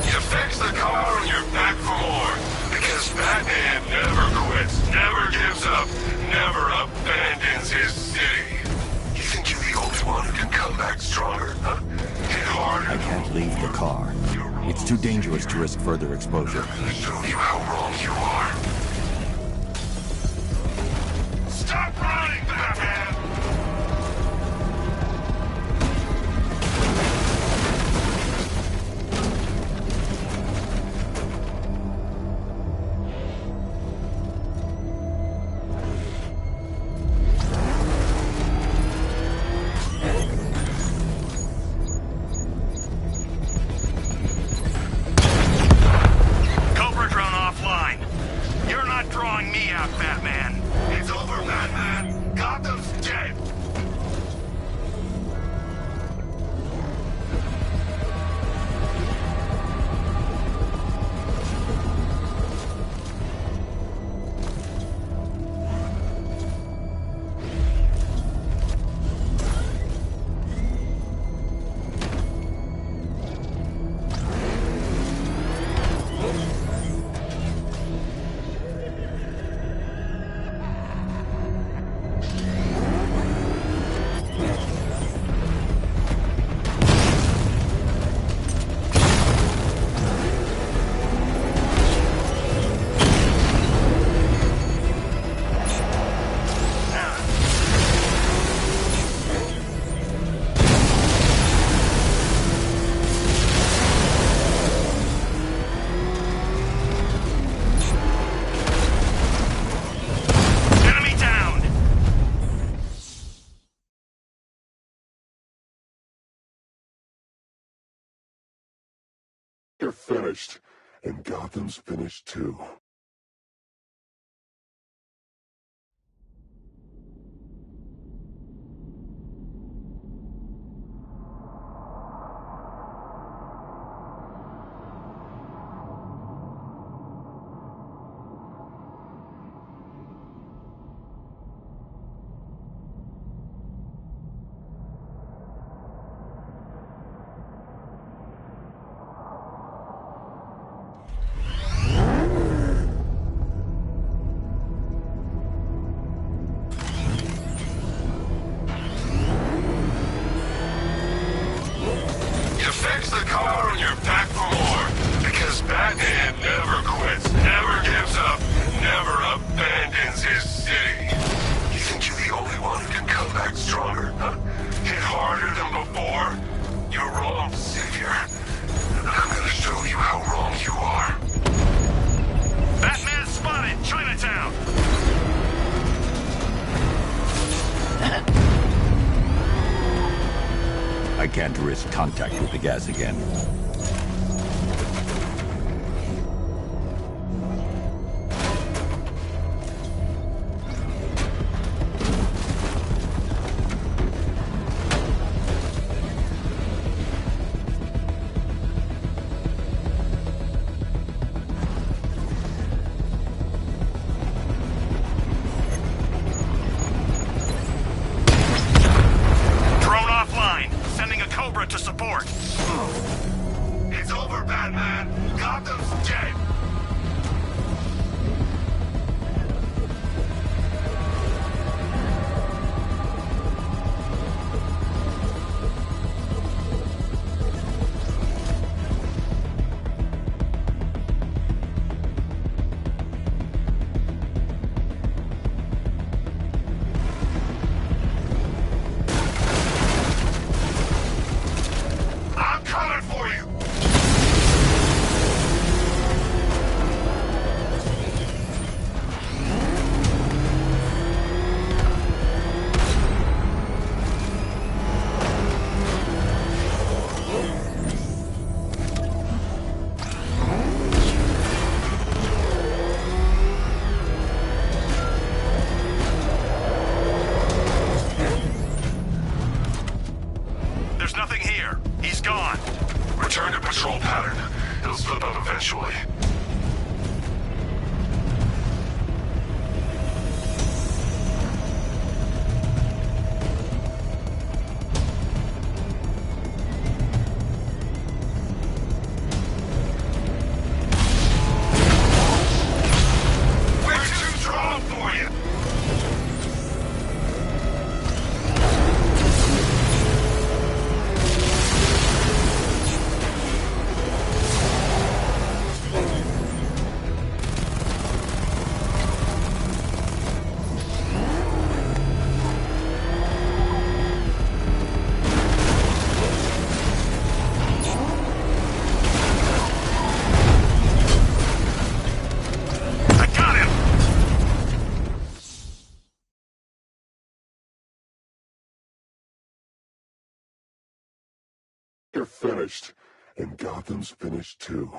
You fix the car and you're back for more. Because Batman never quits, never gives up, never abandons his city. You think you're the only one who can come back stronger, huh? Hit harder. I can't leave the car. It's too dangerous to risk further exposure. I'm gonna show you how wrong you are. Stop running, Batman! Cobra drone offline. You're not drawing me out, Batman. It's over, Batman. Gotham's dead. You're finished, and Gotham's finished too. I can't risk contact with the gas again. You're finished, and Gotham's finished too.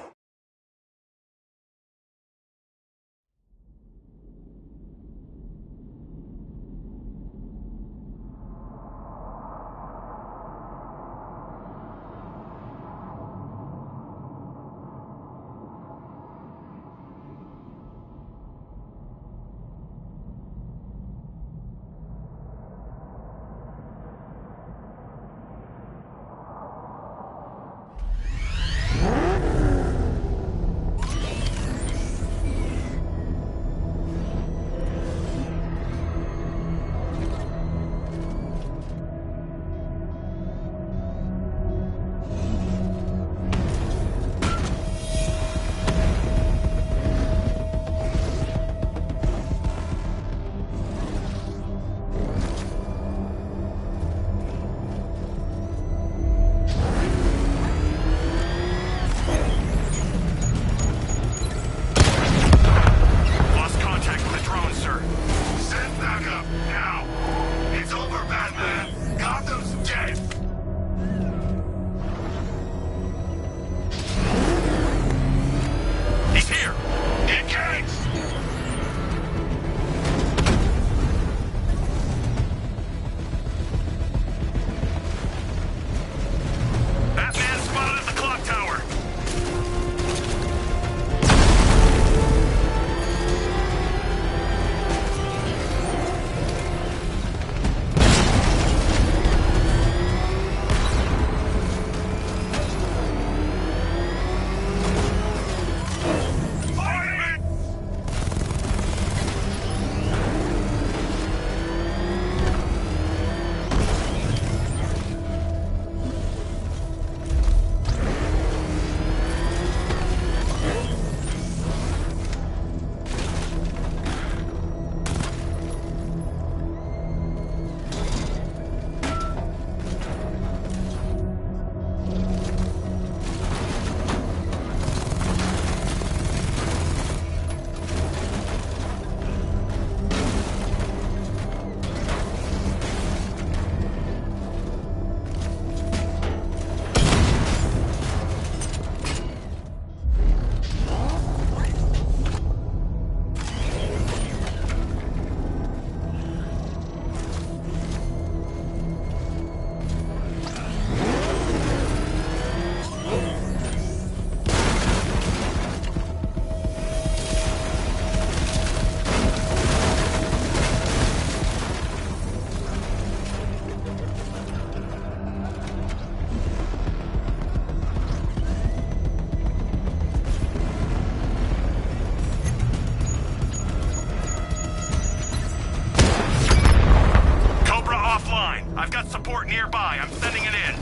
nearby. I'm sending it in.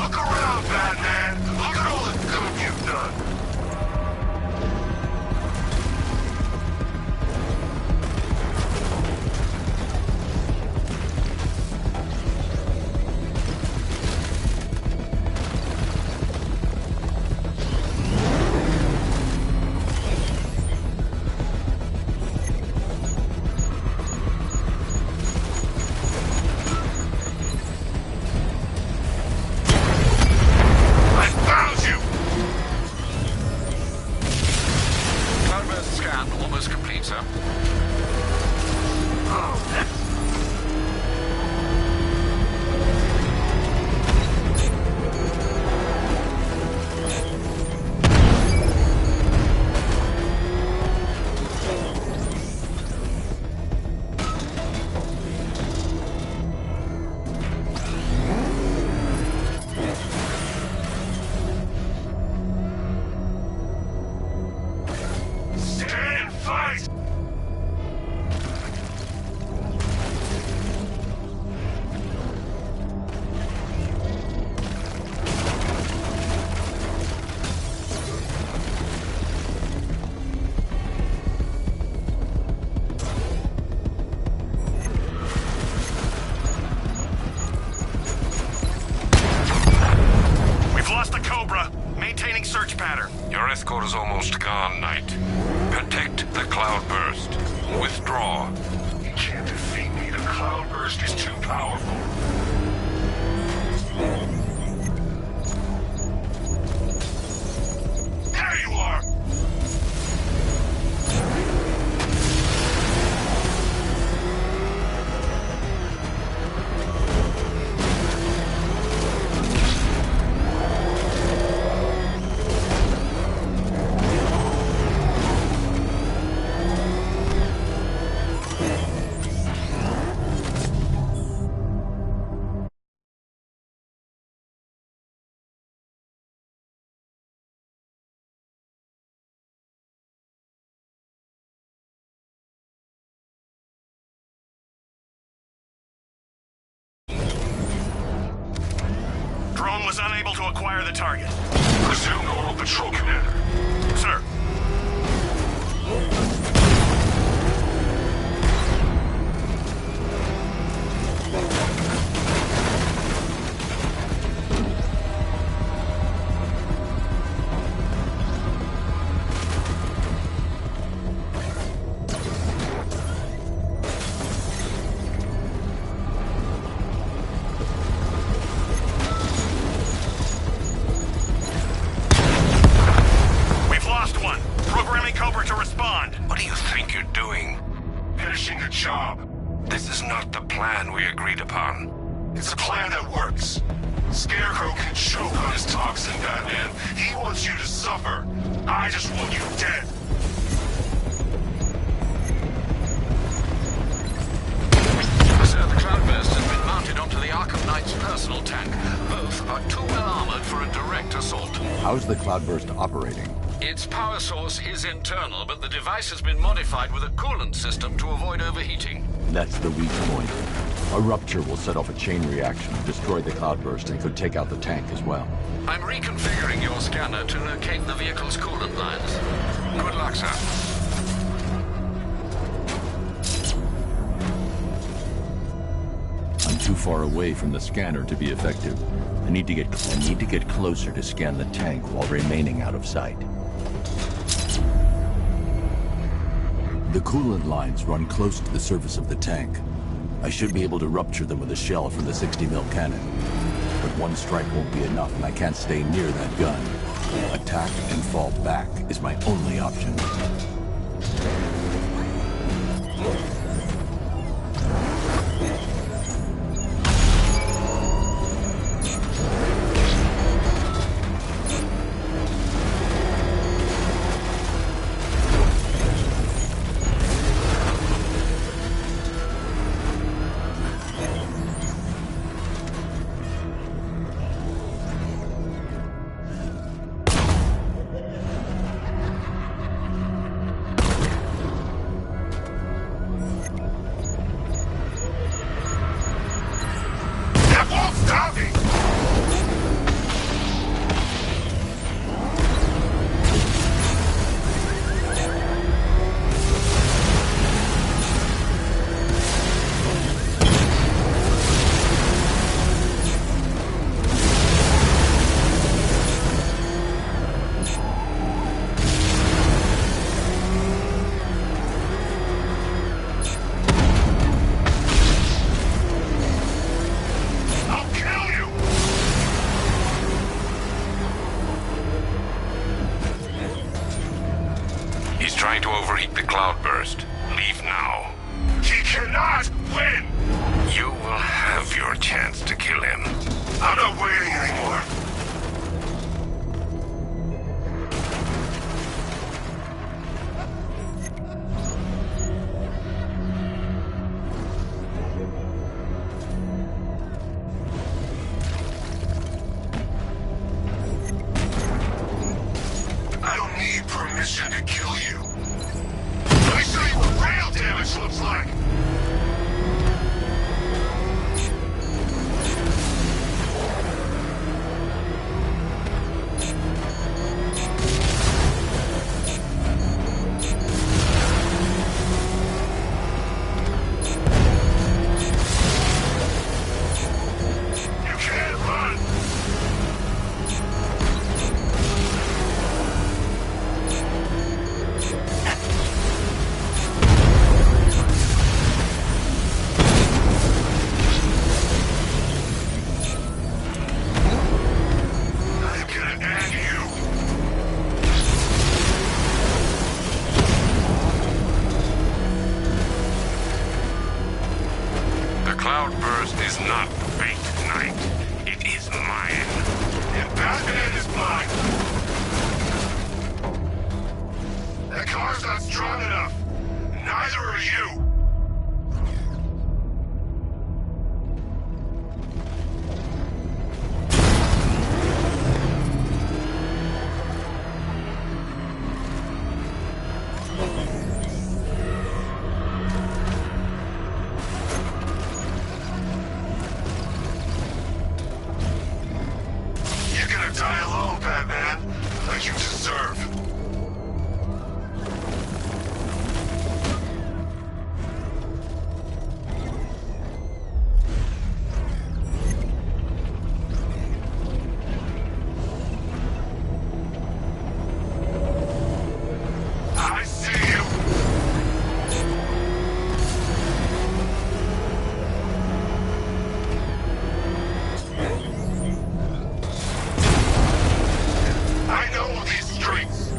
Look around, Batman. Look at all the good you've done. Your escort is almost gone, Knight. Protect the Cloudburst. Withdraw. You can't defeat me. The Cloudburst is too powerful. There you are! Drone was unable to acquire the target. Resume normal patrol, Commander. Sir. What do you think you're doing? Finishing the job. This is not the plan we agreed upon. It's a plan that works. Scarecrow can choke on his toxin, Batman. He wants you to suffer. I just want you dead. Sir, the Cloudburst has been mounted onto the Arkham Knight's personal tank. Both are too well armored for a direct assault. How's the Cloudburst operating? Its power source is internal, but the device has been modified with a coolant system to avoid overheating. That's the weak point. A rupture will set off a chain reaction, destroy the Cloudburst, and could take out the tank as well. I'm reconfiguring your scanner to locate the vehicle's coolant lines. Good luck, sir. I'm too far away from the scanner to be effective. I need to get closer to scan the tank while remaining out of sight. The coolant lines run close to the surface of the tank. I should be able to rupture them with a shell from the 60mm cannon. But one strike won't be enough, and I can't stay near that gun. Attack and fall back is my only option. Cloudburst. Leave now. He cannot win! You will have your chance to kill him. I'm not waiting anymore. I don't need permission to kill you. Let me show you what real damage looks like. You can't run. I'm gonna end you. The Cloudburst is not fate, Knight. It is mine. And Batman is mine. That car's not strong enough. Neither are you. You're gonna die alone, Batman, like you deserve. I see you. I know these streets.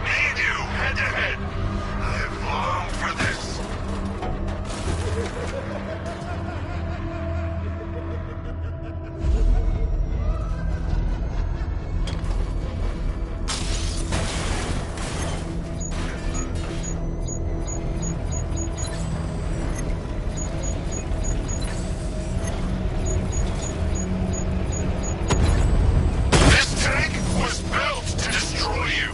Me and you, head to head. I have longed for this. This tank was built to destroy you.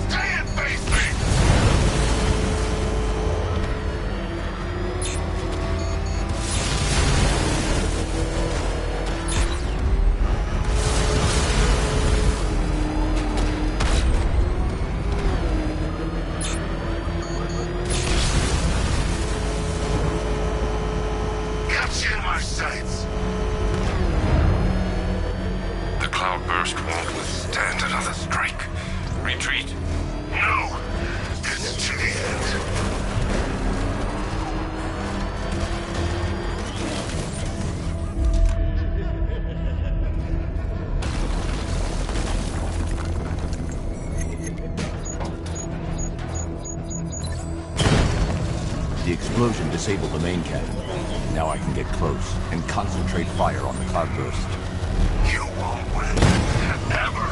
Stay and face me. Got you in my sights. The Cloudburst won't withstand another strike. Retreat. No. This is to the end. The explosion disabled the main cannon. Now I can get close and concentrate fire on the Cloudburst. You won't win. Ever.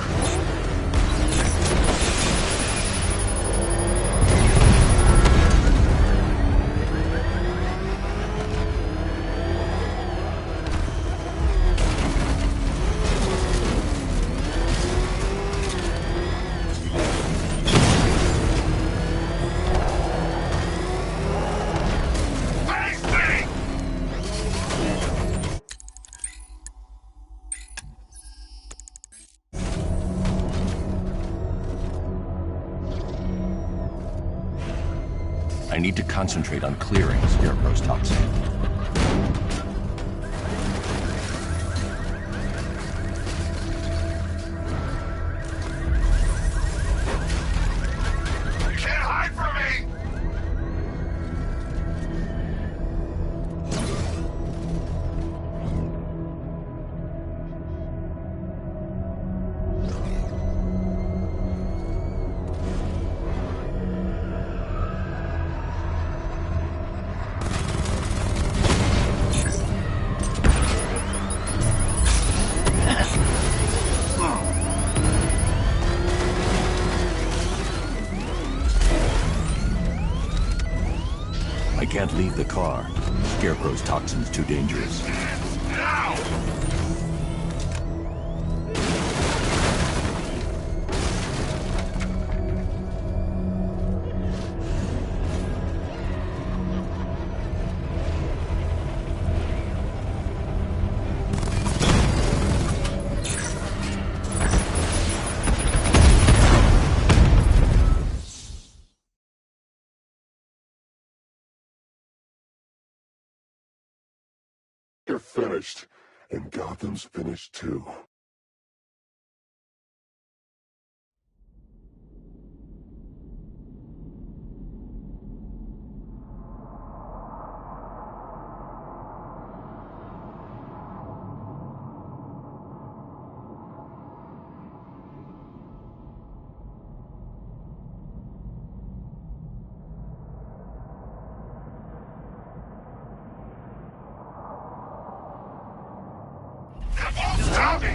need to concentrate on clearing Scarecrow's toxin. You can't hide from me! I can't leave the car. Scarecrow's toxin's too dangerous. Now! You're finished, and Gotham's finished too.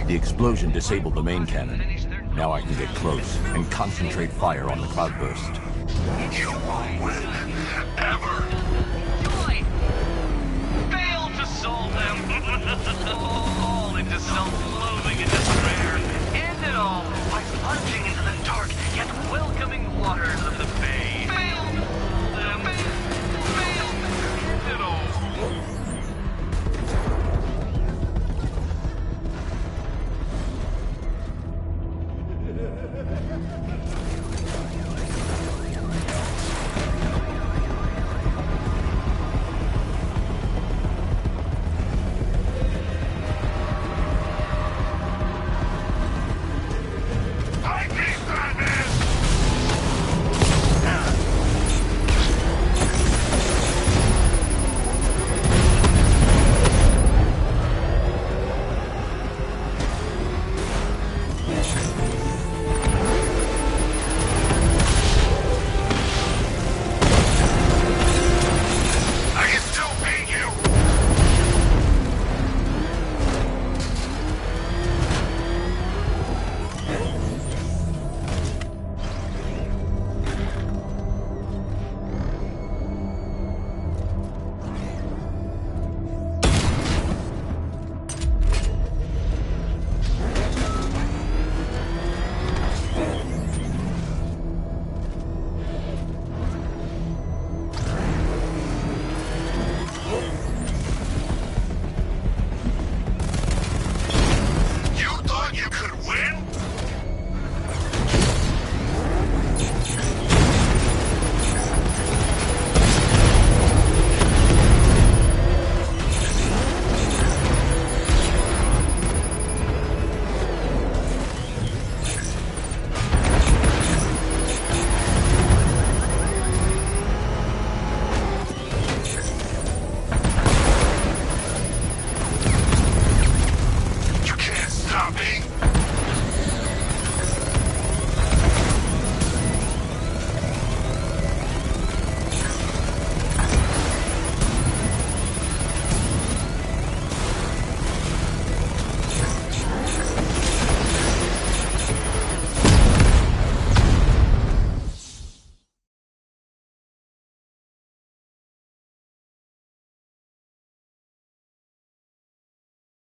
The explosion disabled the main cannon. Now I can get close and concentrate fire on the cloudburst. You won't win. Ever. Joy! Failed to solve them! All into self-loathing and despair. End it all by plunging into the dark yet welcoming waters of the bay. Failed to solve them! Failed to end it all!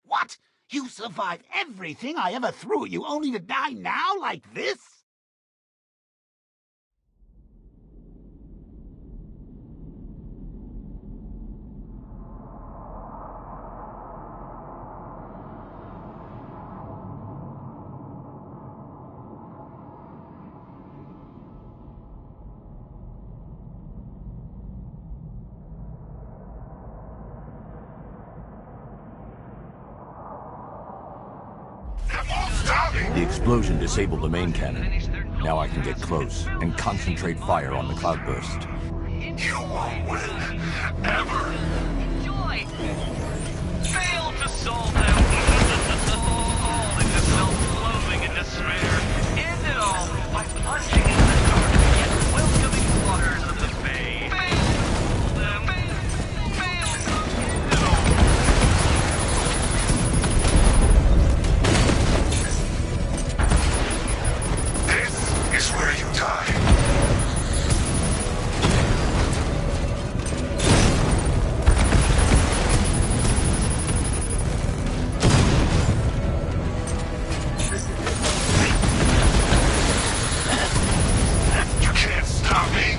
What? You survived everything I ever threw at you only to die now like this? The explosion disabled the main cannon. Now I can get close and concentrate fire on the cloudburst. You won't win. Ever. Joy! Fail to solve them! All into self-loathing and despair. End it all by plunging into the dark yet welcoming waters of the bay. Fail them! Fail to end it all! This is where you die. You can't stop me.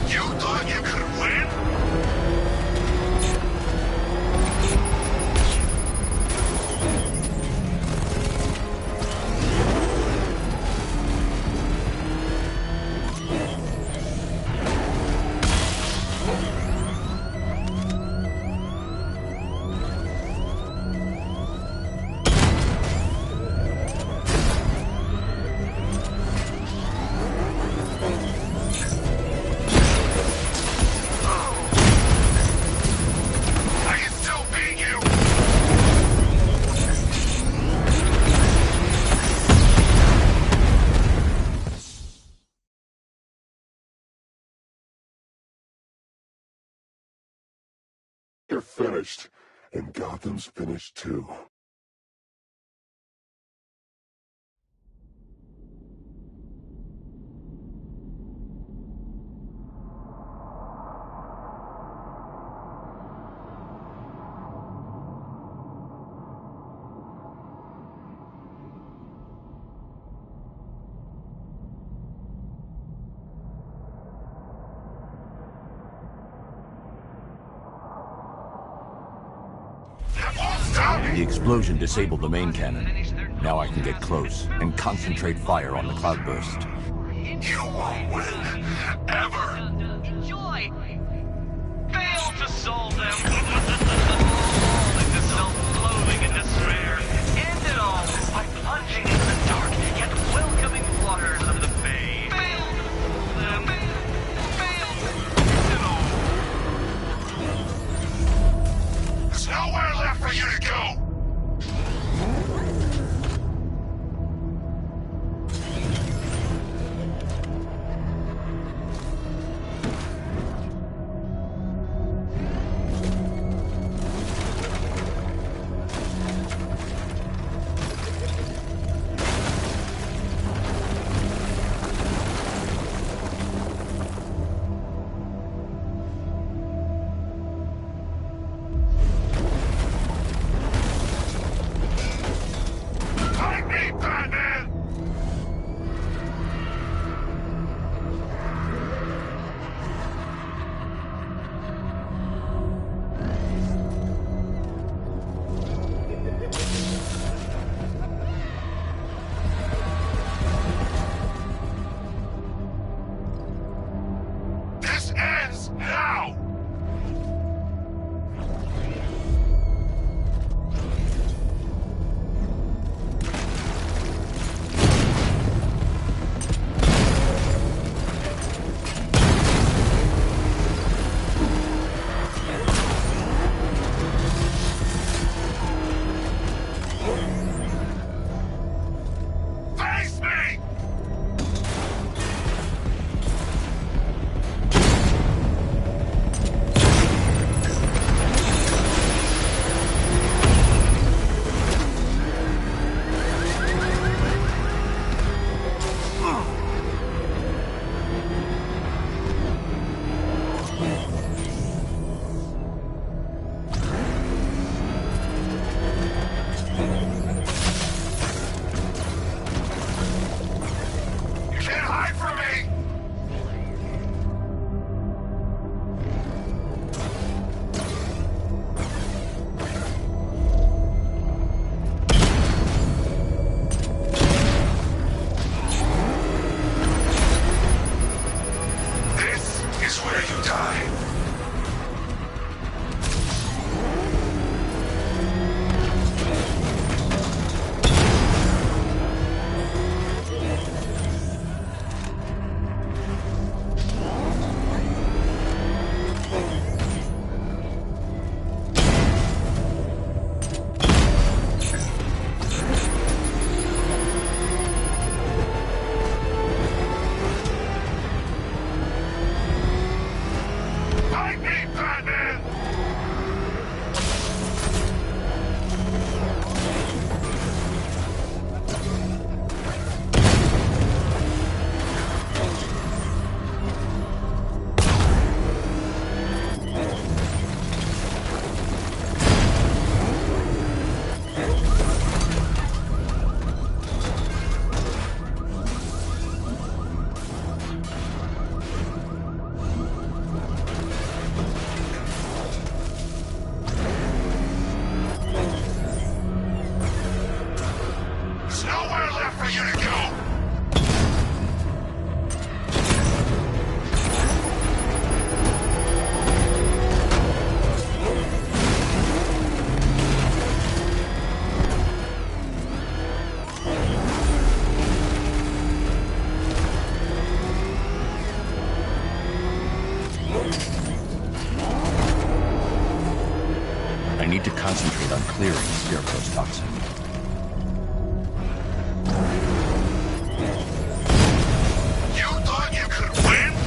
You thought you could win? I can still beat you. You're finished, and Gotham's finished too. The explosion disabled the main cannon. Now I can get close and concentrate fire on the cloudburst. You won't win. Ever. Joy! Fail to solve them! All into self-loathing and despair. End it all by plunging into the dark yet welcoming waters of the bay. Fail them! Fail to end it all! There's nowhere left for you to go. concentrate on clearing Scarecrow's toxin. You thought you could win?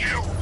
you!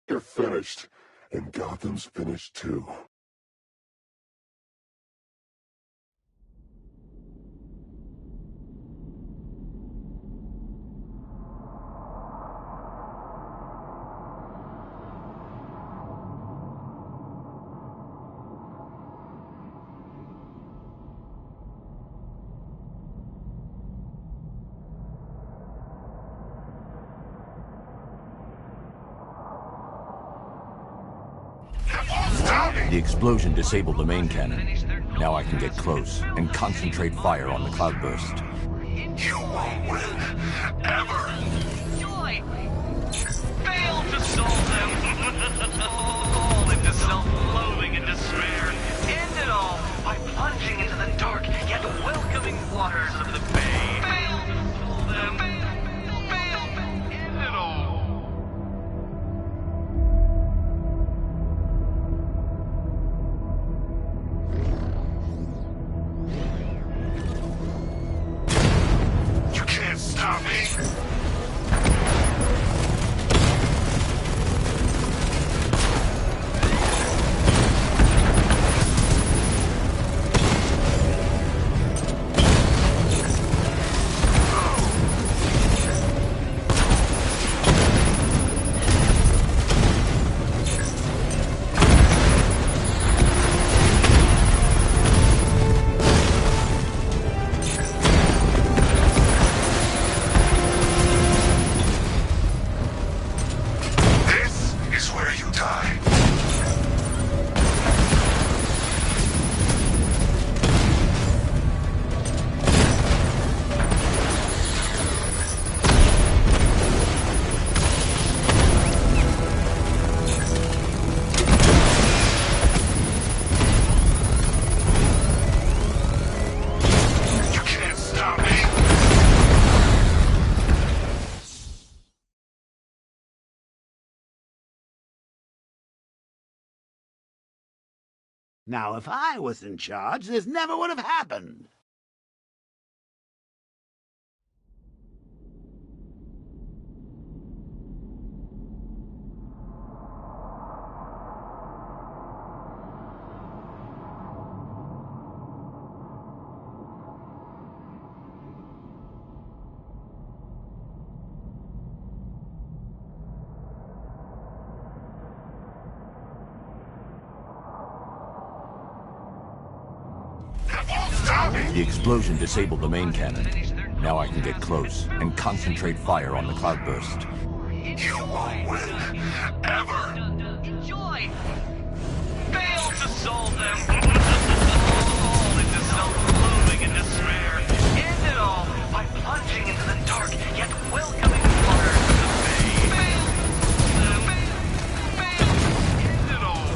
You're finished, and Gotham's finished too. The explosion disabled the main cannon. Now I can get close and concentrate fire on the cloudburst. You won't win. Ever. Joy! Fail to solve them! Fall into self-loathing and despair. End it all by plunging into the dark yet welcoming waters of the bay. Fail to solve them. Fail. End it all. You can't stop me. This is where you die. You can't stop me. Now, if I was in charge, this never would have happened. The explosion disabled the main cannon. Now I can get close and concentrate fire on the cloudburst. You won't win. Ever. Joy! Fail to solve them! Fall into self-loathing and despair. End it all by plunging into the dark yet welcoming waters of the bay. Fail! End it all!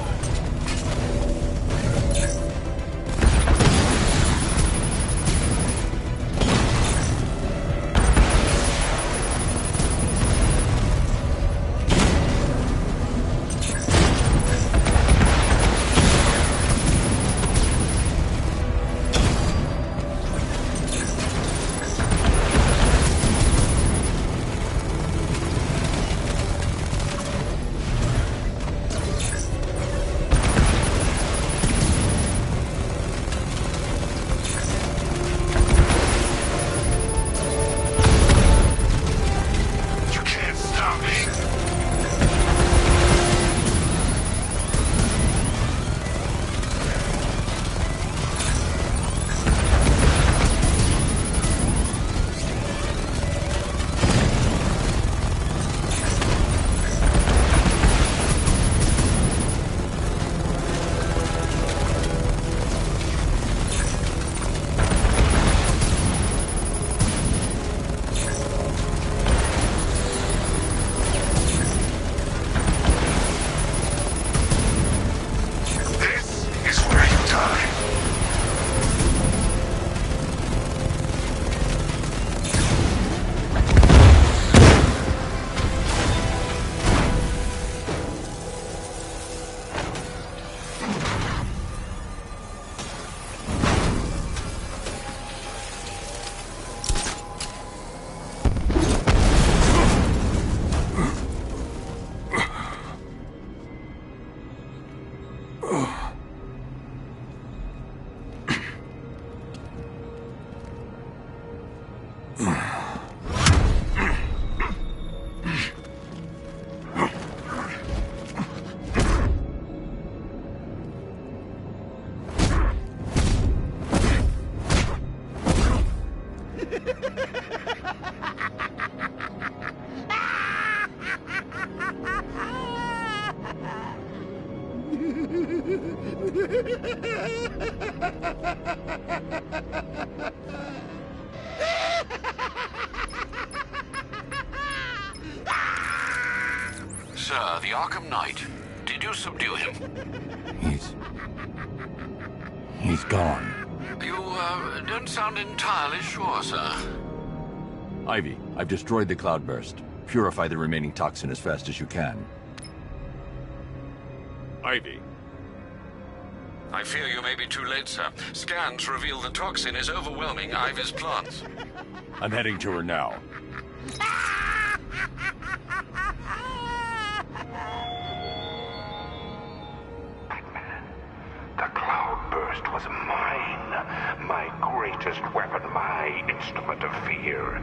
Sir, the Arkham Knight. Did you subdue him? He's gone. You, don't sound entirely sure, sir. Ivy, I've destroyed the cloudburst. Purify the remaining toxin as fast as you can. Ivy. I fear you may be too late, sir. Scans reveal the toxin is overwhelming Ivy's plants. I'm heading to her now. Batman, the cloudburst was mine. My greatest weapon, my instrument of fear.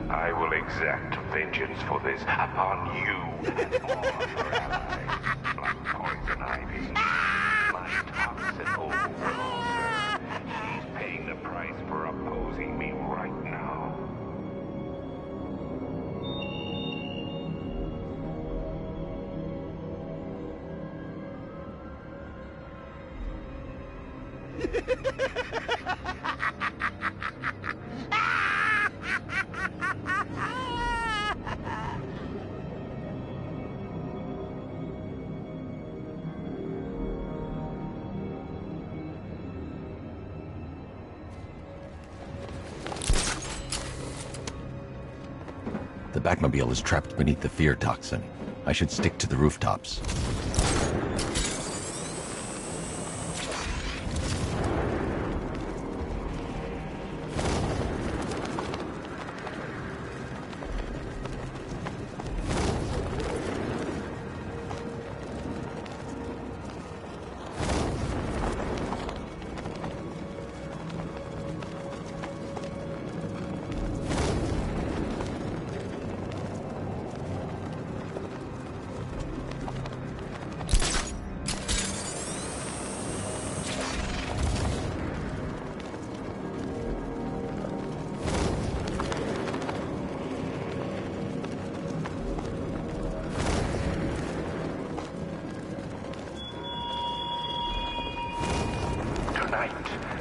I will exact vengeance for this upon you and all your allies. Like Poison Ivy. My toxin overwhelms her. She's paying the price for opposing me right now. The Batmobile is trapped beneath the fear toxin. I should stick to the rooftops.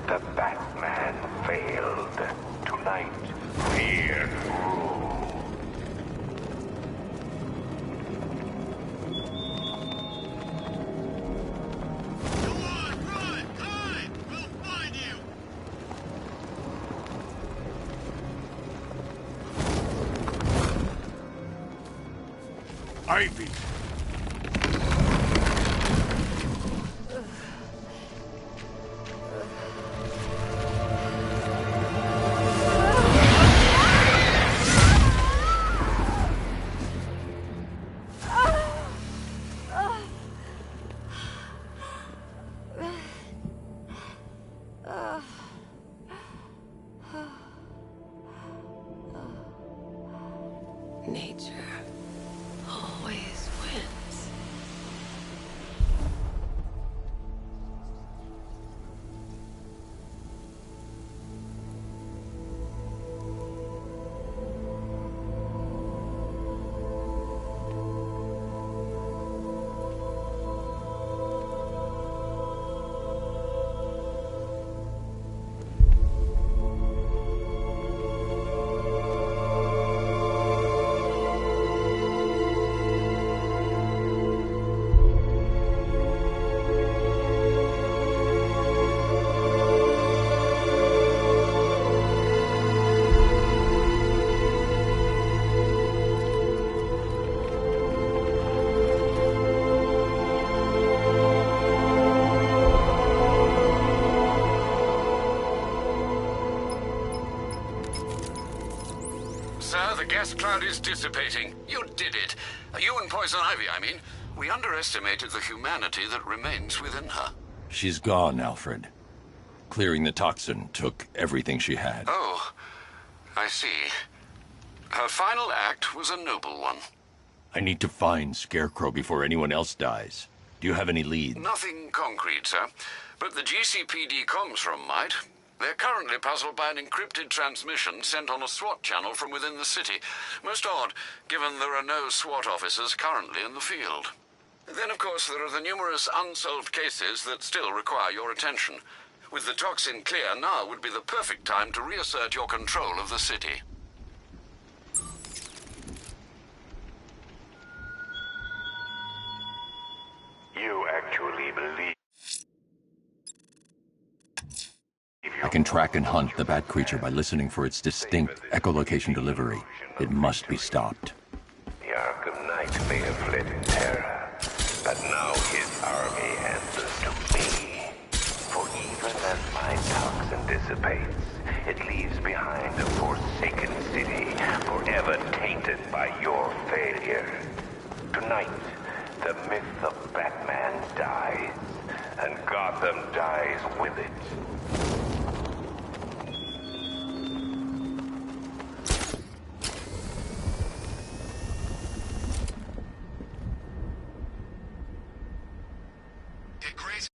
The Batman failed. Tonight, fear rules. Ivy! Nature always wins. Sir, the gas cloud is dissipating. You did it. You and Poison Ivy, I mean. We underestimated the humanity that remains within her. She's gone, Alfred. Clearing the toxin took everything she had. Oh, I see. Her final act was a noble one. I need to find Scarecrow before anyone else dies. Do you have any leads? Nothing concrete, sir. But the GCPD comms room might. They're currently puzzled by an encrypted transmission sent on a SWAT channel from within the city. Most odd, given there are no SWAT officers currently in the field. Then, of course, there are the numerous unsolved cases that still require your attention. With the toxin clear, now would be the perfect time to reassert your control of the city. You actually believe... I can track and hunt the bat creature by listening for its distinct echolocation delivery. It must be stopped. The Arkham Knight may have fled in terror, but now his army answers to me. For even as my toxin dissipates, it leaves behind a forsaken city, forever tainted by your failure. Tonight, the myth of Batman dies, and Gotham dies with it. Hey, Grace,